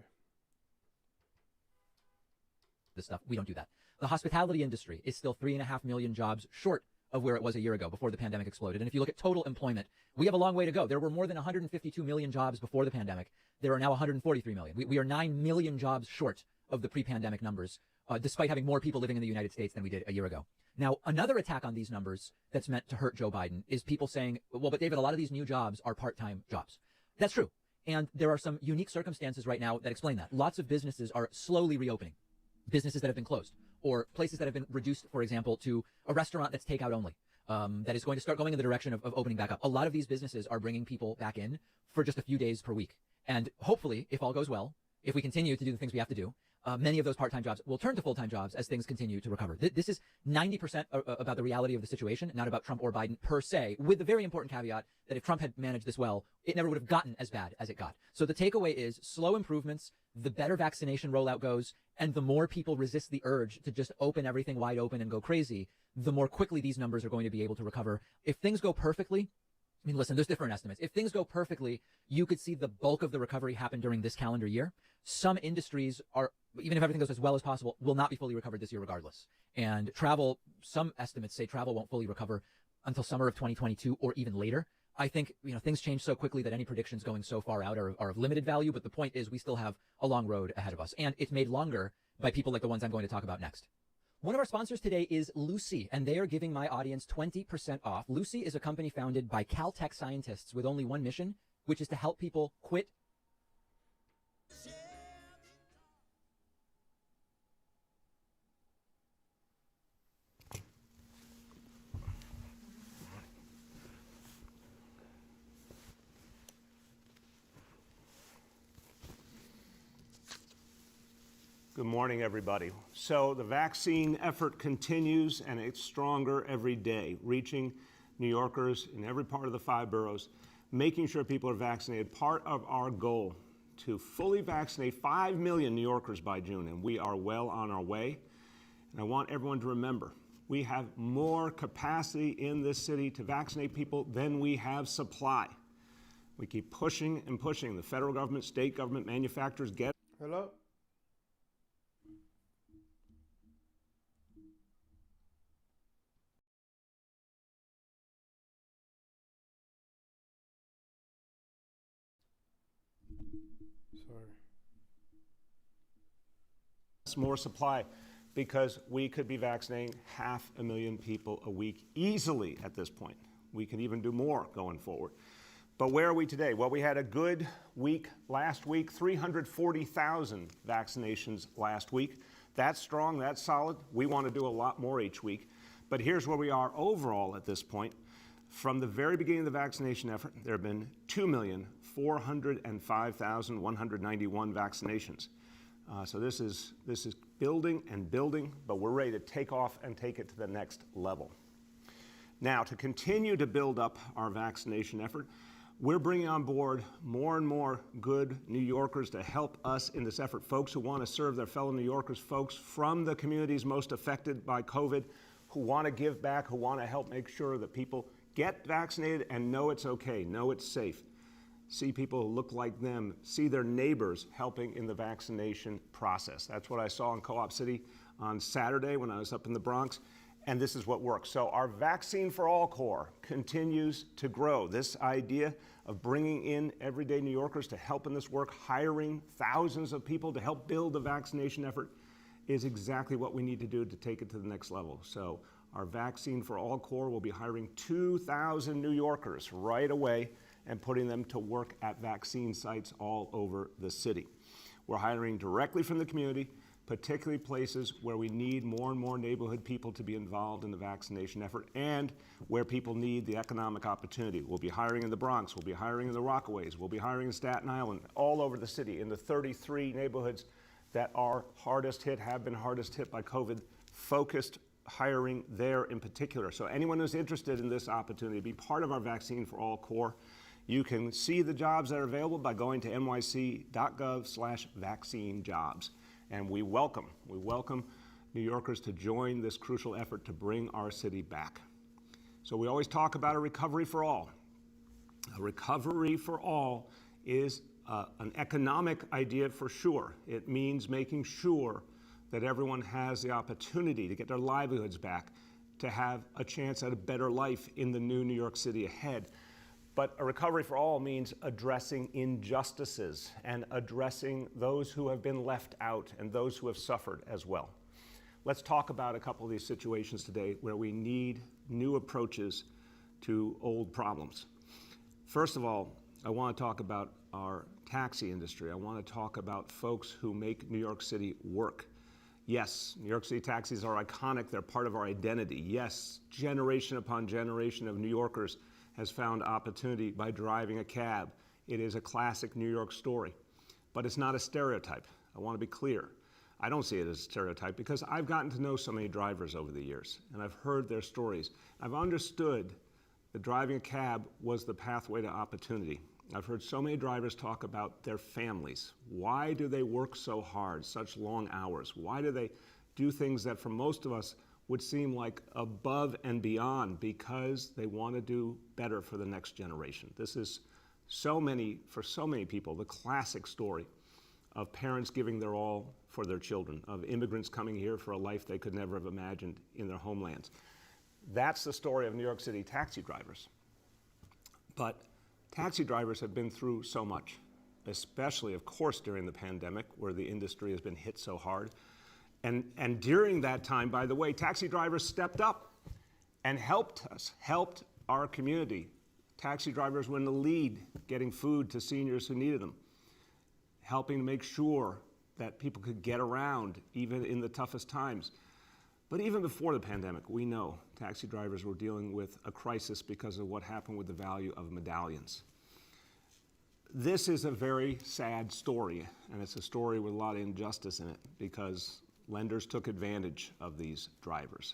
This stuff, we don't do that. The hospitality industry is still 3.5 million jobs short of where it was a year ago before the pandemic exploded. And if you look at total employment, we have a long way to go. There were more than 152 million jobs before the pandemic. There are now 143 million. We are 9 million jobs short of the pre-pandemic numbers, despite having more people living in the United States than we did a year ago. Now, another attack on these numbers that's meant to hurt Joe Biden is people saying, well, but David, a lot of these new jobs are part-time jobs. That's true. And there are some unique circumstances right now that explain that. Lots of businesses are slowly reopening. Businesses that have been closed or places that have been reduced, for example, to a restaurant that's takeout only, that is going to start going in the direction of opening back up. A lot of these businesses are bringing people back in for just a few days per week. And hopefully, if all goes well, if we continue to do the things we have to do, many of those part-time jobs will turn to full-time jobs as things continue to recover. This is 90% about the reality of the situation, not about Trump or Biden per se, with the very important caveat that if Trump had managed this well, it never would have gotten as bad as it got. So the takeaway is slow improvements, the better vaccination rollout goes, and the more people resist the urge to just open everything wide open and go crazy, the more quickly these numbers are going to be able to recover. If things go perfectly, I mean, listen, there's different estimates. If things go perfectly, you could see the bulk of the recovery happen during this calendar year. Some industries are, even if everything goes as well as possible, will not be fully recovered this year regardless. And travel, some estimates say travel won't fully recover until summer of 2022 or even later. I think, things change so quickly that any predictions going so far out are of limited value. But the point is we still have a long road ahead of us. And it's made longer by people like the ones I'm going to talk about next. One of our sponsors today is Lucy, and they are giving my audience 20% off. Lucy is a company founded by Caltech scientists with only one mission, which is to help people quit. Good morning, everybody. So the vaccine effort continues, and it's stronger every day, reaching New Yorkers in every part of the 5 boroughs, making sure people are vaccinated. Part of our goal to fully vaccinate 5 million New Yorkers by June, and we are well on our way. And I want everyone to remember, we have more capacity in this city to vaccinate people than we have supply. We keep pushing and pushing. The federal government, state government, manufacturers get. Hello? Sorry. More supply because we could be vaccinating 500,000 people a week easily at this point. We can even do more going forward. But where are we today? Well, we had a good week last week, 340,000 vaccinations last week. That's strong, that's solid. We want to do a lot more each week. But here's where we are overall at this point. From the very beginning of the vaccination effort, there have been 2,405,191 vaccinations. So this is building and building, but we're ready to take off and take it to the next level. Now, to continue to build up our vaccination effort, we're bringing on board more and more good New Yorkers to help us in this effort, folks who want to serve their fellow New Yorkers, folks from the communities most affected by COVID, who want to give back, who want to help make sure that people get vaccinated and know it's okay, know it's safe. See people who look like them, see their neighbors helping in the vaccination process. That's what I saw in Co-op City on Saturday when I was up in the Bronx, and this is what works. So our Vaccine for All Corps continues to grow. This idea of bringing in everyday New Yorkers to help in this work, hiring thousands of people to help build the vaccination effort is exactly what we need to do to take it to the next level. So our Vaccine for All Corps will be hiring 2,000 New Yorkers right away and putting them to work at vaccine sites all over the city. We're hiring directly from the community, particularly places where we need more and more neighborhood people to be involved in the vaccination effort and where people need the economic opportunity. We'll be hiring in the Bronx, we'll be hiring in the Rockaways, we'll be hiring in Staten Island, all over the city, in the 33 neighborhoods that are hardest hit, have been hardest hit by COVID, focused hiring there in particular. So anyone who's interested in this opportunity, be part of our Vaccine for All Corps, you can see the jobs that are available by going to nyc.gov/vaccine-jobs. And we welcome New Yorkers to join this crucial effort to bring our city back. So we always talk about a recovery for all. A recovery for all is an economic idea for sure. It means making sure that everyone has the opportunity to get their livelihoods back, to have a chance at a better life in the new New York City ahead. But a recovery for all means addressing injustices and addressing those who have been left out and those who have suffered as well. Let's talk about a couple of these situations today where we need new approaches to old problems. First of all, I want to talk about our taxi industry. I want to talk about folks who make New York City work. Yes, New York City taxis are iconic. They're part of our identity. Yes, generation upon generation of New Yorkers has found opportunity by driving a cab. It is a classic New York story, but it's not a stereotype. I want to be clear. I don't see it as a stereotype because I've gotten to know so many drivers over the years, and I've heard their stories. I've understood that driving a cab was the pathway to opportunity. I've heard so many drivers talk about their families. Why do they work so hard, such long hours? Why do they do things that for most of us would seem like above and beyond? Because they want to do better for the next generation. This is for so many people, the classic story of parents giving their all for their children, of immigrants coming here for a life they could never have imagined in their homelands. That's the story of New York City taxi drivers. But taxi drivers have been through so much, especially, of course, during the pandemic, where the industry has been hit so hard. And during that time, by the way, taxi drivers stepped up and helped us, helped our community. Taxi drivers were in the lead getting food to seniors who needed them, helping to make sure that people could get around even in the toughest times. But even before the pandemic, we know taxi drivers were dealing with a crisis because of what happened with the value of medallions. This is a very sad story, and it's a story with a lot of injustice in it because lenders took advantage of these drivers.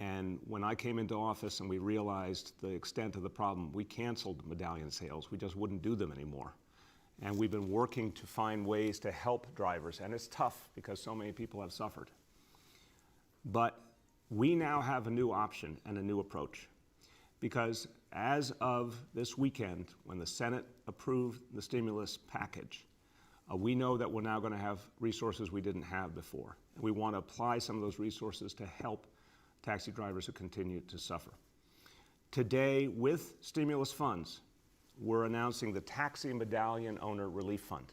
And when I came into office and we realized the extent of the problem, we canceled medallion sales. We just wouldn't do them anymore. And we've been working to find ways to help drivers, and it's tough because so many people have suffered. But we now have a new option and a new approach, because as of this weekend, when the Senate approved the stimulus package, we know that we're now going to have resources we didn't have before. And we want to apply some of those resources to help taxi drivers who continue to suffer. Today, with stimulus funds, we're announcing the Taxi Medallion Owner Relief Fund,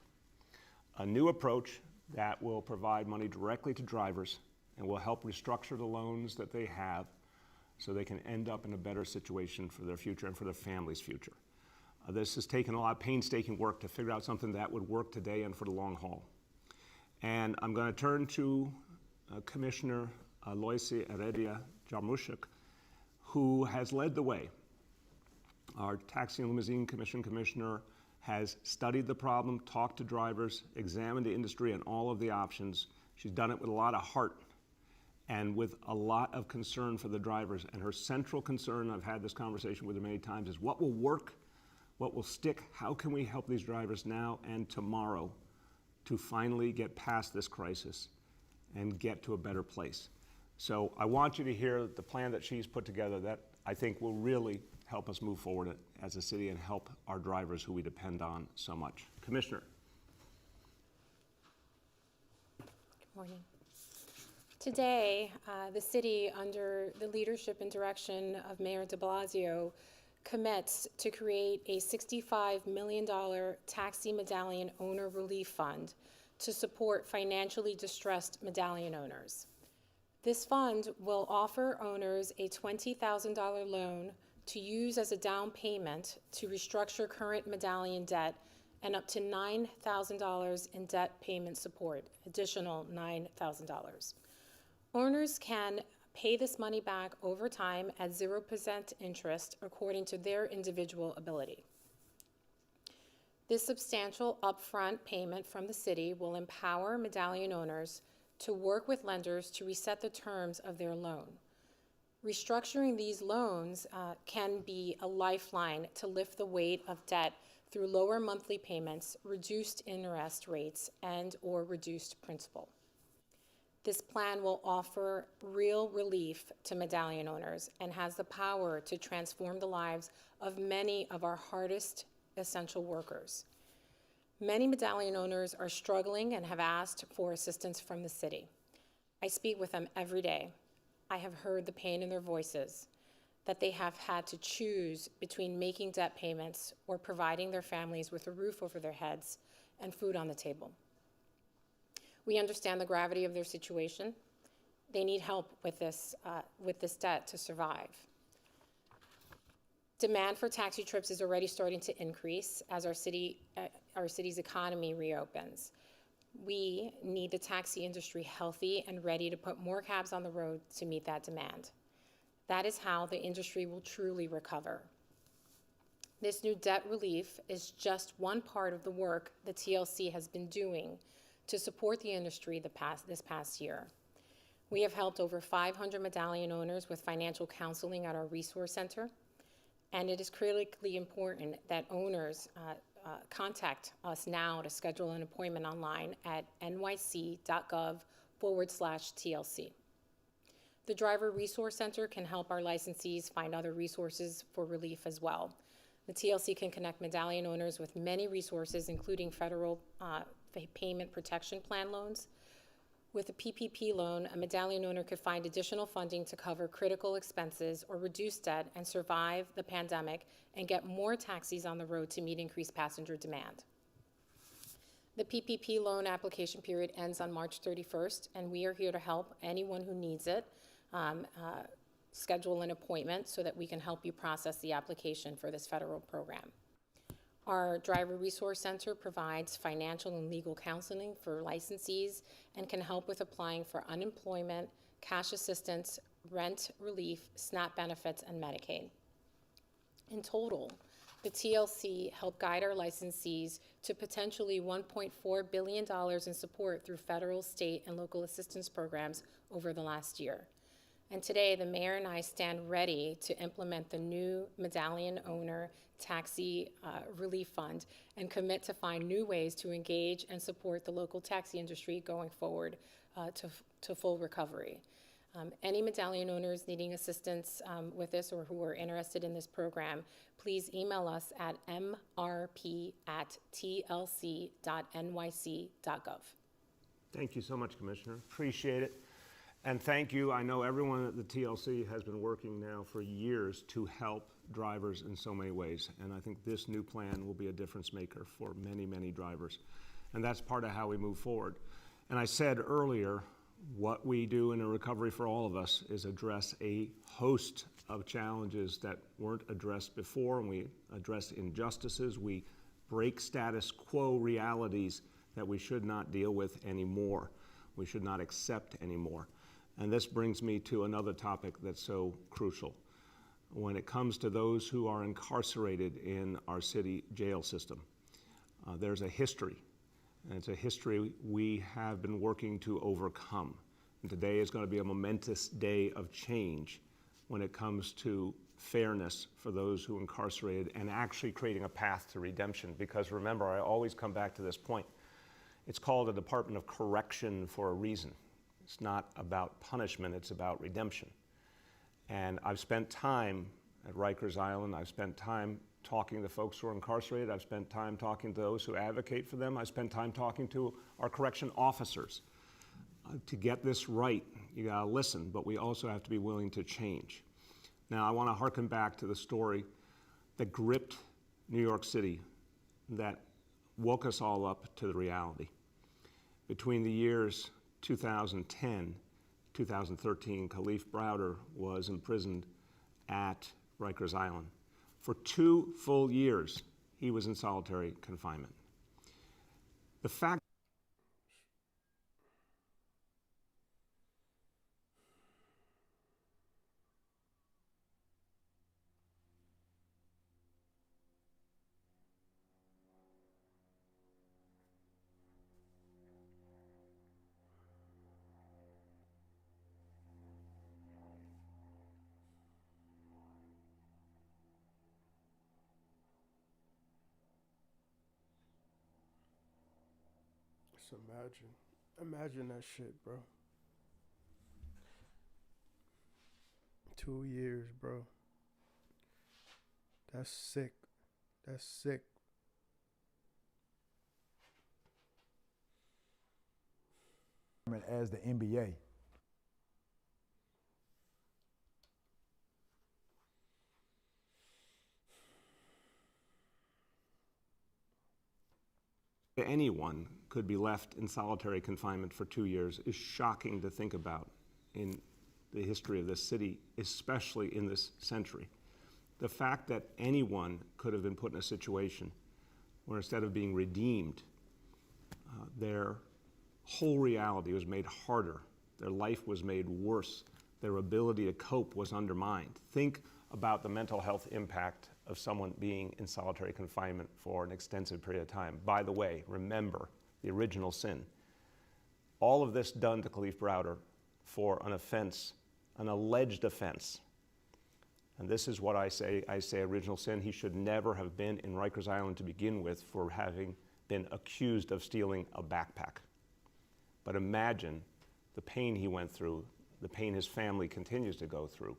a new approach that will provide money directly to drivers and will help restructure the loans that they have so they can end up in a better situation for their future and for their family's future. This has taken a lot of painstaking work to figure out something that would work today and for the long haul. And I'm going to turn to Commissioner Loisi Heredia Jarmuschek, who has led the way. Our Taxi and Limousine Commission Commissioner has studied the problem, talked to drivers, examined the industry and all of the options. She's done it with a lot of heart and with a lot of concern for the drivers. And her central concern, I've had this conversation with her many times, is what will work, what will stick, how can we help these drivers now and tomorrow to finally get past this crisis and get to a better place. So I want you to hear the plan that she's put together that I think will really help us move forward as a city and help our drivers who we depend on so much. Commissioner. Good morning. Today, the city, under the leadership and direction of Mayor de Blasio, commits to create a $65 million taxi medallion owner relief fund to support financially distressed medallion owners. This fund will offer owners a $20,000 loan to use as a down payment to restructure current medallion debt and up to $9,000 in debt payment support, additional $9,000. Owners can pay this money back over time at 0% interest according to their individual ability. This substantial upfront payment from the city will empower medallion owners to work with lenders to reset the terms of their loan. Restructuring these loans can be a lifeline to lift the weight of debt through lower monthly payments, reduced interest rates, and/or reduced principal. This plan will offer real relief to medallion owners and has the power to transform the lives of many of our hardest essential workers. Many medallion owners are struggling and have asked for assistance from the city. I speak with them every day. I have heard the pain in their voices, that they have had to choose between making debt payments or providing their families with a roof over their heads and food on the table. We understand the gravity of their situation. They need help with this debt to survive. Demand for taxi trips is already starting to increase as our city's economy reopens. We need the taxi industry healthy and ready to put more cabs on the road to meet that demand. That is how the industry will truly recover. This new debt relief is just one part of the work the TLC has been doing to support the industry this past year. We have helped over 500 medallion owners with financial counseling at our resource center, and it is critically important that owners contact us now to schedule an appointment online at nyc.gov/TLC. The Driver Resource Center can help our licensees find other resources for relief as well. The TLC can connect medallion owners with many resources, including federal payment protection plan loans. With a PPP loan, a medallion owner could find additional funding to cover critical expenses or reduce debt and survive the pandemic and get more taxis on the road to meet increased passenger demand. The PPP loan application period ends on March 31st, and we are here to help anyone who needs it schedule an appointment so that we can help you process the application for this federal program. Our Driver Resource Center provides financial and legal counseling for licensees and can help with applying for unemployment, cash assistance, rent relief, SNAP benefits, and Medicaid. In total, the TLC helped guide our licensees to potentially $1.4 billion in support through federal, state, and local assistance programs over the last year. And today, the mayor and I stand ready to implement the new medallion owner taxi relief fund and commit to find new ways to engage and support the local taxi industry going forward to full recovery. Any medallion owners needing assistance with this or who are interested in this program, please email us at mrp@tlc.nyc.gov. Thank you so much, Commissioner. Appreciate it. And thank you. I know everyone at the TLC has been working now for years to help drivers in so many ways. And I think this new plan will be a difference maker for many, many drivers. And that's part of how we move forward. And I said earlier, what we do in a Recovery for All of Us is address a host of challenges that weren't addressed before, and we address injustices. We break status quo realities that we should not deal with anymore. We should not accept anymore. And this brings me to another topic that's so crucial. When it comes to those who are incarcerated in our city jail system, there's a history. And it's a history we have been working to overcome. And today is going to be a momentous day of change when it comes to fairness for those who are incarcerated and actually creating a path to redemption. Because remember, I always come back to this point. It's called a Department of Correction for a reason. It's not about punishment, it's about redemption. And I've spent time at Rikers Island, I've spent time talking to folks who are incarcerated, I've spent time talking to those who advocate for them, I've spent time talking to our correction officers. To get this right, you gotta listen, but we also have to be willing to change. Now, I wanna hearken back to the story that gripped New York City, that woke us all up to the reality. Between the years 2010, 2013, Khalif Browder was imprisoned at Rikers Island. For 2 full years, he was in solitary confinement. The fact Just imagine that shit, bro. 2 years, bro. That's sick. That's sick. As the NBA. Anyone could be left in solitary confinement for 2 years is shocking to think about in the history of this city, especially in this century. The fact that anyone could have been put in a situation where instead of being redeemed, their whole reality was made harder, their life was made worse, their ability to cope was undermined. Think about the mental health impact of someone being in solitary confinement for an extensive period of time. By the way, remember the original sin. All of this done to Khalif Browder for an offense, an alleged offense. And this is what I say original sin. He should never have been in Rikers Island to begin with for having been accused of stealing a backpack. But imagine the pain he went through, the pain his family continues to go through.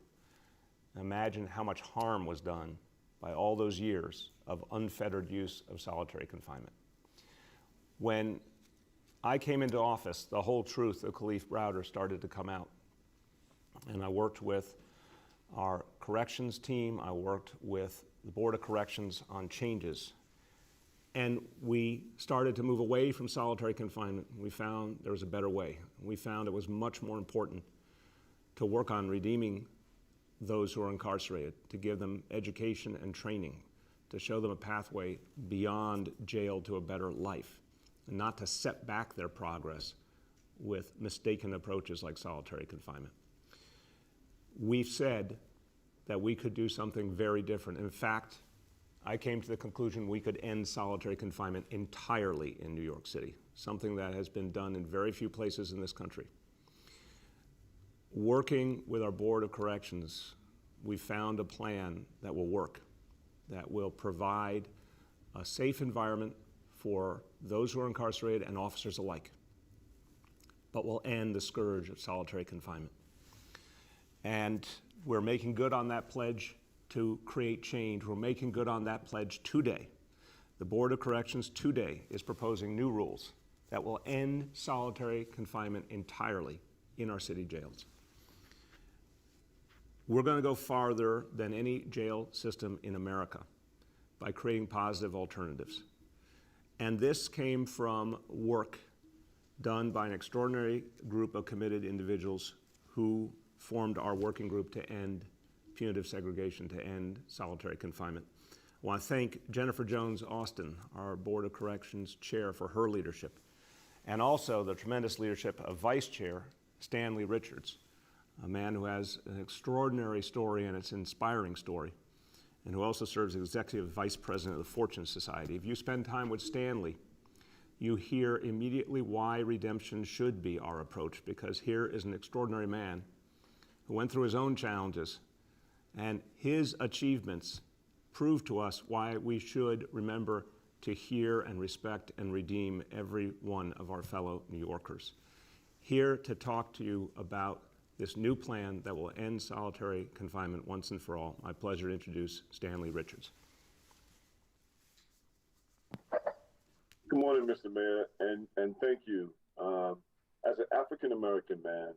Imagine how much harm was done by all those years of unfettered use of solitary confinement. When I came into office, the whole truth of Khalif Browder started to come out. And I worked with our corrections team, I worked with the Board of Corrections on changes. And we started to move away from solitary confinement. We found there was a better way. We found it was much more important to work on redeeming those who are incarcerated, to give them education and training, to show them a pathway beyond jail to a better life, and not to set back their progress with mistaken approaches like solitary confinement. We've said that we could do something very different. In fact, I came to the conclusion we could end solitary confinement entirely in New York City, something that has been done in very few places in this country. Working with our Board of Corrections, we found a plan that will work, that will provide a safe environment for those who are incarcerated and officers alike, but will end the scourge of solitary confinement. And we're making good on that pledge to create change. We're making good on that pledge today. The Board of Corrections today is proposing new rules that will end solitary confinement entirely in our city jails. We're going to go farther than any jail system in America by creating positive alternatives. And this came from work done by an extraordinary group of committed individuals who formed our working group to end punitive segregation, to end solitary confinement. I want to thank Jennifer Jones Austin, our Board of Corrections chair, for her leadership, and also the tremendous leadership of Vice Chair Stanley Richards, a man who has an extraordinary story, and it's an inspiring story, and who also serves as Executive Vice President of the Fortune Society. If you spend time with Stanley, you hear immediately why redemption should be our approach, because here is an extraordinary man who went through his own challenges, and his achievements prove to us why we should remember to hear and respect and redeem every one of our fellow New Yorkers. Here to talk to you about this new plan that will end solitary confinement once and for all, my pleasure to introduce Stanley Richards. Good morning, Mr. Mayor, and thank you. As an African-American man,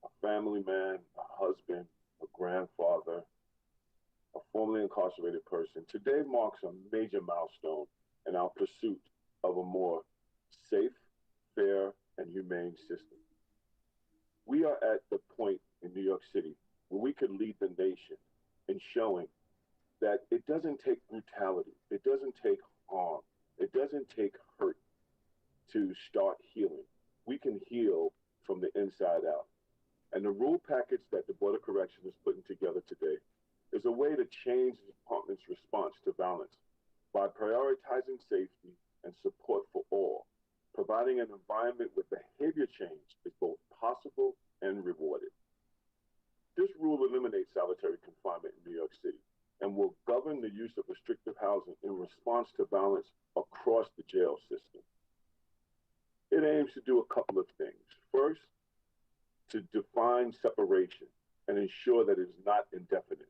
a family man, a husband, a grandfather, a formerly incarcerated person, today marks a major milestone in our pursuit of a more safe, fair, and humane system. We are at the point in New York City where we could lead the nation in showing that it doesn't take brutality, it doesn't take harm, it doesn't take hurt to start healing. We can heal from the inside out. And the rule package that the Board of Corrections is putting together today is a way to change the department's response to violence by prioritizing safety and support for all, providing an environment where behavior change is both possible and rewarded. This rule eliminates solitary confinement in New York City and will govern the use of restrictive housing in response to violence across the jail system. It aims to do a couple of things. First, to define separation and ensure that it is not indefinite.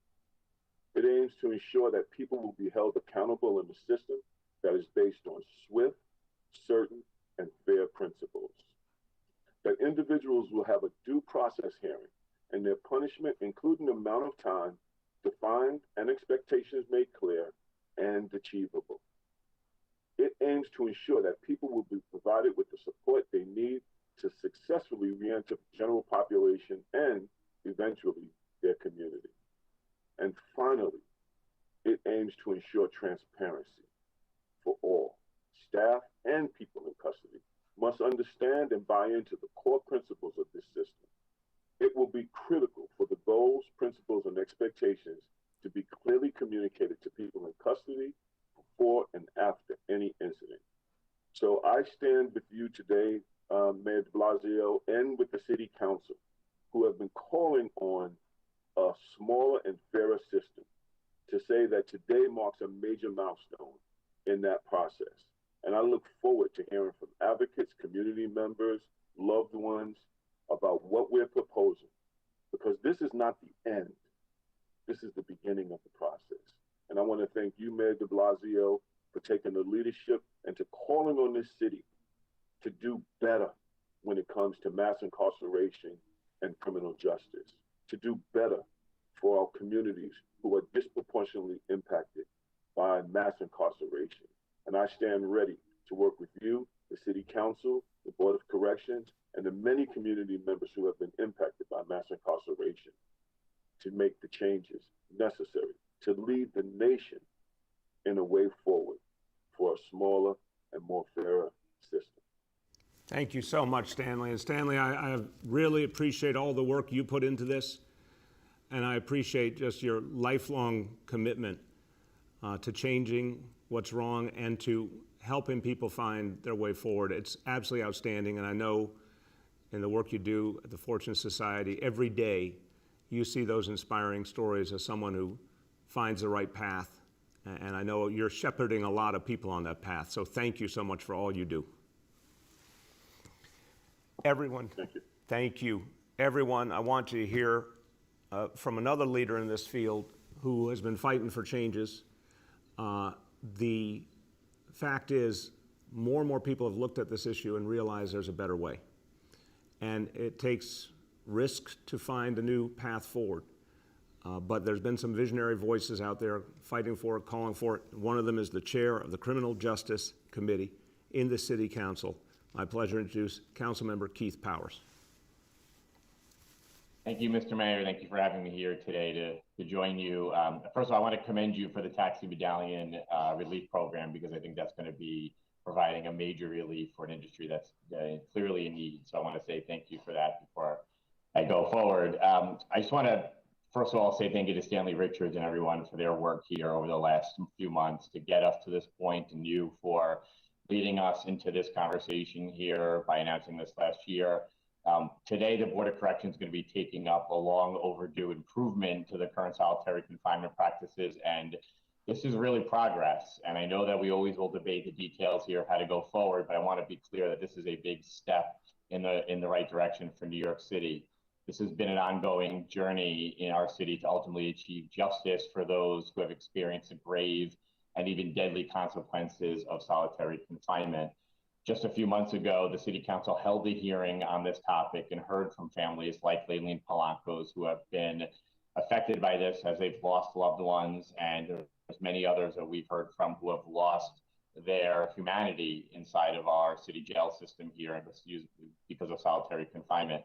It aims to ensure that people will be held accountable in a system that is based on swift, certain, and fair principles. That individuals will have a due process hearing and their punishment, including the amount of time, defined and expectations made clear and achievable. It aims to ensure that people will be provided with the support they need to successfully re-enter the general population and eventually their community. And finally, it aims to ensure transparency for all. Staff and people in custody must understand and buy into the core principles of this system. It will be critical for the goals, principles, and expectations to be clearly communicated to people in custody before and after any incident. So I stand with you today, Mayor de Blasio, and with the City Council, who have been calling on a smaller and fairer system, to say that today marks a major milestone in that process. And I look forward to hearing from advocates, community members, loved ones about what we're proposing, because this is not the end. This is the beginning of the process. And I want to thank you, Mayor de Blasio, for taking the leadership and to calling on this city to do better when it comes to mass incarceration and criminal justice, to do better for our communities who are disproportionately impacted by mass incarceration, and I stand ready to work with you, the City Council, the Board of Corrections, and the many community members who have been impacted by mass incarceration to make the changes necessary to lead the nation in a way forward for a smaller and more fairer system. Thank you so much, Stanley. And Stanley, I really appreciate all the work you put into this, and I appreciate just your lifelong commitment to changing what's wrong and to helping people find their way forward. It's absolutely outstanding, and I know in the work you do at the Fortune Society, every day you see those inspiring stories of someone who finds the right path, and I know you're shepherding a lot of people on that path, so thank you so much for all you do. Everyone, thank you. Everyone, I want you to hear from another leader in this field who has been fighting for changes. The fact is, more and more people have looked at this issue and realized there's a better way. And it takes risk to find a new path forward. But there's been some visionary voices out there fighting for it, calling for it. One of them is the chair of the Criminal Justice Committee in the City Council. My pleasure to introduce Councilmember Keith Powers. Thank you, Mr. Mayor. Thank you for having me here today to join you. First of all, I want to commend you for the taxi medallion relief program, because I think that's going to be providing a major relief for an industry that's clearly in need. So I want to say thank you for that before I go forward. I just want to, first of all, say thank you to Stanley Richards and everyone for their work here over the last few months to get us to this point, and you for leading us into this conversation here by announcing this last year. Today, the Board of Corrections is going to be taking up a long overdue improvement to the current solitary confinement practices, and this is really progress. And I know that we always will debate the details here of how to go forward, but I want to be clear that this is a big step in the right direction for New York City. This has been an ongoing journey in our city to ultimately achieve justice for those who have experienced the grave and even deadly consequences of solitary confinement. Just a few months ago, the City Council held a hearing on this topic and heard from families like Layleen Polanco's who have been affected by this as they've lost loved ones, and there's many others that we've heard from who have lost their humanity inside of our city jail system here because of solitary confinement.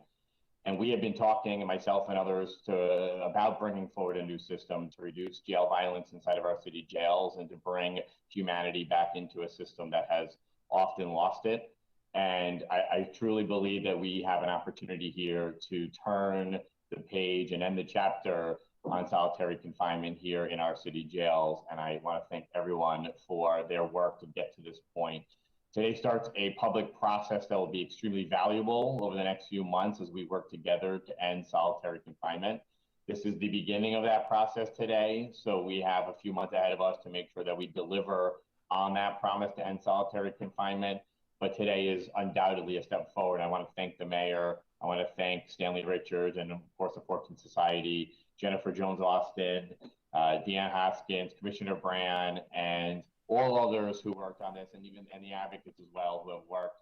And we have been talking, myself and others, about bringing forward a new system to reduce jail violence inside of our city jails and to bring humanity back into a system that has often lost it. And I truly believe that we have an opportunity here to turn the page and end the chapter on solitary confinement here in our city jails. And I want to thank everyone for their work to get to this point. Today starts a public process that will be extremely valuable over the next few months as we work together to end solitary confinement. This is the beginning of that process today, so we have a few months ahead of us to make sure that we deliver on that promise to end solitary confinement. But today is undoubtedly a step forward. I want to thank the mayor. I want to thank Stanley Richards and, of course, the Fortune Society, Jennifer Jones-Austin, Deanne Hoskins, Commissioner Brand, and all others who worked on this, and the advocates as well who have worked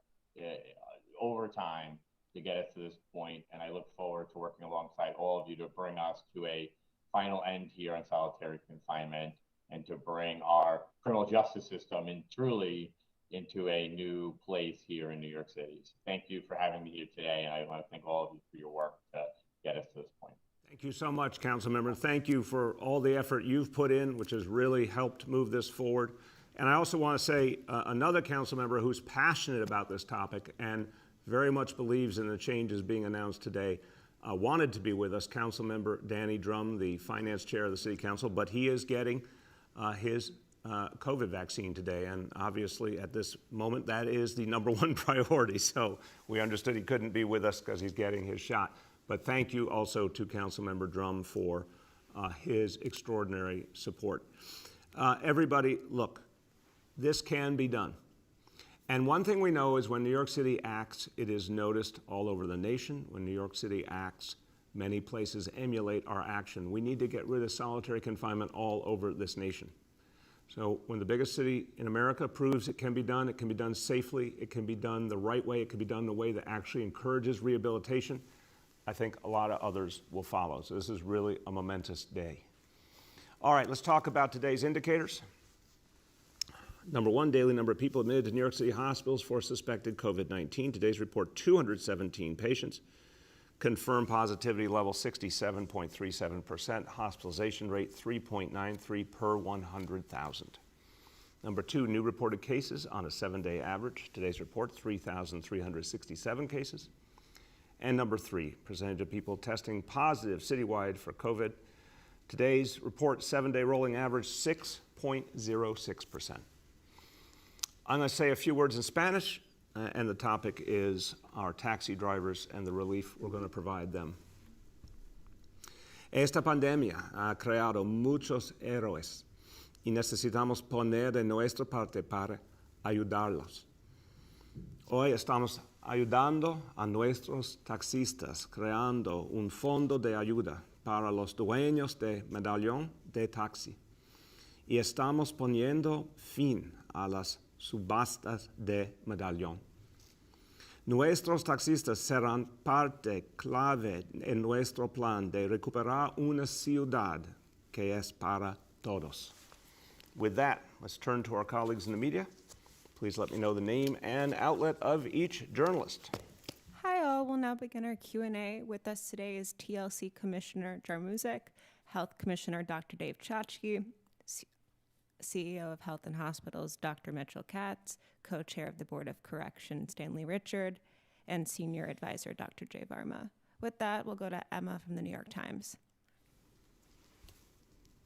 overtime to get us to this point. And I look forward to working alongside all of you to bring us to a final end here on solitary confinement and to bring our criminal justice system truly into a new place here in New York City. So thank you for having me here today, and I want to thank all of you for your work to get us to this point. Thank you so much, Councilmember. Thank you for all the effort you've put in, which has really helped move this forward. And I also want to say another council member who's passionate about this topic and very much believes in the changes being announced today, wanted to be with us, Councilmember Danny Drum, the finance chair of the City Council, but he is getting his COVID vaccine today. And obviously at this moment, that is the #1 priority. So we understood he couldn't be with us because he's getting his shot. But thank you also to Councilmember Drum for his extraordinary support. Everybody, look. This can be done. And one thing we know is when New York City acts, it is noticed all over the nation. When New York City acts, many places emulate our action. We need to get rid of solitary confinement all over this nation. So when the biggest city in America proves it can be done safely, it can be done the right way, it can be done the way that actually encourages rehabilitation, I think a lot of others will follow. So this is really a momentous day. All right, let's talk about today's indicators. Number one, daily number of people admitted to New York City hospitals for suspected COVID-19. Today's report, 217 patients. Confirmed positivity level 67.37%. Hospitalization rate 3.93 per 100,000. Number two, new reported cases on a 7-day average. Today's report, 3,367 cases. And number three, percentage of people testing positive citywide for COVID. Today's report, 7-day rolling average, 6.06%. I'm going to say a few words in Spanish, and the topic is our taxi drivers and the relief we're going to provide them. Esta pandemia ha creado muchos héroes y necesitamos poner de nuestra parte para ayudarlos. Hoy estamos ayudando a nuestros taxistas creando un fondo de ayuda para los dueños de medallón de taxi y estamos poniendo fin a las subastas de medallón. Nuestros taxistas serán parte clave en nuestro plan de recuperar una ciudad que es para todos. With that, let's turn to our colleagues in the media. Please let me know the name and outlet of each journalist. Hi all, we'll now begin our Q&A. With us today is TLC Commissioner Jarmuzic, Health Commissioner Dr. Dave Chachki, CEO of Health and Hospitals Dr. Mitchell Katz, Co-Chair of the Board of Correction Stanley Richard, and Senior Advisor Dr. Jay Varma. With that, we'll go to Emma from the New York Times.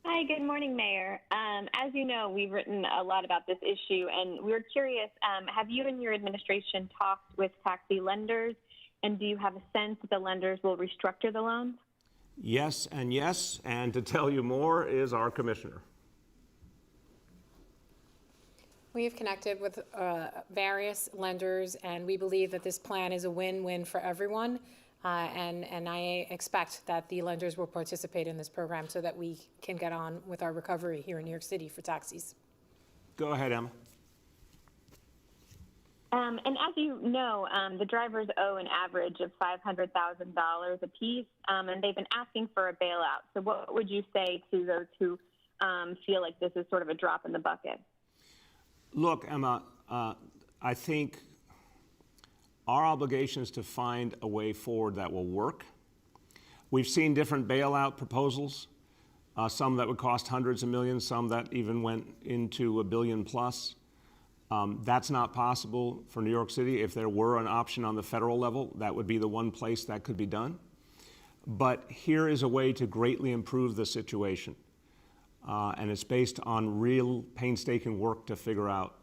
Hi, good morning, Mayor. As you know, we've written a lot about this issue, and we're curious, have you and your administration talked with taxi lenders, and do you have a sense that the lenders will restructure the loans? Yes, and to tell you more is our commissioner. We have connected with various lenders, and we believe that this plan is a win-win for everyone. And I expect that the lenders will participate in this program so that we can get on with our recovery here in New York City for taxis. Go ahead, Emma. And as you know, the drivers owe an average of $500,000 apiece, and they've been asking for a bailout. So what would you say to those who feel like this is sort of a drop in the bucket? Look, Emma, I think our obligation is to find a way forward that will work. We've seen different bailout proposals, some that would cost hundreds of millions, some that even went into $1 billion plus. That's not possible for New York City. If there were an option on the federal level, that would be the one place that could be done. But here is a way to greatly improve the situation. And it's based on real painstaking work to figure out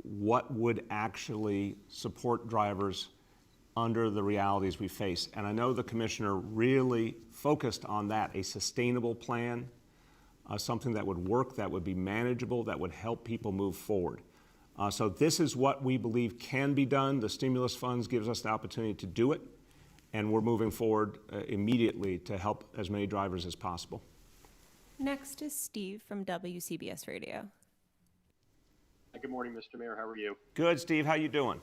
what would actually support drivers under the realities we face. And I know the commissioner really focused on that, a sustainable plan, something that would work, that would be manageable, that would help people move forward. So this is what we believe can be done. The stimulus funds gives us the opportunity to do it, and we're moving forward immediately to help as many drivers as possible. Next is Steve from WCBS Radio. Good morning, Mr. Mayor. How are you? Good, Steve. How you doing?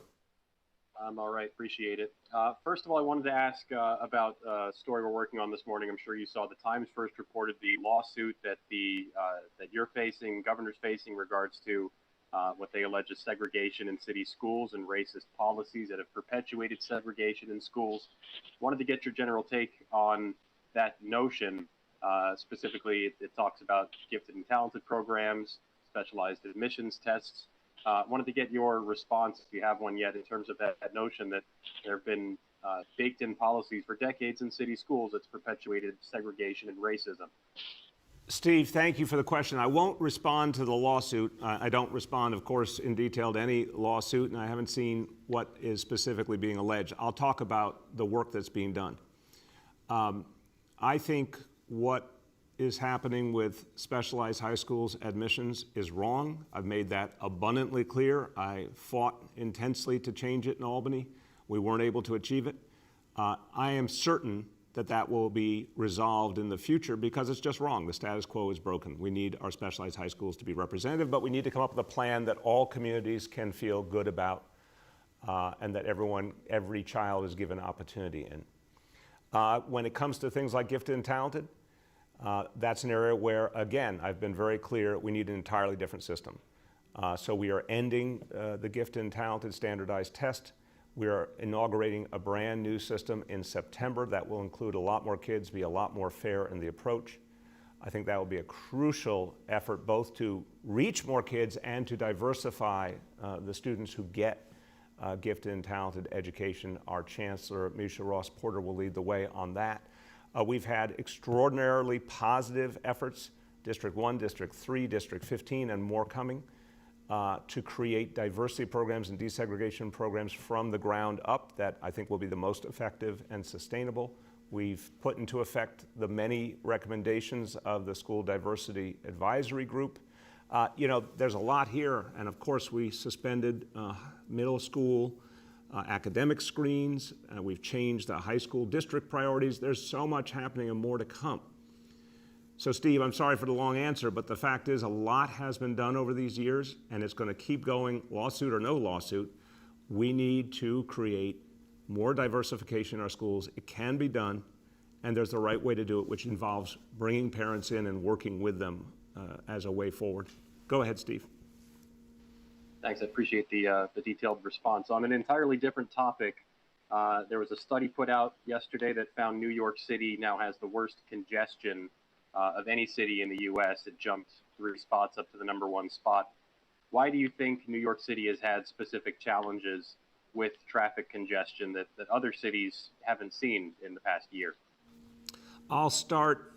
I'm all right. Appreciate it. First of all, I wanted to ask about a story we're working on this morning. I'm sure you saw the Times first reported the lawsuit that that you're facing, governor's facing, in regards to what they allege is segregation in city schools and racist policies that have perpetuated segregation in schools. Wanted to get your general take on that notion. Specifically, it talks about gifted and talented programs, specialized admissions tests. Wanted to get your response, if you have one yet, in terms of that notion that there have been baked-in policies for decades in city schools that's perpetuated segregation and racism. Steve, thank you for the question. I won't respond to the lawsuit. I don't respond, of course, in detail to any lawsuit, and I haven't seen what is specifically being alleged. I'll talk about the work that's being done. I think what is happening with specialized high schools admissions is wrong. I've made that abundantly clear. I fought intensely to change it in Albany. We weren't able to achieve it. I am certain that that will be resolved in the future because it's just wrong. The status quo is broken. We need our specialized high schools to be representative, but we need to come up with a plan that all communities can feel good about and that every child is given opportunity in. When it comes to things like gifted and talented, that's an area where, again, I've been very clear, we need an entirely different system. So we are ending the gifted and talented standardized test. We are inaugurating a brand new system in September that will include a lot more kids, be a lot more fair in the approach. I think that will be a crucial effort both to reach more kids and to diversify the students who get gifted and talented education. Our Chancellor, Misha Ross Porter, will lead the way on that. We've had extraordinarily positive efforts, District 1, District 3, District 15, and more coming, to create diversity programs and desegregation programs from the ground up that I think will be the most effective and sustainable. We've put into effect the many recommendations of the School Diversity Advisory Group. There's a lot here, and of course we suspended middle school academic screens. We've changed the high school district priorities. There's so much happening and more to come. So Steve, I'm sorry for the long answer, but the fact is a lot has been done over these years, and it's going to keep going, lawsuit or no lawsuit. We need to create more diversification in our schools. It can be done, and there's the right way to do it, which involves bringing parents in and working with them as a way forward. Go ahead, Steve. Thanks. I appreciate the detailed response. On an entirely different topic, there was a study put out yesterday that found New York City now has the worst congestion of any city in the U.S. It jumped 3 spots up to the #1 spot. Why do you think New York City has had specific challenges with traffic congestion that other cities haven't seen in the past year? I'll start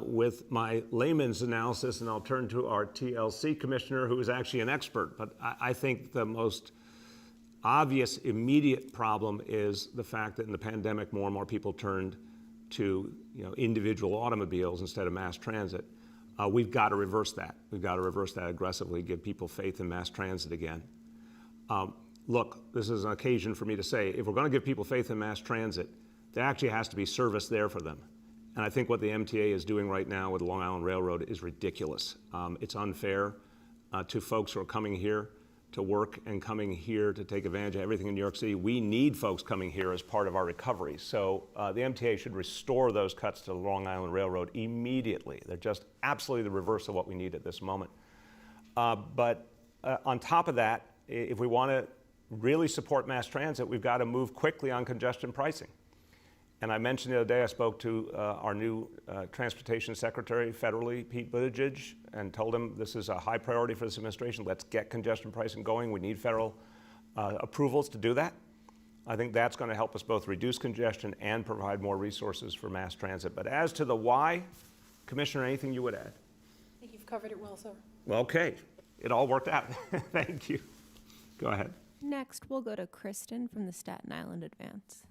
with my layman's analysis, and I'll turn to our TLC commissioner, who is actually an expert. But I think the most obvious immediate problem is the fact that in the pandemic, more and more people turned to individual automobiles instead of mass transit. We've got to reverse that. We've got to reverse that aggressively, give people faith in mass transit again. Look, this is an occasion for me to say, if we're going to give people faith in mass transit, there actually has to be service there for them. And I think what the MTA is doing right now with the Long Island Railroad is ridiculous. It's unfair to folks who are coming here to work and coming here to take advantage of everything in New York City. We need folks coming here as part of our recovery. So the MTA should restore those cuts to the Long Island Railroad immediately. They're just absolutely the reverse of what we need at this moment. But on top of that, if we want to really support mass transit, we've got to move quickly on congestion pricing. And I mentioned the other day, I spoke to our new Transportation Secretary federally, Pete Buttigieg, and told him this is a high priority for this administration. Let's get congestion pricing going. We need federal approvals to do that. I think that's going to help us both reduce congestion and provide more resources for mass transit. But as to the why, Commissioner, anything you would add? I think you've covered it well, sir. Well, okay. It all worked out. Thank you. Go ahead. Next, we'll go to Kristen from the Staten Island Advance.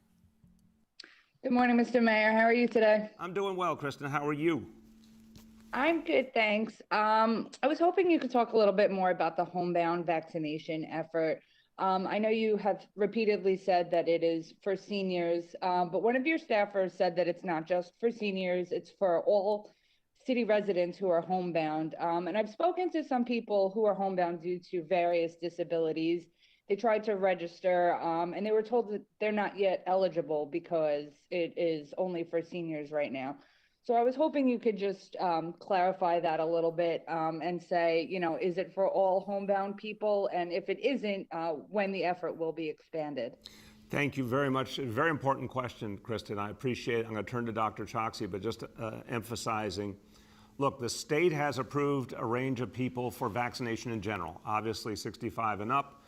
Good morning, Mr. Mayor. How are you today? I'm doing well, Kristen. How are you? I'm good, thanks. I was hoping you could talk a little bit more about the homebound vaccination effort. I know you have repeatedly said that it is for seniors, but one of your staffers said that it's not just for seniors, it's for all city residents who are homebound. And I've spoken to some people who are homebound due to various disabilities. They tried to register and they were told that they're not yet eligible because it is only for seniors right now. So I was hoping you could just clarify that a little bit and say, is it for all homebound people? And if it isn't, when the effort will be expanded? Thank you very much. A very important question, Kristen. I appreciate it. I'm going to turn to Dr. Choksi, but just emphasizing, look, the state has approved a range of people for vaccination in general, obviously 65 and up.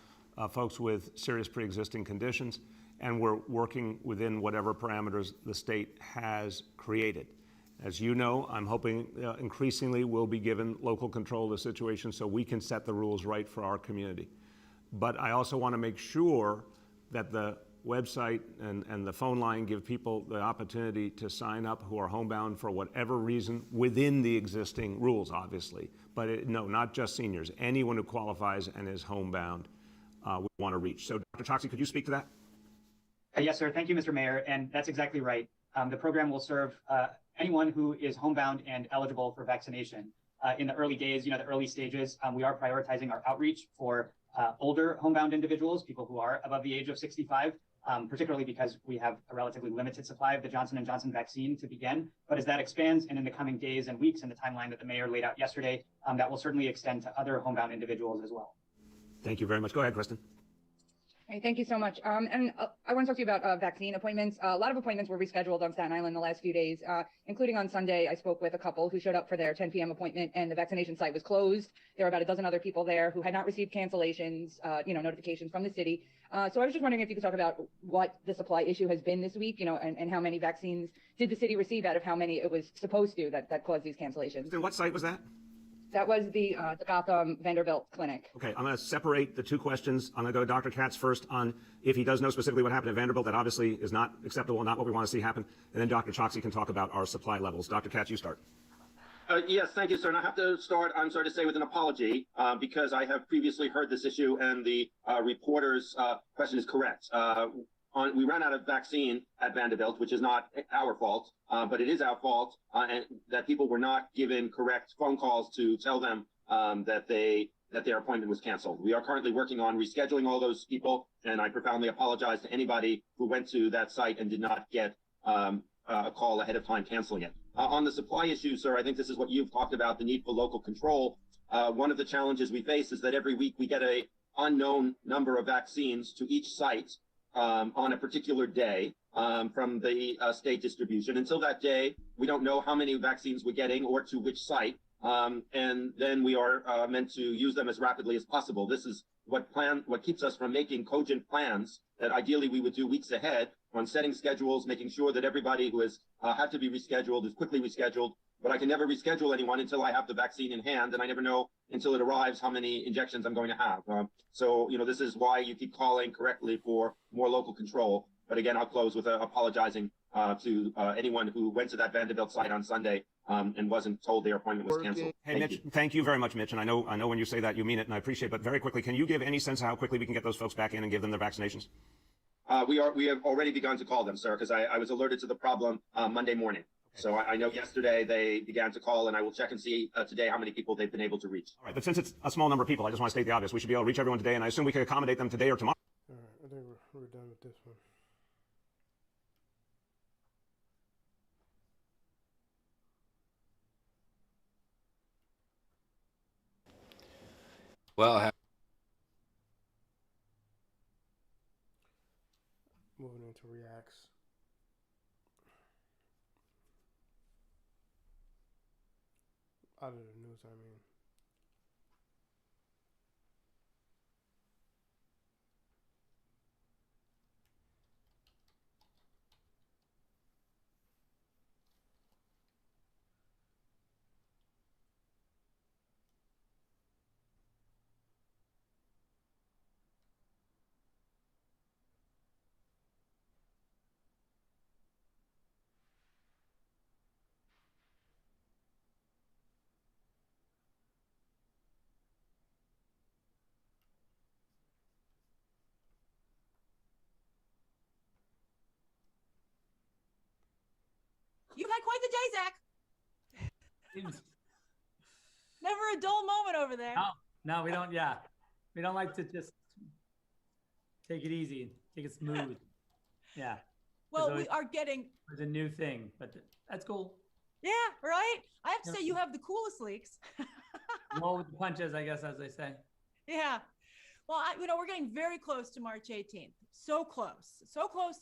Folks with serious pre-existing conditions, and we're working within whatever parameters the state has created. As you know, I'm hoping increasingly we'll be given local control of the situation so we can set the rules right for our community. But I also want to make sure that the website and the phone line give people the opportunity to sign up who are homebound for whatever reason within the existing rules, obviously. But no, not just seniors. Anyone who qualifies and is homebound. We want to reach. So Dr. Choksi, could you speak to that? Yes, sir. Thank you, Mr. Mayor. And that's exactly right. The program will serve anyone who is homebound and eligible for vaccination. In the early days, the early stages, we are prioritizing our outreach for older homebound individuals, people who are above the age of 65. particularly because we have a relatively limited supply of the Johnson & Johnson vaccine to begin. But as that expands, and in the coming days and weeks in the timeline that the mayor laid out yesterday, that will certainly extend to other homebound individuals as well. Thank you very much. Go ahead, Kristen. Hey, thank you so much. I want to talk to you about vaccine appointments. A lot of appointments were rescheduled on Staten Island the last few days, including on Sunday. I spoke with a couple who showed up for their 10 p.m. appointment, and the vaccination site was closed. There were about a dozen other people there who had not received cancellations, notifications from the city. So I was just wondering if you could talk about what the supply issue has been this week, and how many vaccines did the city receive out of how many it was supposed to that caused these cancellations. And what site was that? That was the Gotham Vanderbilt Clinic. Okay, I'm going to separate the two questions. I'm going to go to Dr. Katz first on if he does know specifically what happened at Vanderbilt. That obviously is not acceptable, not what we want to see happen. And then Dr. Choksi can talk about our supply levels. Dr. Katz, you start. Yes, thank you, sir. And I have to start, I'm sorry to say, with an apology because I have previously heard this issue and the reporter's question is correct. We ran out of vaccine at Vanderbilt, which is not our fault, but it is our fault and that people were not given correct phone calls to tell them that their appointment was canceled. We are currently working on rescheduling all those people, and I profoundly apologize to anybody who went to that site and did not get a call ahead of time canceling it. On the supply issue, sir, I think this is what you've talked about, the need for local control. One of the challenges we face is that every week we get an unknown number of vaccines to each site on a particular day from the state distribution. Until that day, we don't know how many vaccines we're getting or to which site, and then we are meant to use them as rapidly as possible. This is what keeps us from making cogent plans that ideally we would do weeks ahead on setting schedules, making sure that everybody who has had to be rescheduled is quickly rescheduled. But I can never reschedule anyone until I have the vaccine in hand, and I never know until it arrives how many injections I'm going to have. So, this is why you keep calling correctly for more local control. But again, I'll close with apologizing to anyone who went to that Vanderbilt site on Sunday and wasn't told their appointment was canceled. Hey, Mitch, thank you very much, Mitch. And I know when you say that, you mean it, and I appreciate it. But very quickly, can you give any sense of how quickly we can get those folks back in and give them their vaccinations? We have already begun to call them, sir, because I was alerted to the problem Monday morning. So I know yesterday they began to call, and I will check and see today how many people they've been able to reach. All right, but since it's a small number of people, I just want to state the obvious. We should be able to reach everyone today, and I assume we could accommodate them today or tomorrow. All right, I think we're done with this one. Well, moving into reacts. Out of the news, I mean. You've had quite the day, Zach. Never a dull moment over there. No, we don't. Yeah, we don't like to just take it easy, take it smooth. Yeah. Well, we are getting. It's a new thing, but that's cool. Yeah, right. I have to say, you have the coolest leaks. Roll with the punches, I guess, as they say. Yeah. Well, we're getting very close to March 18th. So close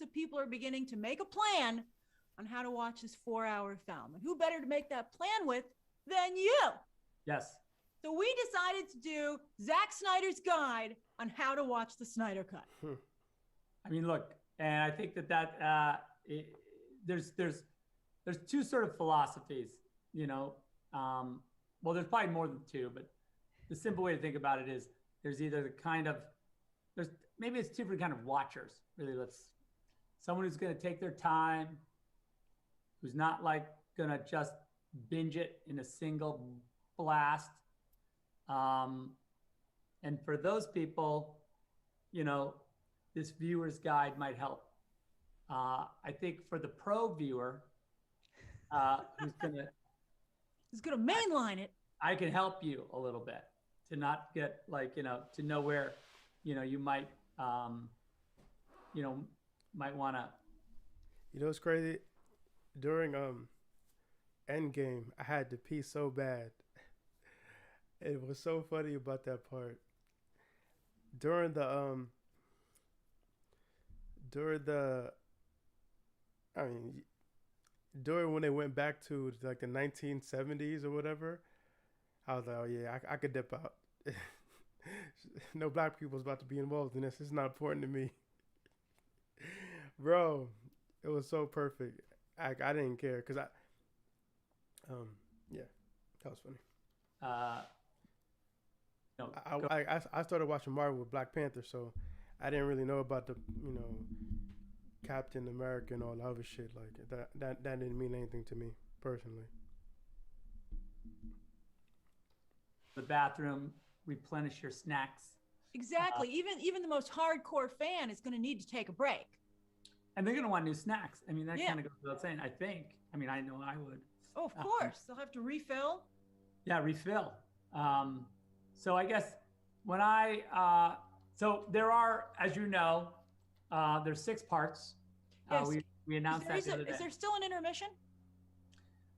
that people are beginning to make a plan on how to watch this 4-hour film. And who better to make that plan with than you? Yes. So we decided to do Zack Snyder's guide on how to watch the Snyder Cut. I mean, look, and I think there's two sort of philosophies, well, there's probably more than two, but the simple way to think about it is there's either maybe it's two different kind of watchers, really. Someone who's going to take their time, who's not going to just binge it in a single blast. And for those people, this viewer's guide might help. I think for the pro viewer, who's gonna mainline it, I can help you a little bit to not get to know where, you might, might want to. You know what's crazy? During Endgame, I had to pee so bad. It was so funny about that part. During the I mean during when they went back to like the 1970s or whatever, I was like, oh yeah, I could dip out. No black people's about to be involved in this. It's not important to me. Bro, it was so perfect. I didn't care because yeah, that was funny. No, I started watching Marvel with Black Panther, so I didn't really know about the Captain America and all the other shit like that. That didn't mean anything to me personally. the bathroom, replenish your snacks. Exactly. Even the most hardcore fan is going to need to take a break. And they're going to want new snacks. I mean, that Yeah. kind of goes without saying, I think. I mean, I know I would. Oh, of course. They'll have to refill. Yeah, refill. So I guess when so there are, as you know, there's 6 parts. Yes. We announced that the other day. Is there still an intermission?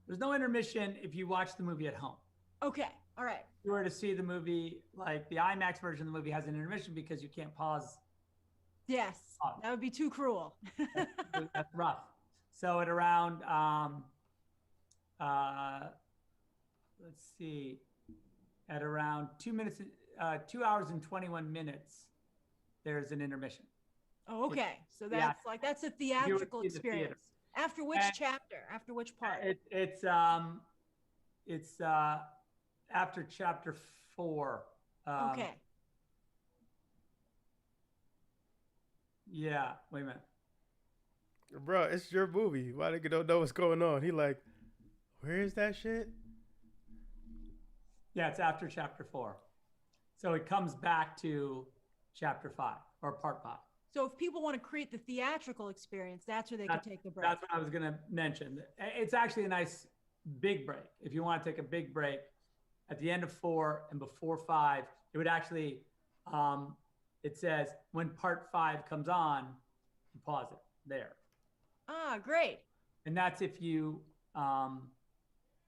There's no intermission if you watch the movie at home. Okay. All right. If you were to see the movie, like the IMAX version of the movie has an intermission because you can't pause. Yes. That would be too cruel. That's rough. So at around, let's see, at around 2 hours and 21 minutes, there's an intermission. Oh, okay. So that's a theatrical experience. After which chapter? After which part? It's after chapter 4. Okay. Yeah. Wait a minute. Bro, it's your movie. Why nigga don't know what's going on? He like, where is that shit? Yeah, it's after chapter 4. So it comes back to chapter 5 or part 5. So if people want to create the theatrical experience, that's where they can take the break. That's what I was going to mention. It's actually a nice big break. If you want to take a big break at the end of 4 and before 5, it would actually, it says when part 5 comes on, you pause it there. Ah, great. And that's if you,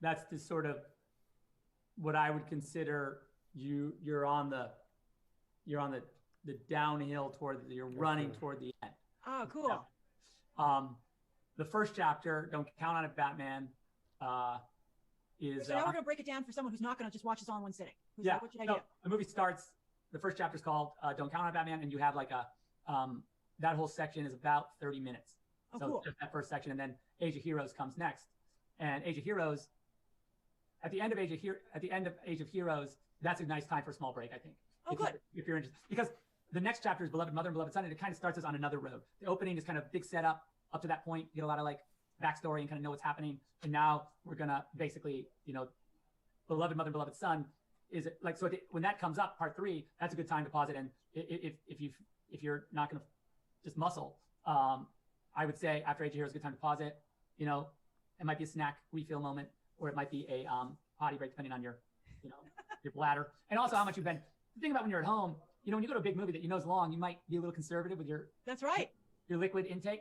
that's the sort of what I would consider you're on the downhill you're running toward the end. Oh, cool. The first chapter, Don't Count on It, Batman, is. So now we're going to break it down for someone who's not going to just watch this all in one sitting. Who's Yeah. like, what should I do? The movie starts. The first chapter is called Don't Count on It, Batman, and you have like that whole section is about 30 minutes. Oh, So cool. just that first section, and then Age of Heroes comes next. And Age of Heroes, at the end of Age of Heroes, that's a nice time for a small break, I think. Oh, good. If you're interested, because the next chapter is Beloved Mother and Beloved Son, and it kind of starts us on another road. The opening is kind of big setup up to that point. You get a lot of like backstory and kind of know what's happening. And now we're gonna basically, Beloved Mother and Beloved Son is like, so when that comes up, part 3, that's a good time to pause it. And if you're not gonna just muscle, I would say after Age of Heroes, a good time to pause it. It might be a snack refill moment, or it might be a potty break, depending on your bladder, and also how much you've been. Think about when you're at home. When you go to a big movie that you know is long, you might be a little conservative with your. That's right. Your liquid intake.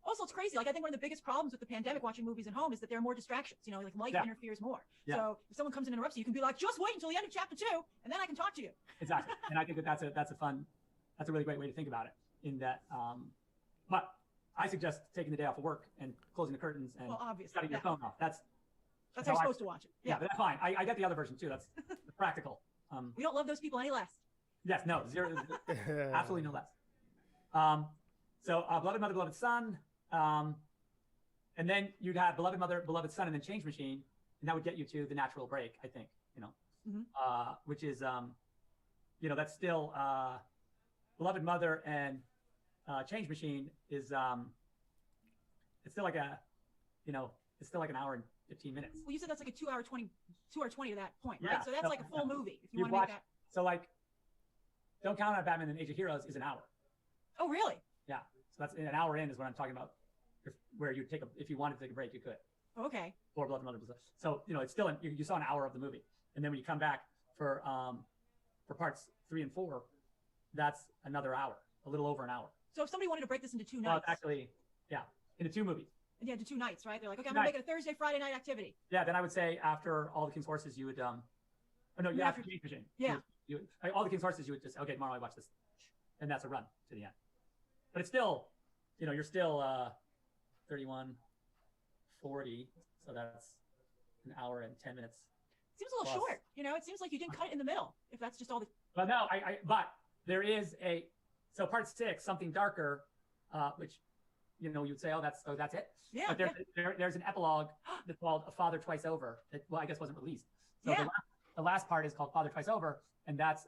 Also, it's crazy. Like, I think one of the biggest problems with the pandemic watching movies at home is that there are more distractions. Like life interferes more. Yeah. So if someone comes and interrupts you, you can be like, just wait until the end of chapter 2, and then I can talk to you. Exactly. And I think that's a really great way to think about it. In that, but I suggest taking the day off of work and closing the curtains and shutting your phone off. That's how you're supposed to watch it. Yeah, but that's fine. I got the other version too. That's practical. We don't love those people any less. Yes, no, zero, absolutely no less. So Beloved Mother, Beloved Son, and then you'd have Beloved Mother, Beloved Son, and then Change Machine, and that would get you to the natural break, I think. Which is, that's still Beloved Mother and Change Machine is it's still like it's still like an hour and 15 minutes. Well, you said that's like a 2 hour 20 to that point, right? Yeah, So that's like a full movie. If you You've want to make watched- that. So like, Don't Count on It, Batman and Age of Heroes is an hour. Oh, really? Yeah. So that's an hour in is what I'm talking about. Where you if you wanted to take a break, you could. Okay. Or Beloved Mother. So it's still you saw an hour of the movie, and then when you come back for parts 3 and 4, that's another hour, a little over an hour. So if somebody wanted to break this into two Well, nights, it's actually, yeah, into 2 movies. yeah, into 2 nights, right? They're like, okay, I'm gonna make it a Thursday, Friday night activity. Yeah, then I would say after all the King's Horses, you would, oh no, Yeah, after after- James Machine. yeah. All the King's Horses, you would just, okay, tomorrow I watch this. And that's a run to the end. But it's still, you're still 31, 40. So that's an hour and 10 minutes. Seems a little plus. short. It seems like you didn't cut it in the middle. If that's just all the. But no, but there is so part 6, something darker, which, you'd say, oh, that's it. Yeah. But there's an epilogue that's called A Father Twice Over that, well, I guess wasn't released. So Yeah. the last part is called Father Twice Over, and that's,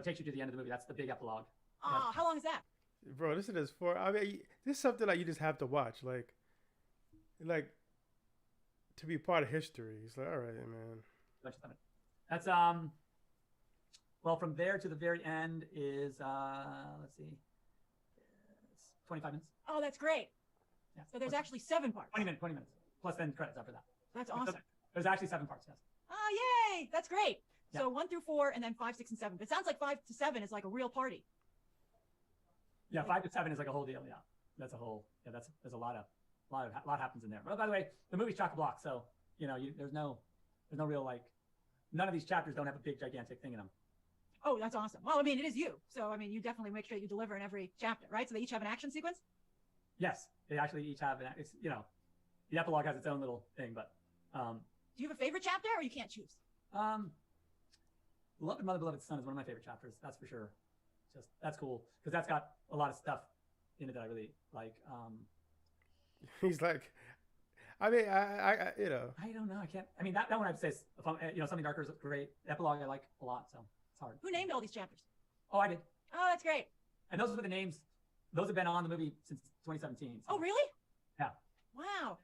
takes you to the end of the movie. That's the big epilogue. Oh, how long is that? Bro, this is for. I mean, this is something that you just have to watch, like to be part of history. It's like, all right, man. That's well, from there to the very end is let's see, it's 25 minutes. Oh, that's great. Yeah. So there's actually 7 parts. 20 minutes, plus then credits after that. That's awesome. There's actually 7 parts. Yes. Oh, yay! That's great. Yeah. So 1 through 4, and then 5, 6, and 7. But it sounds like 5 to 7 is like a real party. Yeah, 5 to 7 is like a whole deal. Yeah, that's a whole. Yeah, there's a lot happens in there. But by the way, the movie's chock-a-block, so there's no real like, none of these chapters don't have a big gigantic thing in them. Oh, that's awesome. Well, I mean, it is you. So, I mean, you definitely make sure you deliver in every chapter, right? So they each have an action sequence? Yes, they actually each have it's the epilogue has its own little thing, but do you have a favorite chapter, or you can't choose? Beloved Mother, Beloved Son is one of my favorite chapters. That's for sure. That's cool because that's got a lot of stuff in it that I really like. He's like, I mean, I I don't know. I can't. I mean, that one I'd say is, something darker is great. Epilogue I like a lot, so it's hard. Who named all these chapters? Oh, I did. Oh, that's great. And those are the names. Those have been on the movie since 2017. So. Oh, really? Yeah. Wow.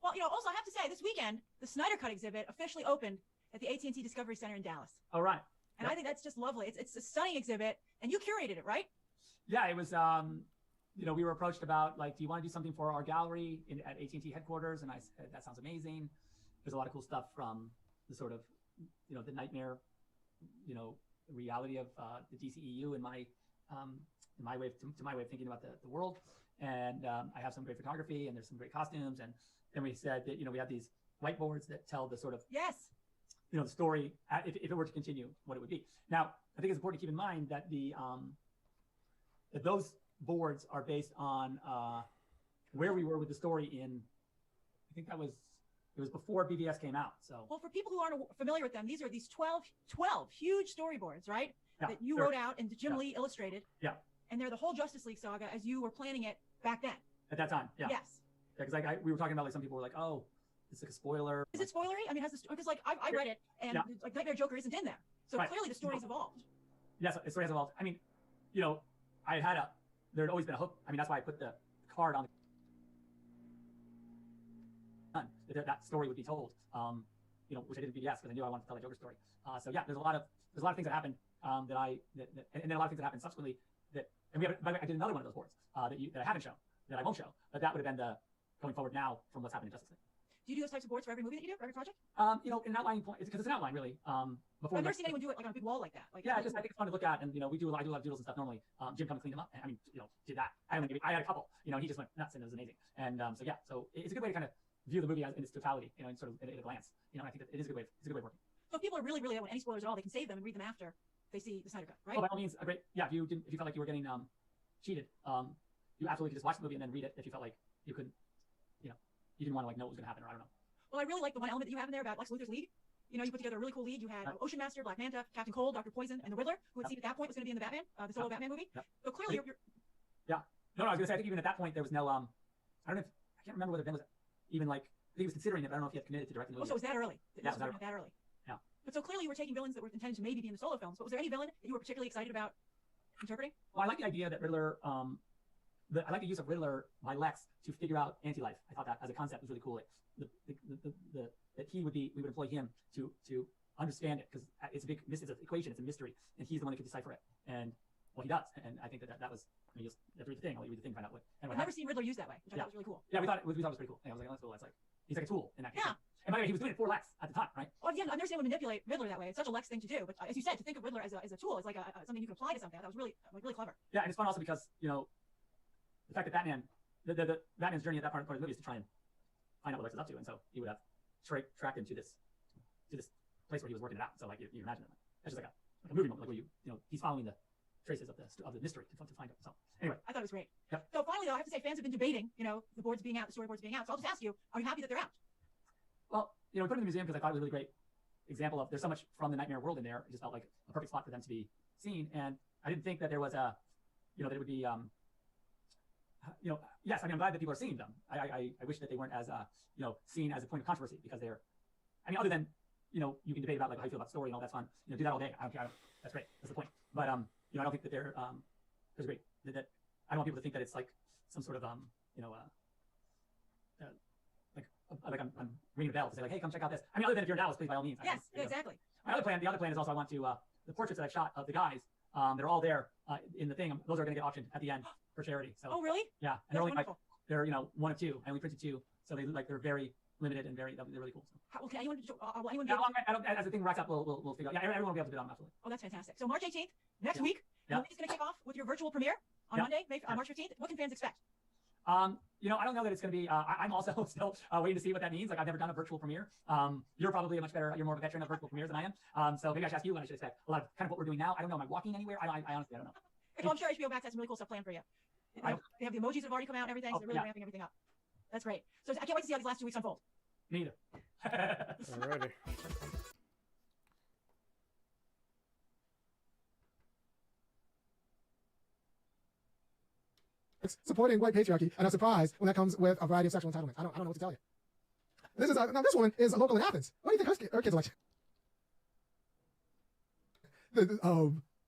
Well, also I have to say, this weekend the Snyder Cut exhibit officially opened at the AT&T Discovery Center in Dallas. Oh, right. And I think that's just lovely. It's a stunning exhibit, and you curated it, right? Yeah, it was. We were approached about like, do you want to do something for our gallery at AT&T headquarters? And I said, that sounds amazing. There's a lot of cool stuff from the sort of, the nightmare, reality of the DCEU in my way of thinking about the world. And I have some great photography, and there's some great costumes. And then we said that we have these whiteboards that tell the sort of yes. The story, if it were to continue, what it would be. Now, I think it's important to keep in mind that that those boards are based on where we were with the story in, I think it was before BVS came out. So well, for people who aren't familiar with them, these are 12 huge storyboards, right? Yeah, that you wrote out and Jim Lee illustrated. Yeah. And they're the whole Justice League saga as you were planning it back then. At that time, yeah. Yes. Yeah, because we were talking about like some people were like, oh, it's like a spoiler. Is it spoilery? I mean, because like I read it, and like Nightmare Joker isn't in there, so clearly the story's evolved. Yes, the story has evolved. I mean, there had always been a hook. I mean, that's why I put the card on that story would be told. Which I did in BBS because I knew I wanted to tell the Joker story. So yeah, there's a lot of things that happened and then a lot of things that happened subsequently and by the way, I did another one of those boards that I haven't shown, that I won't show, but that would have been the going forward now from what's happening in Justice League. Do you do those types of boards for every movie that you do, for every project? In an outlining point, because it's an outline really. Before I've never seen anyone do it like on a big wall like that. Like, yeah, I think it's fun to look at, and I do a lot of doodles and stuff normally. Jim come and clean them up, and I mean, did that. I had a couple. He just went nuts, and it was amazing. And so it's a good way to kind of view the movie in its totality, in sort of in a glance. I think that it is a good way. It's a good way of working. So if people are really, really, don't want any spoilers at all, they can save them and read them after they see the Snyder Cut, right? Well, by all means, great. Yeah, if you felt like you were getting cheated, you absolutely could just watch the movie and then read it if you felt like you couldn't, you didn't want to know what was going to happen, or I don't know. Well, I really like the one element that you have in there about Lex Luthor's league. You put together a really cool league. You had Ocean Master, Black Manta, Captain Cold, Dr. Poison, and the Riddler, who it seemed at that point was going to be in the Batman, the solo Batman movie. So clearly you're. Yeah. No, I was going to say, I think even at that point there was no, I can't remember whether Ben was even like, he was considering it, but I don't know if he had committed to directing the movie. Oh, so it was that early? Yeah, it was that early. Yeah. But so clearly you were taking villains that were intended to maybe be in the solo films. But was there any villain that you were particularly excited about interpreting? Well, I like the idea that Riddler, I like the use of Riddler by Lex to figure out anti-life. I thought that as a concept was really cool. That we would employ him to understand it, because it's an equation, it's a mystery, and he's the one that could decipher it. And well, he does. And I think that was, you have to read the thing. I'll let you read the thing, find out what. I've never seen Riddler used that way, which I thought was really cool. Yeah, we thought it was pretty cool. Yeah, I was like, oh, that's cool. That's like, he's like a tool in that case. Yeah. And by the way, he was doing it for Lex at the time, right? Well, yeah, I've never seen anyone manipulate Riddler that way. It's such a Lex thing to do. But as you said, to think of Riddler as a tool, is like something you can apply to something. That was really clever. Yeah, and it's fun also because, you know, the fact that Batman, the Batman's journey at that part of the movie is to try and find out what Lex is up to, and so he would have tracked him to this place where he was working it out. So like you imagine it, that's just like a movie moment, like where you know he's following the traces of the mystery to find it. So anyway, I thought it was great. Yep. So finally, though, I have to say, fans have been debating, you know, the boards being out, the storyboards being out. So I'll just ask you, are you happy that they're out? Well, you know, we put it in the museum because I thought it was a really great example of, there's so much from the Nightmare world in there. It just felt like a perfect spot for them to be seen. And I didn't think that there was that it would be, yes, I mean, I'm glad that people are seeing them. I wish that they weren't as, seen as a point of controversy, because they're, I mean, other than, you can debate about like how you feel about the story and all, that's fun. Do that all day. I don't care. That's great. That's the point. But, I don't think that there's great, that I don't want people to think that it's like some sort of, like I'm ringing a bell to say like, hey, come check out this. I mean, other than if you're in Dallas, please, by all means. Yes, exactly. The other plan is also I want to, the portraits that I've shot of the guys, they're all there in the thing. Those are going to get auctioned at the end for charity. So. Oh, really? Yeah. And That's they're only wonderful. they're, one of two. I only printed two. So they look like they're very limited and they're really cool. So. Okay, anyone be I don't, as the thing racks up, we'll figure out. Yeah, everyone will be able to bid on them, absolutely. Oh, that's fantastic. So March 18th, next Yeah. week, Yeah. the movie's going to kick off with your virtual premiere on Yeah. Monday, March 15th. What can fans expect? I don't know that it's going to be, I'm also still waiting to see what that means. Like, I've never done a virtual premiere. You're probably you're more of a veteran of virtual premieres than I am. So maybe I should ask you what I should expect. A lot of kind of what we're doing now. I don't know. Am I walking anywhere? I honestly, I don't know. Well, I'm sure HBO Max has some really cool stuff planned for you. They have the emojis that have already come out and everything, so they're really ramping everything up. That's great. So I can't wait to see how these last 2 weeks unfold. Me either. Alrighty. Supporting white patriarchy, and I'm surprised when that comes with a variety of sexual entitlements. I don't know what to tell you. This is now this woman is local in Athens. What do you think her kids are like?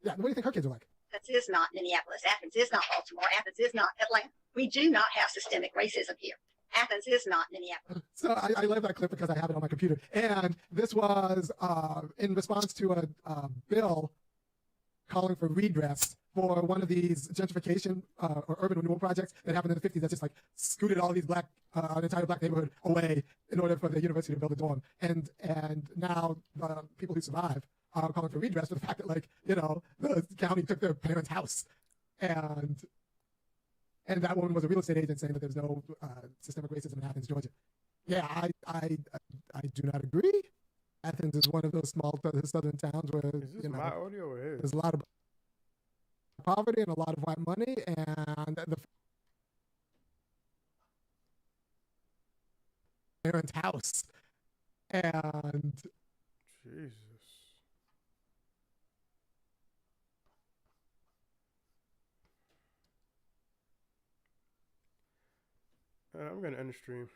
Yeah, what do you think her kids are like? Athens is not Minneapolis. Athens is not Baltimore. Athens is not Atlanta. We do not have systemic racism here. Athens is not Minneapolis. So I love that clip because I have it on my computer. And this was in response to a bill calling for redress for one of these gentrification or urban renewal projects that happened in the 50s that just like scooted all these an entire black neighborhood away in order for the university to build a dorm. And now the people who survive are calling for redress for the fact that the county took their parents' house. And that woman was a real estate agent saying that there's no systemic racism in Athens, Georgia. Yeah, I do not agree. Athens is one of those small southern towns where my audio or his? There's a lot of poverty and a lot of white money, and the parents' house, and Jesus. I'm gonna end the stream.